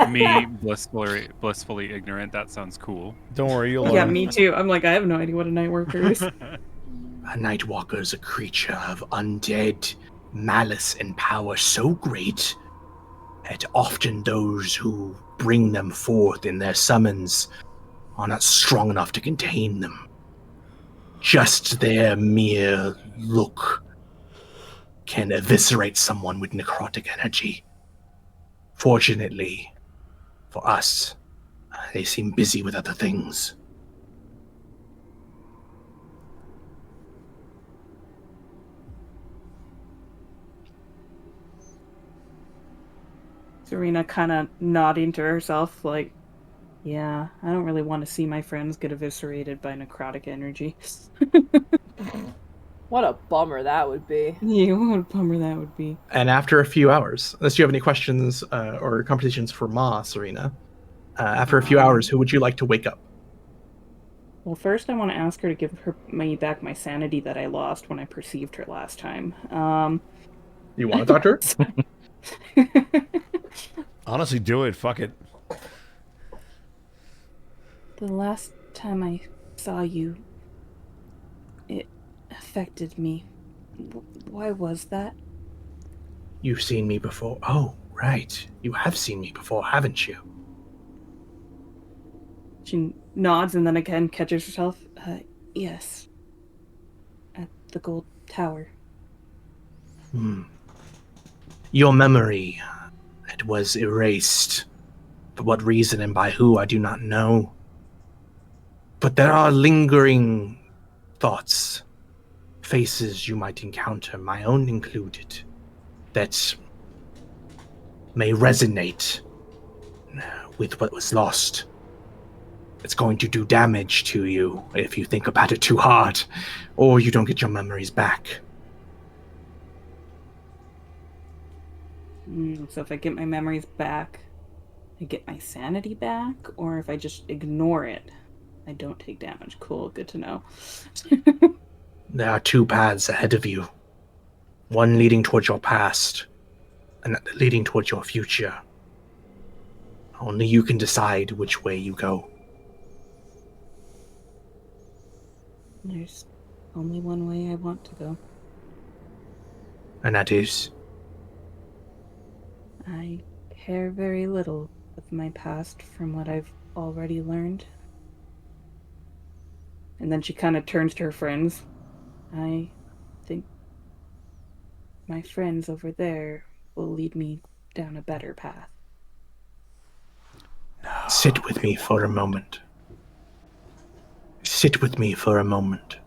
Me, blissfully ignorant. That sounds cool. Don't worry, you'll Yeah, learn. me too. I'm like, I have no idea what a nightwalker is. A night walker is a creature of undead malice and power so great that often those who bring them forth in their summons are not strong enough to contain them. Just their mere look can eviscerate someone with necrotic energy. Fortunately, for us, they seem busy with other things. Serena kind of nodding to herself, like, yeah, I don't really want to see my friends get eviscerated by necrotic energy. What a bummer that would be. Yeah, what a bummer that would be. And after a few hours, unless you have any questions or conversations for Ma, Serena, after a few hours, who would you like to wake up? Well, first I want to ask her to give me back my sanity that I lost when I perceived her last time. You want to talk to her? Honestly, do it. Fuck it. The last time I saw you, it affected me. Why was that? You've seen me before. Oh, right. You have seen me before, haven't you? She nods and then again catches herself. Yes. At the Gold Tower. Your memory, it was erased. For what reason and by who, I do not know. But there are lingering thoughts, faces you might encounter, my own included, that may resonate with what was lost. It's going to do damage to you if you think about it too hard, or you don't get your memories back. So if I get my memories back, I get my sanity back, or if I just ignore it, I don't take damage. Cool, good to know. There are two paths ahead of you. One leading towards your past, and leading towards your future. Only you can decide which way you go. There's only one way I want to go. And that is... I care very little of my past from what I've already learned. And then she kind of turns to her friends. I think my friends over there will lead me down a better path. Sit with me for a moment. Sit with me for a moment.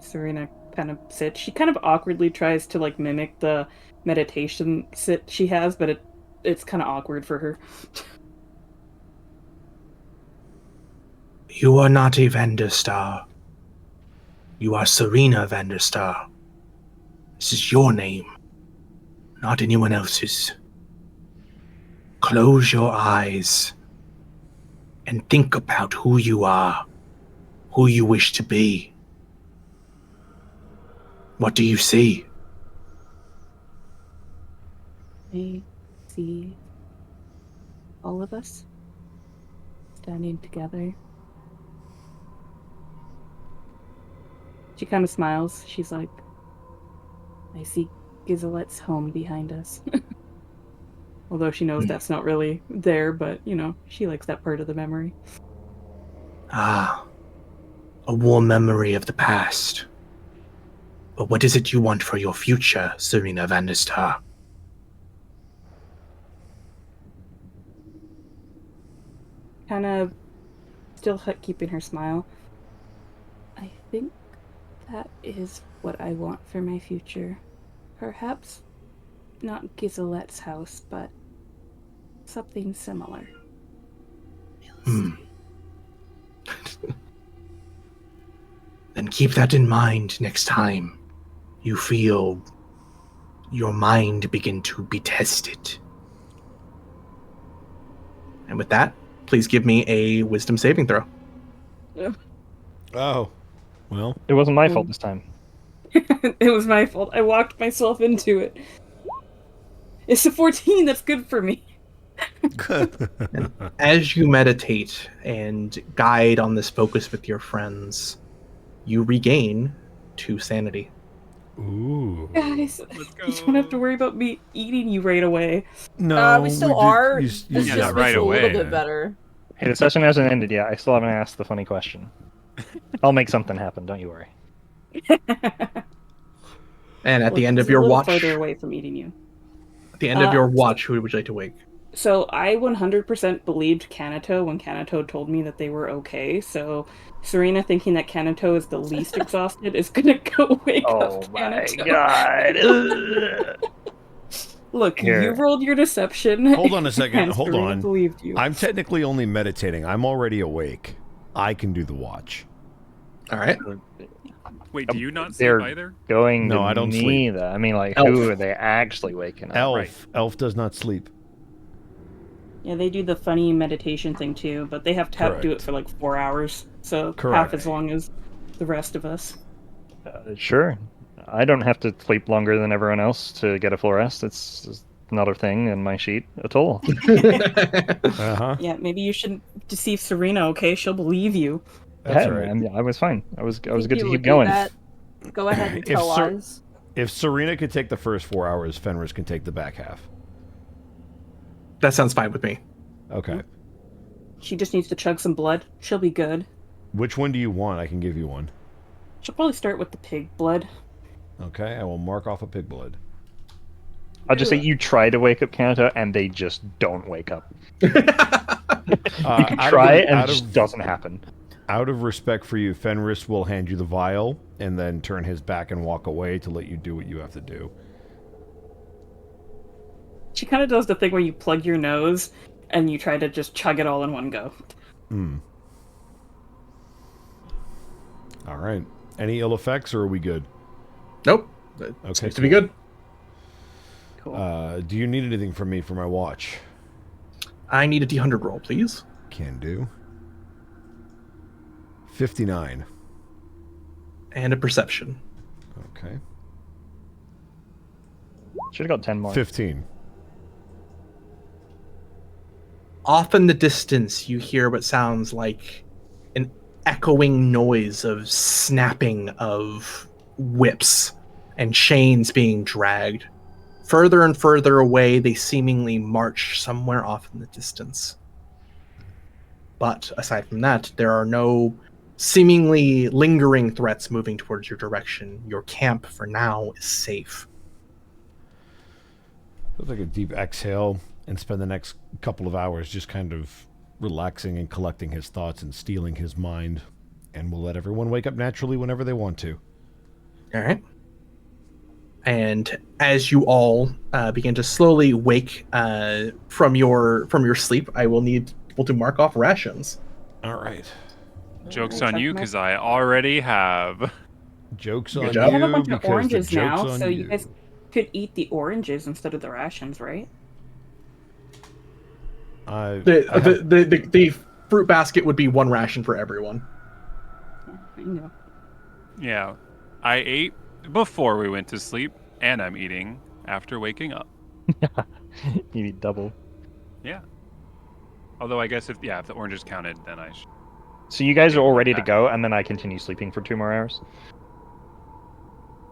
Serena kind of sits. She kind of awkwardly tries to like mimic the meditation sit she has, but it's kind of awkward for her. You are not a Vanderstar. You are Serena Vanderstar. This is your name, not anyone else's. Close your eyes and think about who you are, who you wish to be. What do you see? I see all of us standing together. She kind of smiles. She's like, I see Gizelette's home behind us. Although she knows that's not really there, but, you know, she likes that part of the memory. Ah, a warm memory of the past. But what is it you want for your future, Serena Vanderstar? Kind of still keeping her smile. I think that is what I want for my future. Perhaps not Gizelette's house, but something similar. Then keep that in mind next time you feel your mind begin to be tested. And with that, please give me a wisdom saving throw. Oh, well. It wasn't my fault this time. It was my fault. I walked myself into it. It's a 14. That's good for me. As you meditate and guide on this focus with your friends, you regain 2 sanity. Ooh. Guys, Let's go. you don't have to worry about me eating you right away. No, We still did- are. you- This you- Yeah, just not makes right it a little away. bit better. Hey, the session hasn't ended yet. I still haven't asked the funny question. I'll make something happen, don't you worry. And at the Look, end he's of your a little watch, further away from eating you. at the end of your watch, who would you like to wake? So I 100% believed Kanato when Kanato told me that they were okay. So Serena, thinking that Kanato is the least exhausted, is gonna go wake Oh up my Kanato. god. Look, Here. you rolled your deception. Hold on a second. and Hold Serena on. believed you. I'm technically only meditating. I'm already awake. I can do the watch. All right. Wait, do you not They're sleep either? Going No, to I don't me, sleep. though. I mean, like, Elf. who are they actually waking up? Elf. right. Elf does not sleep. Yeah, they do the funny meditation thing too, but they have to do it Correct. for like 4 hours, so Correct. half as long as the rest of us. Sure. I don't have to sleep longer than everyone else to get a full rest. It's not a thing in my sheet at all. Uh-huh. Yeah, maybe you shouldn't deceive Serena. Okay, she'll believe you. That's Yeah, right. I was fine. I was Think good to you keep would do going. that? Go ahead and If tell Ser- lies. If Serena could take the first 4 hours, Fenris can take the back half. That sounds fine with me. Okay. She just needs to chug some blood. She'll be good. Which one do you want? I can give you one. She'll probably start with the pig blood. Okay, I will mark off a pig blood. I'll just say you try to wake up Kanata and they just don't wake up. You can try it and it just doesn't happen. Out of respect for you, Fenris will hand you the vial and then turn his back and walk away to let you do what you have to do. She kind of does the thing where you plug your nose and you try to just chug it all in one go. All right. Any ill effects, or are we good? Nope. Okay, Seems to be good. Cool. Do you need anything from me for my watch? I need a D100 roll, please. Can do. 59. And a perception. Okay. Should have got 10 more. 15. Off in the distance, you hear what sounds like an echoing noise of snapping of whips and chains being dragged. Further and further away, they seemingly march somewhere off in the distance. But aside from that, there are no seemingly lingering threats moving towards your direction. Your camp, for now, is safe. I'll take a deep exhale and spend the next couple of hours just kind of relaxing and collecting his thoughts and stealing his mind. And we'll let everyone wake up naturally whenever they want to. All right. And as you all begin to slowly wake from your sleep, I will need people to mark off rations. All right. Joke's on you, because I already have. Joke's Good on job. We have a you bunch of because the oranges now, joke's on so you guys could eat the oranges instead of the rations, right? The fruit basket would be one ration for everyone. Yeah, I know. Yeah. I ate before we went to sleep, and I'm eating after waking up. You eat double. Yeah. Although I guess if the oranges counted, then I should. So you guys are all ready to go, and then I continue sleeping for 2 more hours?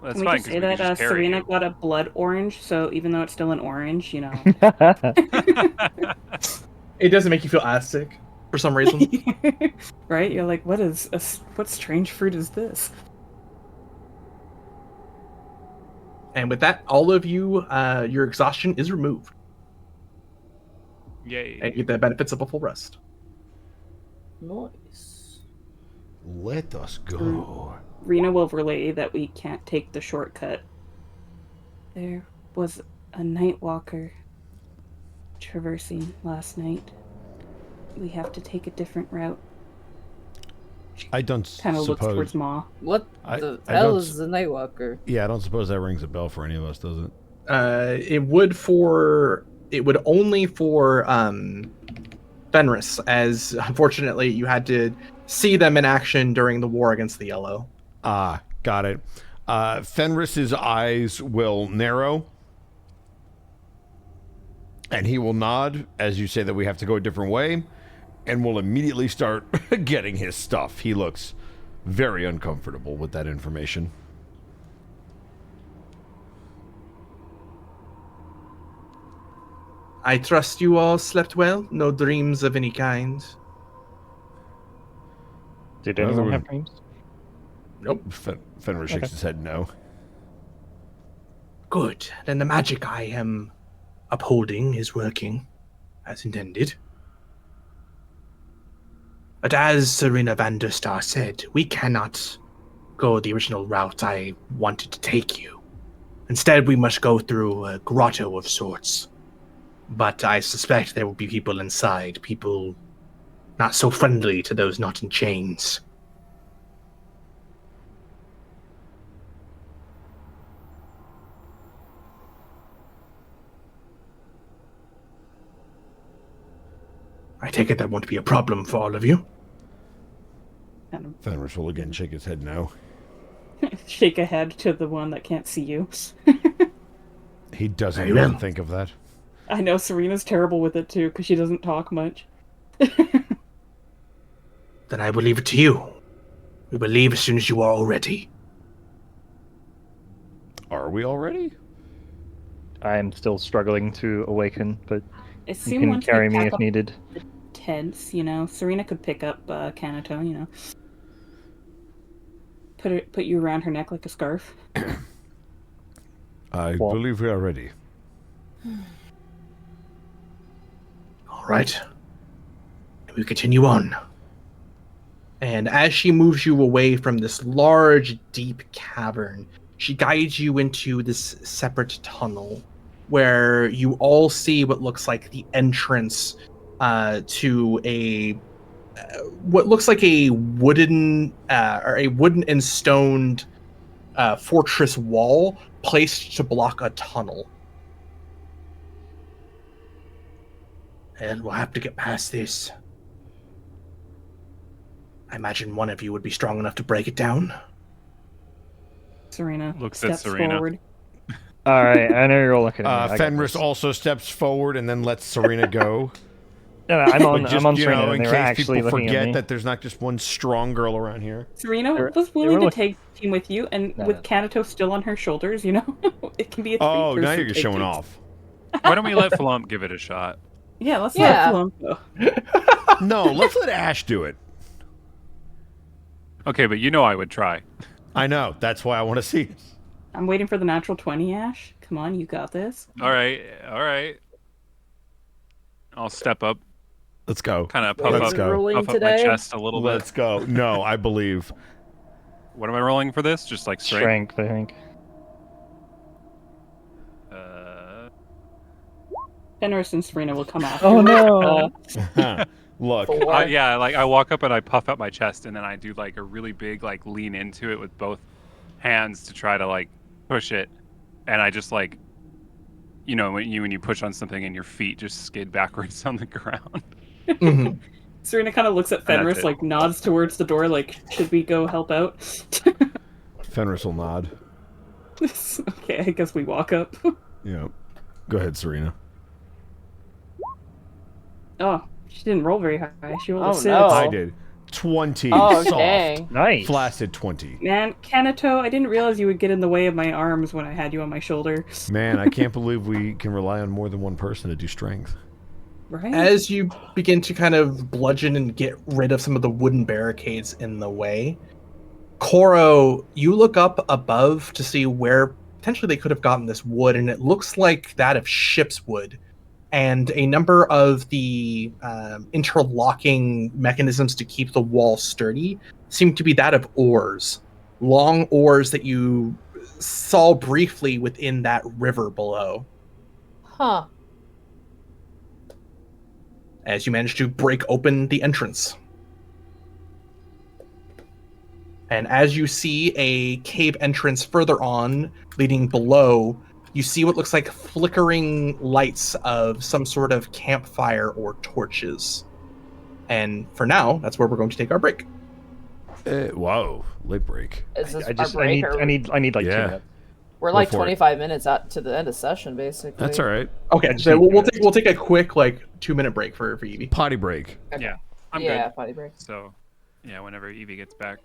Well, that's Can we fine, just because say we can that just carry Serena you. got a blood orange, so even though it's still an orange, you know. It doesn't make you feel as sick for some reason. Right? You're like, what strange fruit is this? And with that, all of you, your exhaustion is removed. Yay. And you get the benefits of a full rest. Nice. Let us go. Rena will relay that we can't take the shortcut. There was a night walker traversing last night. We have to take a different route. I don't Kind of looks suppose. towards Ma. What I the don't hell s- is the Nightwalker? Yeah, I don't suppose that rings a bell for any of us, does it? It would only for Fenris, as unfortunately you had to see them in action during the war against the Yellow. Ah, got it. Fenris's eyes will narrow, and he will nod as you say that we have to go a different way, and will immediately start getting his stuff. He looks very uncomfortable with that information. I trust you all slept well? No dreams of any kind? Did Well, anyone there have were- dreams? Nope. Fenris shakes Okay. his head no. Good. Then the magic I am upholding is working as intended. But as Serena Vanderstar said, we cannot go the original route I wanted to take you. Instead, we must go through a grotto of sorts. But I suspect there will be people inside, people not so friendly to those not in chains. I take it that won't be a problem for all of you. Kind Fenris will again shake his head no. of shake a head to the one that can't see you. He doesn't Very even well. think of that. I know Serena's terrible with it too, because she doesn't talk much. Then I will leave it to you. We will leave as soon as you are all ready. Are we already? I am still struggling to awaken, but I you assume can once carry we me pack if up needed. the tents, you know, Serena could pick up Kanato, you know. Put you around her neck like a scarf. I Well- believe we are ready. All right. We continue on. And as she moves you away from this large, deep cavern, she guides you into this separate tunnel where you all see what looks like the entrance to a what looks like a wooden and stoned fortress wall placed to block a tunnel. And we'll have to get past this. I imagine one of you would be strong enough to break it down. Serena Looks at steps Serena. forward. All right, I know you're all looking at me. I got Fenris this. also steps forward and then lets Serena go. No, I'm on. Just, I'm on you Serena. know, And in they were case actually people looking at forget me. that there's not just one strong girl around here. Serena They was were willing to look- take team with you, and No, with no. Kanato still on her shoulders, you know, it can be a Oh, now three-person you're take showing team. off. Why don't we let Flump give it a shot? Yeah, let's Yeah. let Flump go. No, let's let Ash do it. Okay, but you know I would try. I know. That's why I want to see it. I'm waiting for the natural 20, Ash. Come on, you got this. All right. I'll step up, Let's go. kind of Let's puff up, go. Rolling puff up my today. chest a little Let's bit. go. No, I believe. What am I rolling for this? Just like strength? Strength, I think. Fenris and Serena will come after. Oh no! Look, Four. Yeah, like I walk up and I puff up my chest, and then I do like a really big like lean into it with both hands to try to like push it, and I just like, you know, when you push on something and your feet just skid backwards on the ground. Mhm. Serena kind of looks at And that's Fenris, it. like nods towards the door, like, should we go help out? Fenris will nod. Okay, I guess we walk up. Yeah. Go ahead, Serena. Oh, she didn't roll very high. She rolled Oh, a 6. no. I did. 20. Oh, Soft. dang. Nice. Flaccid 20. Man, Kanato, I didn't realize you would get in the way of my arms when I had you on my shoulder. Man, I can't believe we can rely on more than one person to do strength. Right? As you begin to kind of bludgeon and get rid of some of the wooden barricades in the way, Koro, you look up above to see where potentially they could have gotten this wood, and it looks like that of ship's wood. And a number of the interlocking mechanisms to keep the wall sturdy seem to be that of oars. Long oars that you saw briefly within that river below. Huh. As you manage to break open the entrance. And as you see a cave entrance further on, leading below, you see what looks like flickering lights of some sort of campfire or torches. And for now, that's where we're going to take our break. Whoa, late break. Is this I just our break? I need like 2 Yeah. minutes. We're Go like for it. 25 minutes out to the end of session, basically. That's all right. Okay, I just so need we'll take a quick 2-minute break for Evie. Potty break. Okay. Yeah, I'm yeah, good. potty break. So, yeah, whenever Evie gets back.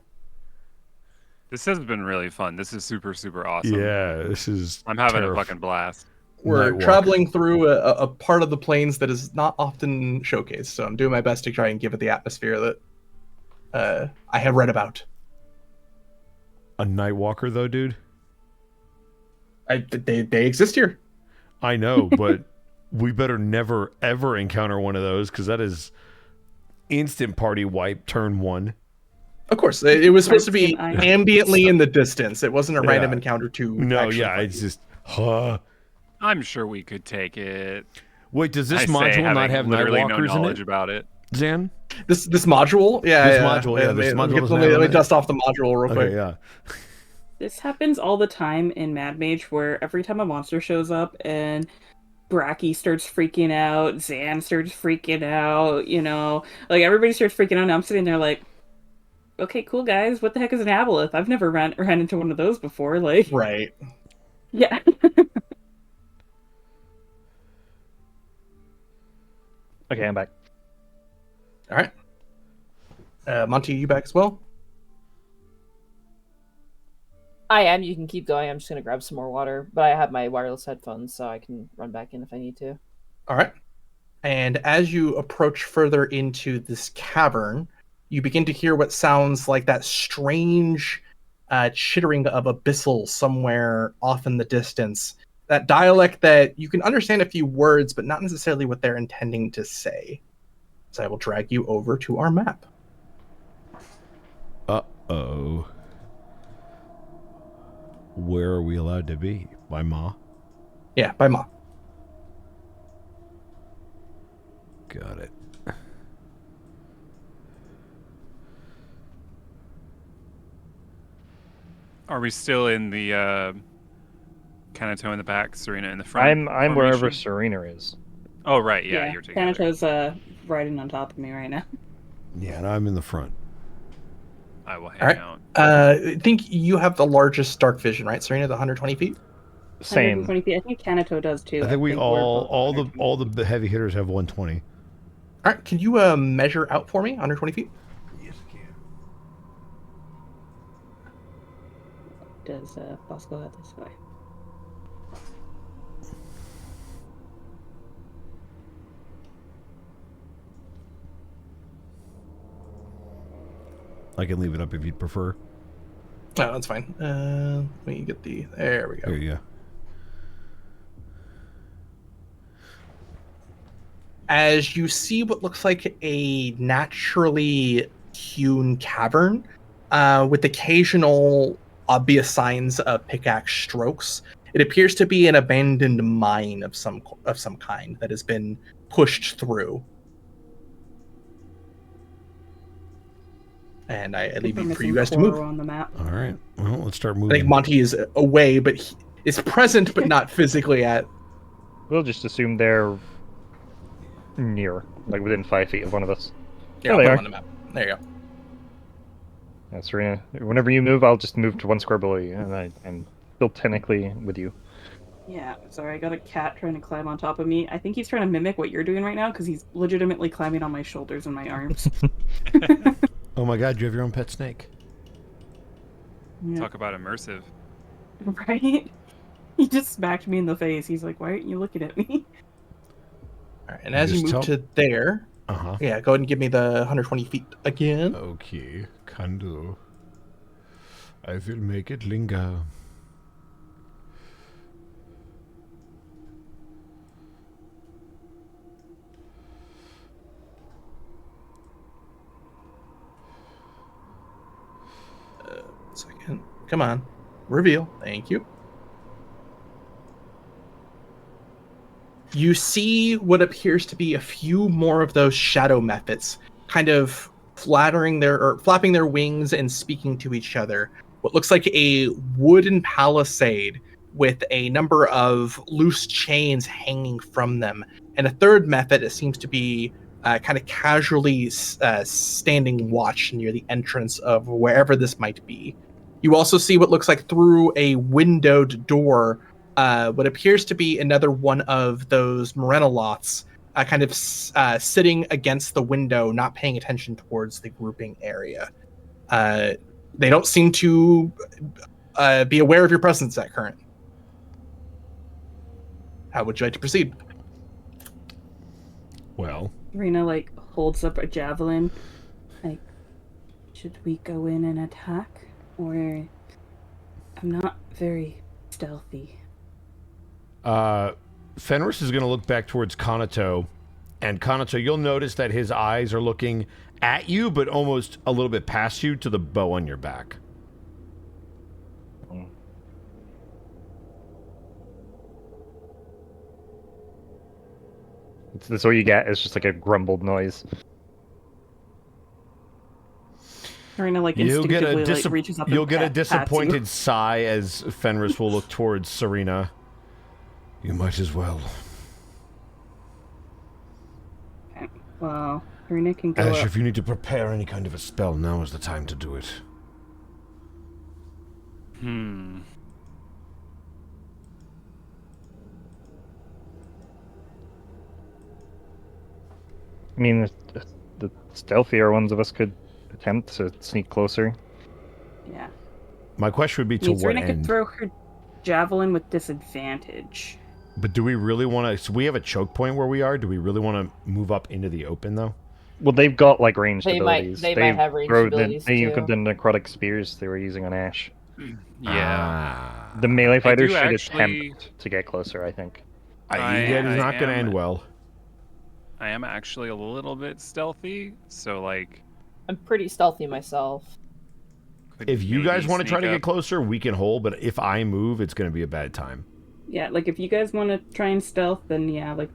This has been really fun. This is super, super awesome. Yeah, this is. I'm having a fucking blast. We're Nightwalk. traveling through a part of the plains that is not often showcased, so I'm doing my best to try and give it the atmosphere that I have read about. A night walker, though, dude. They exist here. I know, but we better never ever encounter one of those because that is instant party wipe. Turn 1. Of course, it was supposed to be I- ambiently in the distance. It wasn't a random Yeah. encounter to. No, actually yeah, fight it's you. just. I'm sure we could take it. Wait, does this I say module not having have night literally no walkers in knowledge it, about it. Zan? This module, yeah, This yeah. module, yeah, this module doesn't Let have me it. dust off the module real quick. Okay, yeah. This happens all the time in Mad Mage, where every time a monster shows up and Bracky starts freaking out, Zan starts freaking out, you know, like everybody starts freaking out, and I'm sitting there like, okay, cool guys, what the heck is an aboleth? I've never ran into one of those before, like, Right. yeah. Okay, I'm back. All right. Monty, you back as well? I am. You can keep going. I'm just gonna grab some more water, but I have my wireless headphones, so I can run back in if I need to. All right. And as you approach further into this cavern, you begin to hear what sounds like that strange chittering of abyssal somewhere off in the distance. That dialect that you can understand a few words, but not necessarily what they're intending to say. So I will drag you over to our map. Uh-oh. Where are we allowed to be? By Ma? Yeah, by Ma. Got it. Are we still in the Kanto in the back, Serena in the front? I'm wherever formation? Serena is. Oh right, yeah, you're together. Kanato's riding on top of me right now. Yeah, and I'm in the front. I will hang All right. out. I think you have the largest dark vision, right, Serena? The 120 feet. Same. 120 feet. I think Kanato does too. I think we we're all both all the heavy hitters have 120. All right. Can you measure out for me 120 feet? Yes, I can. Does Bosco have this way? I can leave it up if you'd prefer. No, that's fine. Let me get the. There we go. There you go. As you see what looks like a naturally hewn cavern with occasional obvious signs of pickaxe strokes. It appears to be an abandoned mine of some kind that has been pushed through. And I leave it for you guys to move. On the map. All right. Well, let's start I moving. think Monty is away, but he is present, but not physically at. We'll just assume they're near, like within 5 feet of one of us. Yeah, There they I'll put are. him on the map. There you go. Yeah, Serena, whenever you move, I'll just move to one square below you, and I'm still technically with you. Yeah, sorry, I got a cat trying to climb on top of me. I think he's trying to mimic what you're doing right now because he's legitimately climbing on my shoulders and my arms. Oh my God, you have your own pet snake. Yeah. Talk about immersive. Right? He just smacked me in the face. He's like, "Why aren't you looking at me?" All right, and as you Just move tell- to there, Uh-huh. yeah, go ahead and give me the 120 feet again. Okay, can do. I will make it linger. Second. Come on. Reveal. Thank you. You see what appears to be a few more of those shadow methods, kind of flapping their wings and speaking to each other. What looks like a wooden palisade with a number of loose chains hanging from them. And a third method that seems to be kind of casually standing watch near the entrance of wherever this might be. You also see what looks like through a windowed door, what appears to be another one of those Morenoloths, kind of sitting against the window, not paying attention towards the grouping area. They don't seem to be aware of your presence at current. How would you like to proceed? Well, Rena like holds up a javelin. Like, should we go in and attack, or I'm not very stealthy. Fenris is going to look back towards Kanato, and Kanato, you'll notice that his eyes are looking at you, but almost a little bit past you to the bow on your back. That's all you get. It's just like a grumbled noise. Rena like You'll get instinctively a like reaches up and you'll get a pats you. disappointed sigh as Fenris will look towards Serena. You might as well. Okay. Well, Rena can go Ash, up. if you need to prepare any kind of a spell, now is the time to do it. I mean, the stealthier ones of us could attempt to sneak closer. Yeah. My question would be to Means what Rena could end? throw her javelin with disadvantage. But do we really want to... So we have a choke point where we are. Do we really want to move up into the open, though? Well, they've got like ranged They might- abilities. they might have ranged abilities, They've got too. the necrotic spears they were using on Ash. Yeah. The melee fighters do should actually- attempt to get closer, I think. That is not going to end well. I am actually a little bit stealthy, so like I'm pretty stealthy myself. could If you maybe guys want to try sneak to get up. closer, we can hold. But if I move, it's going to be a bad time. Yeah, like if you guys want to try and stealth, then yeah, like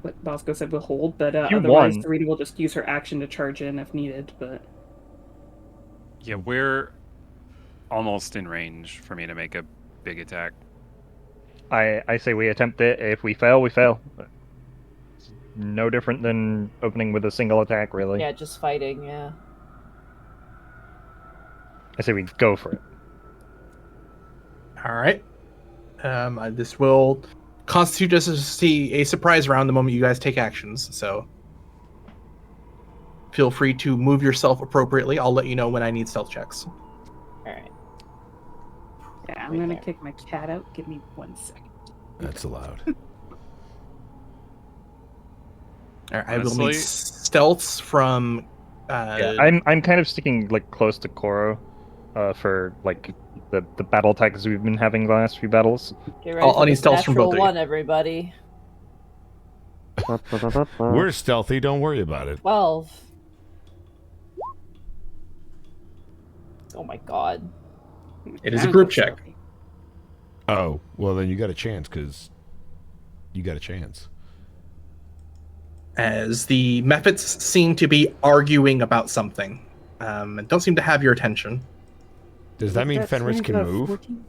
what Bosco said, we'll hold. But you otherwise, won. Rena will just use her action to charge in if needed. But Yeah, we're almost in range for me to make a big attack. I say we attempt it. If we fail, we fail. It's no different than opening with a single attack, really. Yeah, just fighting, yeah. I say we go for it. All right. This will constitute as a surprise round the moment you guys take actions. So feel free to move yourself appropriately. I'll let you know when I need stealth checks. Alright. Yeah, I'm gonna kick my cat out. Give me 1 second. That's allowed. All right, I will Honestly- need stealths from. Yeah, I'm kind of sticking like close to Koro, for like the battle attacks we've been having the last few battles. Get ready I'll for need this stealths from natural both of you. one, everybody. We're stealthy. Don't worry about it. 12. Oh my god. It is a I'm group so check. sorry. Oh, well then you got a chance because you got a chance. As the Mephits seem to be arguing about something, and don't seem to have your attention. Does that mean Fenris can move? 14?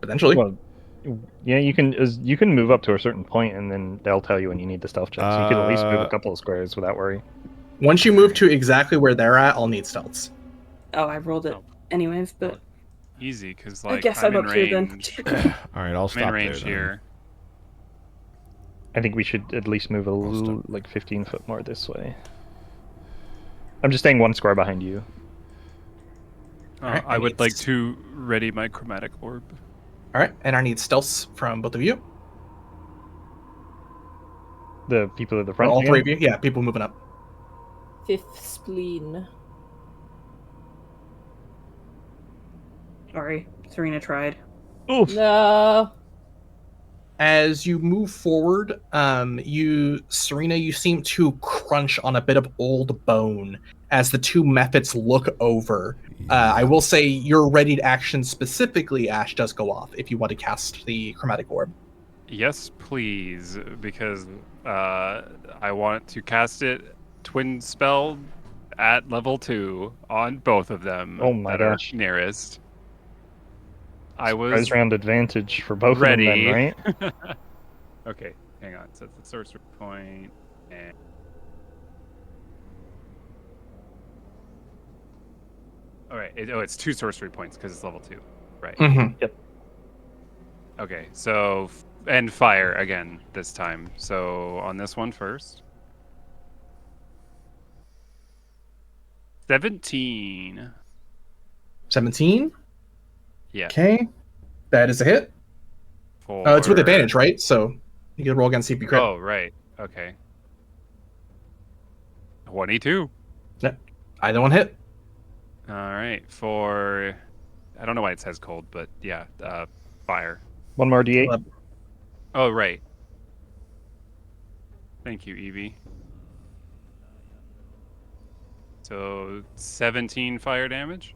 Potentially. Well, yeah, you can move up to a certain point, and then they'll tell you when you need the stealth check. So you can at least move a couple of squares without worry. Once you move to exactly where they're at, I'll need stealths. Oh, I rolled it Oh. anyways, but Easy, because I like guess I'm I'm in up here then. range. All right, I'll I'm in stop range there. here. I think we should at least move a little, stop. like 15 foot more this way. I'm just staying 1 square behind you. Alright, I I would need like s- to ready my chromatic orb. All right, and I need stealths from both of you. The people at the Or front. all again? three of you. Yeah, people moving up. 5th spleen. Sorry, Serena tried. Oof. No. As you move forward, Serena, you seem to crunch on a bit of old bone as the two Mephits look over. I will say your readied action specifically, Ash, does go off if you want to cast the chromatic orb. Yes, please, because I want to cast it twin spell at level 2 on both of them. Oh my that are gosh. nearest. I Surprise was round advantage for both ready. of them, then, right? Okay, hang on. So it's the sorcery point and all right. It's 2 sorcery points because it's level 2, right? Mm-hmm. Okay, so and fire again this time. So on this one first. 17. 17. Yeah. Okay. That is a hit. It's with for- advantage, right? So you can roll against CP crit. Oh, right. Okay. 22. Either one hit. All right. For I don't know why it says cold, but yeah, fire. 1 more d8. 11. Oh, right. Thank you, Evie. So 17 fire damage.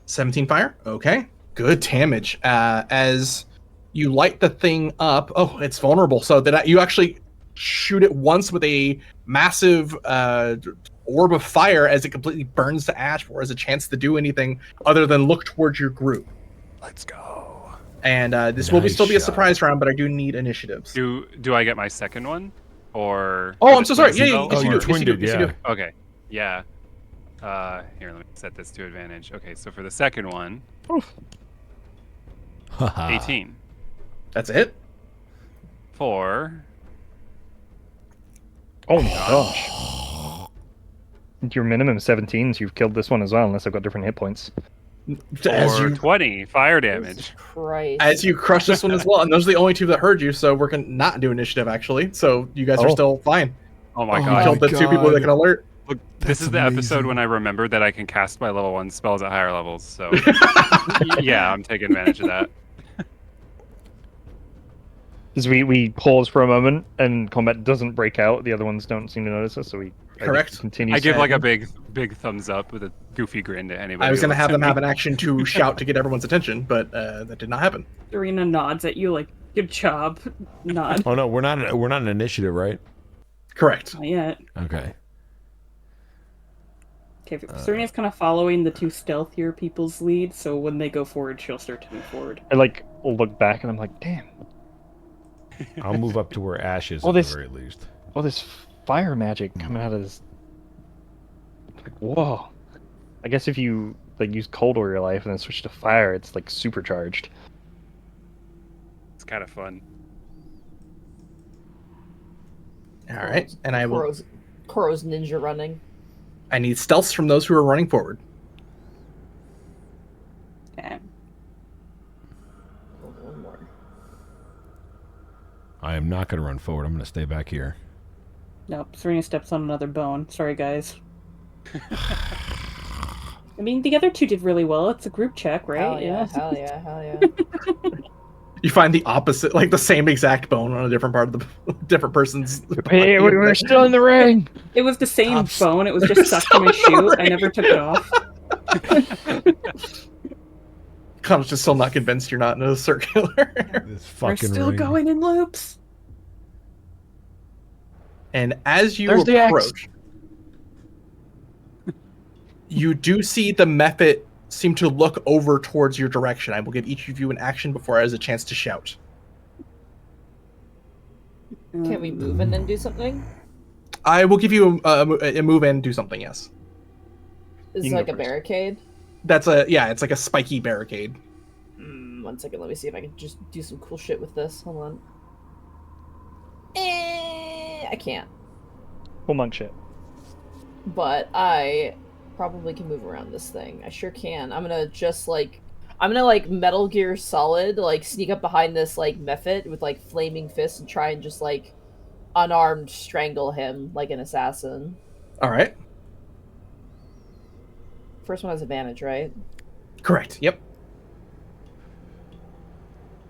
17 fire. Okay. Good damage. As you light the thing up, oh, it's vulnerable. So that you actually shoot it once with a massive orb of fire as it completely burns to ash before it has a chance to do anything other than look towards your group. Let's go. And this will Nice still be a shot. surprise round, but I do need initiatives. Do I get my second one, or? Oh, for I'm the so sorry. twin Yeah, spell, yes, you you do. or- Yes, you do. twinned it, Yes, you do. yeah. Okay. Yeah. Here, let me set this to advantage. Okay, so for the second one, Haha. 18. That's it. For Oh my gosh. Your minimum 17s, you've killed this one as well, unless I've got different hit points. As for you 20 fire Jesus damage. Christ. as you crush this one as well, and those are the only two that heard you, so we're gonna not do initiative actually. So you guys are Oh. still fine. Oh my Oh god. Killed the two people that can alert. Look, That's this is the episode amazing. when I remembered that I can cast my level 1 spells at higher levels. So yeah, I'm taking advantage of that. As we pause for a moment and combat doesn't break out, the other ones don't seem to notice us, so we Correct. continue. I give like a staying. big thumbs up with a goofy grin to anybody. I was who gonna looks have at them me. have an action to shout to get everyone's attention, but that did not happen. Serena nods at you like, good job. Nod. Oh no, we're not an initiative, right? Correct. Not yet. Okay. Okay, Serena's kind of following the 2 stealthier people's lead, so when they go forward, she'll start to move forward. I like look back and I'm like, damn. I'll move up to where Ash is Oh, at this- the very least. All this fire magic coming out of this. Like, whoa. I guess if you like use cold all your life and then switch to fire, it's like supercharged. It's kind of fun. All right, and I will. Koro's ninja running. I need stealths from those who are running forward. Okay. One more. I am not going to run forward. I'm going to stay back here. Nope, Serena steps on another bone. Sorry, guys. I mean, the other 2 did really well. It's a group check, right? Hell yeah, hell yeah, hell yeah. You find the opposite, like the same exact bone on a different part of the different person's. Hey, body. we're still in the ring. It was the same I'm bone. It was just stuck to my shoe. I never took it off. Connor's just still not convinced you're not in a circular. This We're fucking still ring. going in loops. And as you There's the axe. approach, you do see the method seem to look over towards your direction. I will give each of you an action before I has a chance to shout. Can we move and then do something? I will give you a move and do something, yes. Is You it can like go a first. barricade? It's like a spiky barricade. 1 second, let me see if I can just do some cool shit with this. Hold on. I can't. Full monk shit. But I probably can move around this thing. I sure can. I'm gonna like Metal Gear Solid, like sneak up behind this like method with like flaming fists and try and just like unarmed strangle him like an assassin. All right. First one has advantage, right? Correct. Yep.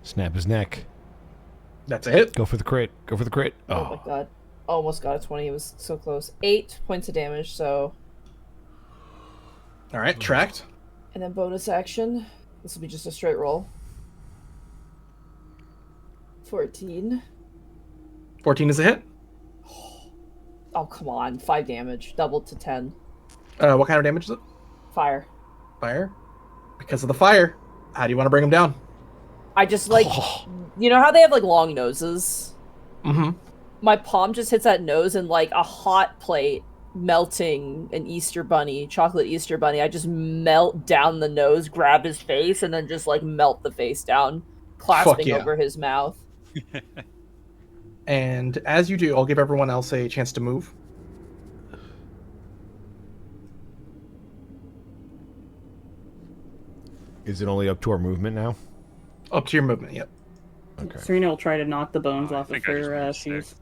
Snap his neck. That's a hit. Go for the crit. Go for the crit. Oh my god. Almost got a 20. It was so close. 8 points of damage, so... All right. Tracked. And then bonus action. This will be just a straight roll. 14. 14 is a hit. Oh, come on. 5 damage. Doubled to 10. What kind of damage is it? Fire. Fire. Because of the fire. How do you want to bring him down? I just, like... You know how they have, like, long noses? Mm-hmm. My palm just hits that nose and, like, a hot plate melting an Easter bunny, chocolate Easter bunny. I just melt down the nose, grab his face, and then just, like, melt the face down, clasping yeah. over his mouth. And as you do, I'll give everyone else a chance to move. Is it only up to our movement now? Up to your movement, yep. Okay. Serena will try to knock the bones I off of think I just her moved shoes. 6.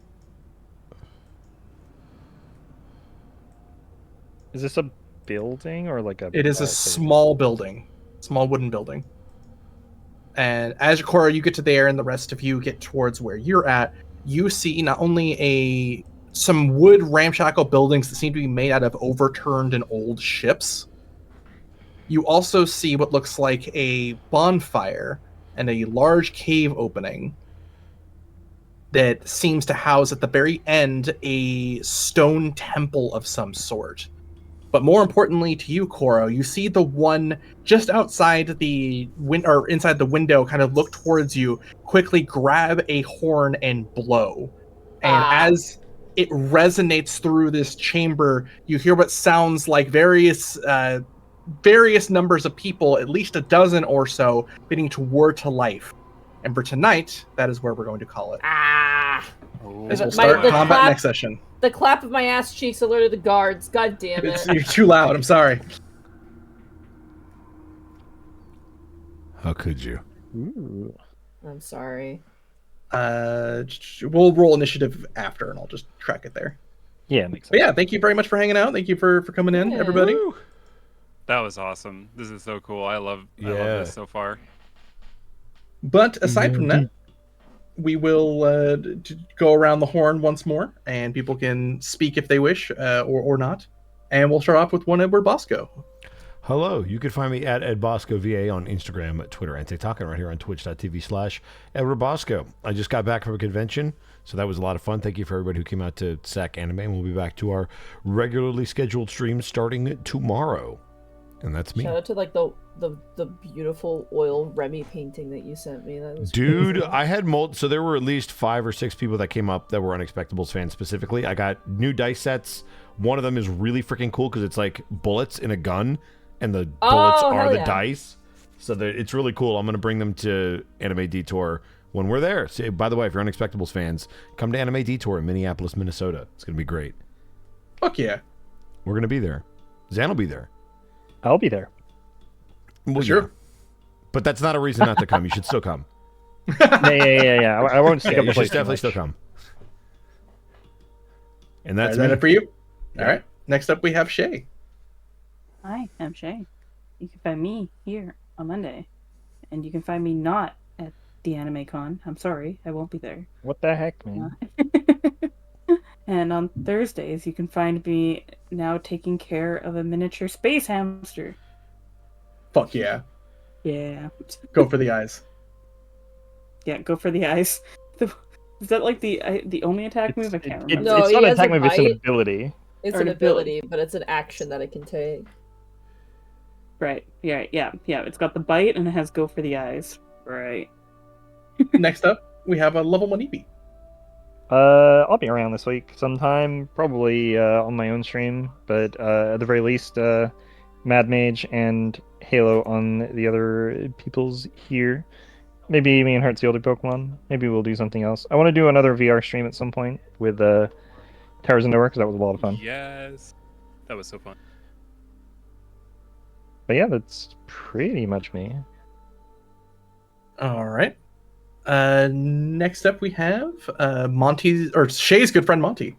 Is this a building or like a? It is a small building, small wooden building. And as Cora, you get to there, and the rest of you get towards where you're at. You see not only some wood ramshackle buildings that seem to be made out of overturned and old ships. You also see what looks like a bonfire and a large cave opening that seems to house at the very end a stone temple of some sort. But more importantly to you, Koro, you see the one just outside the inside the window kind of look towards you, quickly grab a horn and blow. And as it resonates through this chamber, you hear what sounds like various numbers of people, at least a dozen or so, beginning to whir to life. And for tonight, that is where we're going to call it. As we'll start combat next session. The clap of my ass cheeks alerted the guards. God damn it. You're too loud. I'm sorry. How could you? Ooh. I'm sorry. We'll roll initiative after, and I'll just track it there. Yeah, makes sense. But yeah, thank you very much for hanging out. Thank you for coming in, Yeah. everybody. That was awesome. This is so cool. I love this so far. But aside from that, we will go around the horn once more, and people can speak if they wish, or not. And we'll start off with one Edward Bosco. Hello, you can find me at EdBoscoVA on Instagram, Twitter, and TikTok, and right here on twitch.tv/EdRobosco. I just got back from a convention, so that was a lot of fun. Thank you for everybody who came out to SAC Anime, and we'll be back to our regularly scheduled streams starting tomorrow. And that's me. Shout out to like the beautiful oil Remy painting that you sent me. That was Dude, crazy. I had so there were at least 5 or 6 people that came up that were Unexpectables fans specifically. I got new dice sets. One of them is really freaking cool because it's like bullets in a gun, and the bullets are the dice. So it's really cool. I'm going to bring them to Anime Detour when we're there. So, by the way, if you're Unexpectables fans, come to Anime Detour in Minneapolis, Minnesota. It's going to be great. Fuck yeah. We're going to be there. Zan will be there. I'll be there. Well, Sure. yeah. But that's not a reason not to come. You should still come. Yeah. I won't stick Yeah, up you the place should too definitely much. still come. And that's Is that me. it for you? All right. Next up, we have Shay. Hi, I'm Shay. You can find me here on Monday, and you can find me not at the Anime Con. I'm sorry, I won't be there. What the heck, man? And on Thursdays, you can find me now taking care of a miniature space hamster. Fuck yeah. Yeah. Go for the eyes. Yeah, go for the eyes. Is that like the only attack move? I can't remember. No, it's he not an has attack a move, it's an bite. ability. It's Or an an ability, but it's an action that it can take. Right. Yeah. It's got the bite and it has go for the eyes. Right. Next up, we have a level 1 Eevee. I'll be around this week sometime, probably on my own stream, but at the very least, Mad Mage and Halo on the other people's here. Maybe me and Heart's the older Pokemon. Maybe we'll do something else. I want to do another VR stream at some point with Towers of Nowhere, because that was a lot of fun. Yes. That was so fun. But yeah, that's pretty much me. All right. Next up, we have Monty's or Shay's good friend Monty.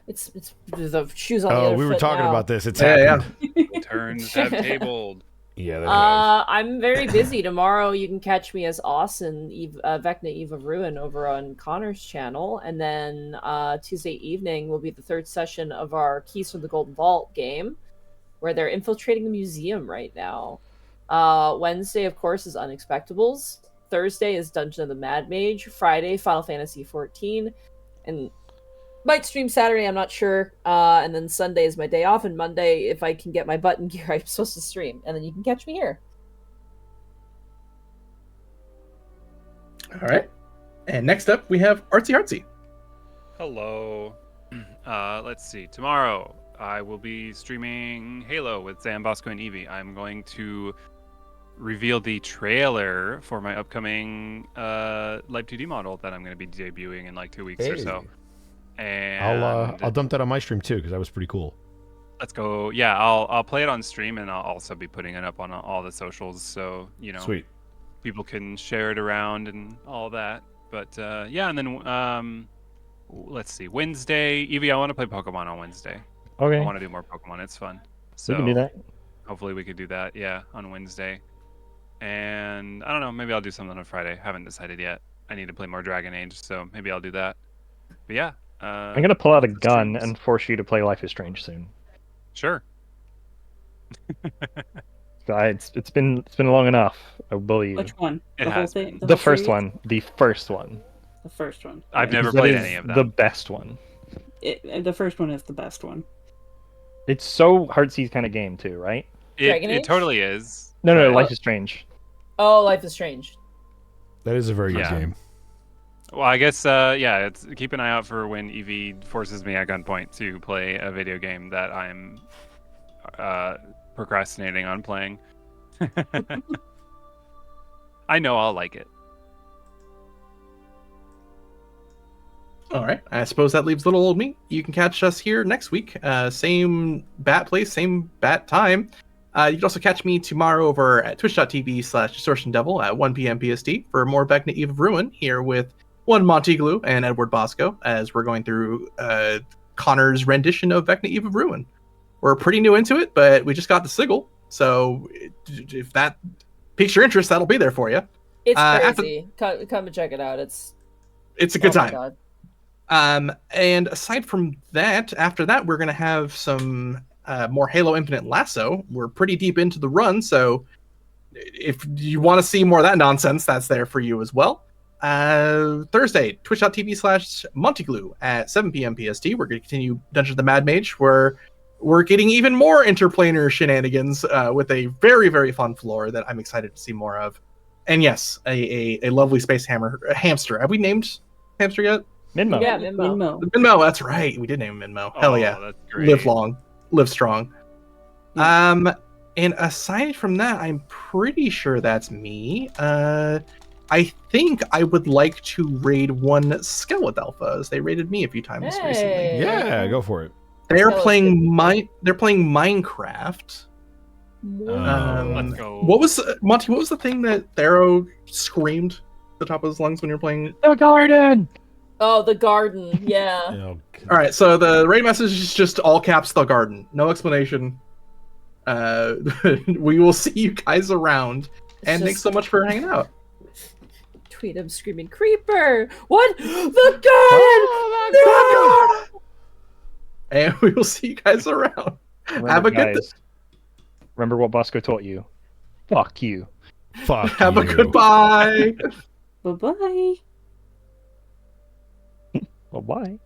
It's the shoes on the Oh, other we were foot talking now. about this. It's Yeah, happened. Turns have tabled. Yeah, there it is. I'm very busy tomorrow. You can catch me as Austin Vecna Eve of Ruin over on Connor's channel, and then Tuesday evening will be the third session of our Keys from the Golden Vault game, where they're infiltrating the museum right now. Wednesday, of course, is Unexpectables. Thursday is Dungeon of the Mad Mage. Friday, Final Fantasy XIV, and might stream Saturday, I'm not sure. And then Sunday is my day off, and Monday, if I can get my button gear, I'm supposed to stream. And then you can catch me here. All right. And next up, we have Artsy Artsy. Hello. Let's see. Tomorrow, I will be streaming Halo with Zan, Bosco, and Evie. I'm going to reveal the trailer for my upcoming Live 2D model that I'm going to be debuting in like 2 weeks or so. And I'll dump that on my stream too because that was pretty cool. let's go. Yeah, I'll play it on stream, and I'll also be putting it up on all the socials, so Sweet. people can share it around and all that. But yeah, and then let's see, Wednesday, Evie, I want to play Pokemon on Wednesday. Okay, I want to do more Pokemon. It's fun. So we can do that. hopefully we could do that. Yeah, on Wednesday. And I don't know, maybe I'll do something on Friday. Haven't decided yet. I need to play more Dragon Age, so maybe I'll do that. But yeah. I'm gonna pull out a lots of gun streams. and force you to play Life is Strange soon. Sure. It's been long enough. I believe. Which one? It The whole has thing? The whole first series? one. The first one. The first one. I've never That played is any of them. the best one. The first one is the best one. It's so Heartsease kind of game too, right? Dragon It Age? totally is. No, but- Life is Strange. Oh, Life is Strange. That is a very good Yeah. game. Well, I guess yeah. Keep an eye out for when Evie forces me at gunpoint to play a video game that I'm procrastinating on playing. I know I'll like it. All right. I suppose that leaves little old me. You can catch us here next week. Same bat place, same bat time. You can also catch me tomorrow over at twitch.tv/distortiondevil at 1 p.m. PST for more Vecna Eve of Ruin here with one Montiglu and Edward Bosco as we're going through Connor's rendition of Vecna Eve of Ruin. We're pretty new into it, but we just got the sigil. So if that piques your interest, that'll be there for you. It's after- crazy. Come and check it out. It's a good oh my time. God. And aside from that, after that, we're going to have some more Halo Infinite Lasso. We're pretty deep into the run, so if you want to see more of that nonsense, that's there for you as well. Thursday, twitch.tv/Monteglue at 7 p.m. PST. We're going to continue Dungeons of the Mad Mage, where we're getting even more interplanar shenanigans with a very, very fun floor that I'm excited to see more of. And yes, a lovely space hamster. Have we named hamster yet? Minmo. Yeah, Minmo. Minmo, that's right. We did name him Minmo. Hell yeah. That's great. Live long, live strong. Yeah. And aside from that, I'm pretty sure that's me. I think I would like to raid one Skeleton Alpha, as they raided me a few times recently. Yeah, go for it. They're Skeleton. playing Minecraft. Let's go. What was Monty? What was the thing that Thero screamed at the top of his lungs when you're playing? The garden. Oh, the garden. Yeah. Oh, All right, so the raid message is just all caps the garden, no explanation. We will see you guys around, and thanks so much for hanging out. Tweet him screaming, "Creeper! What? The garden! The garden!" And we will see you guys around. Have a good. Remember what Bosco taught you. Fuck you. Fuck Have you. a goodbye. Bye bye. Well, bye.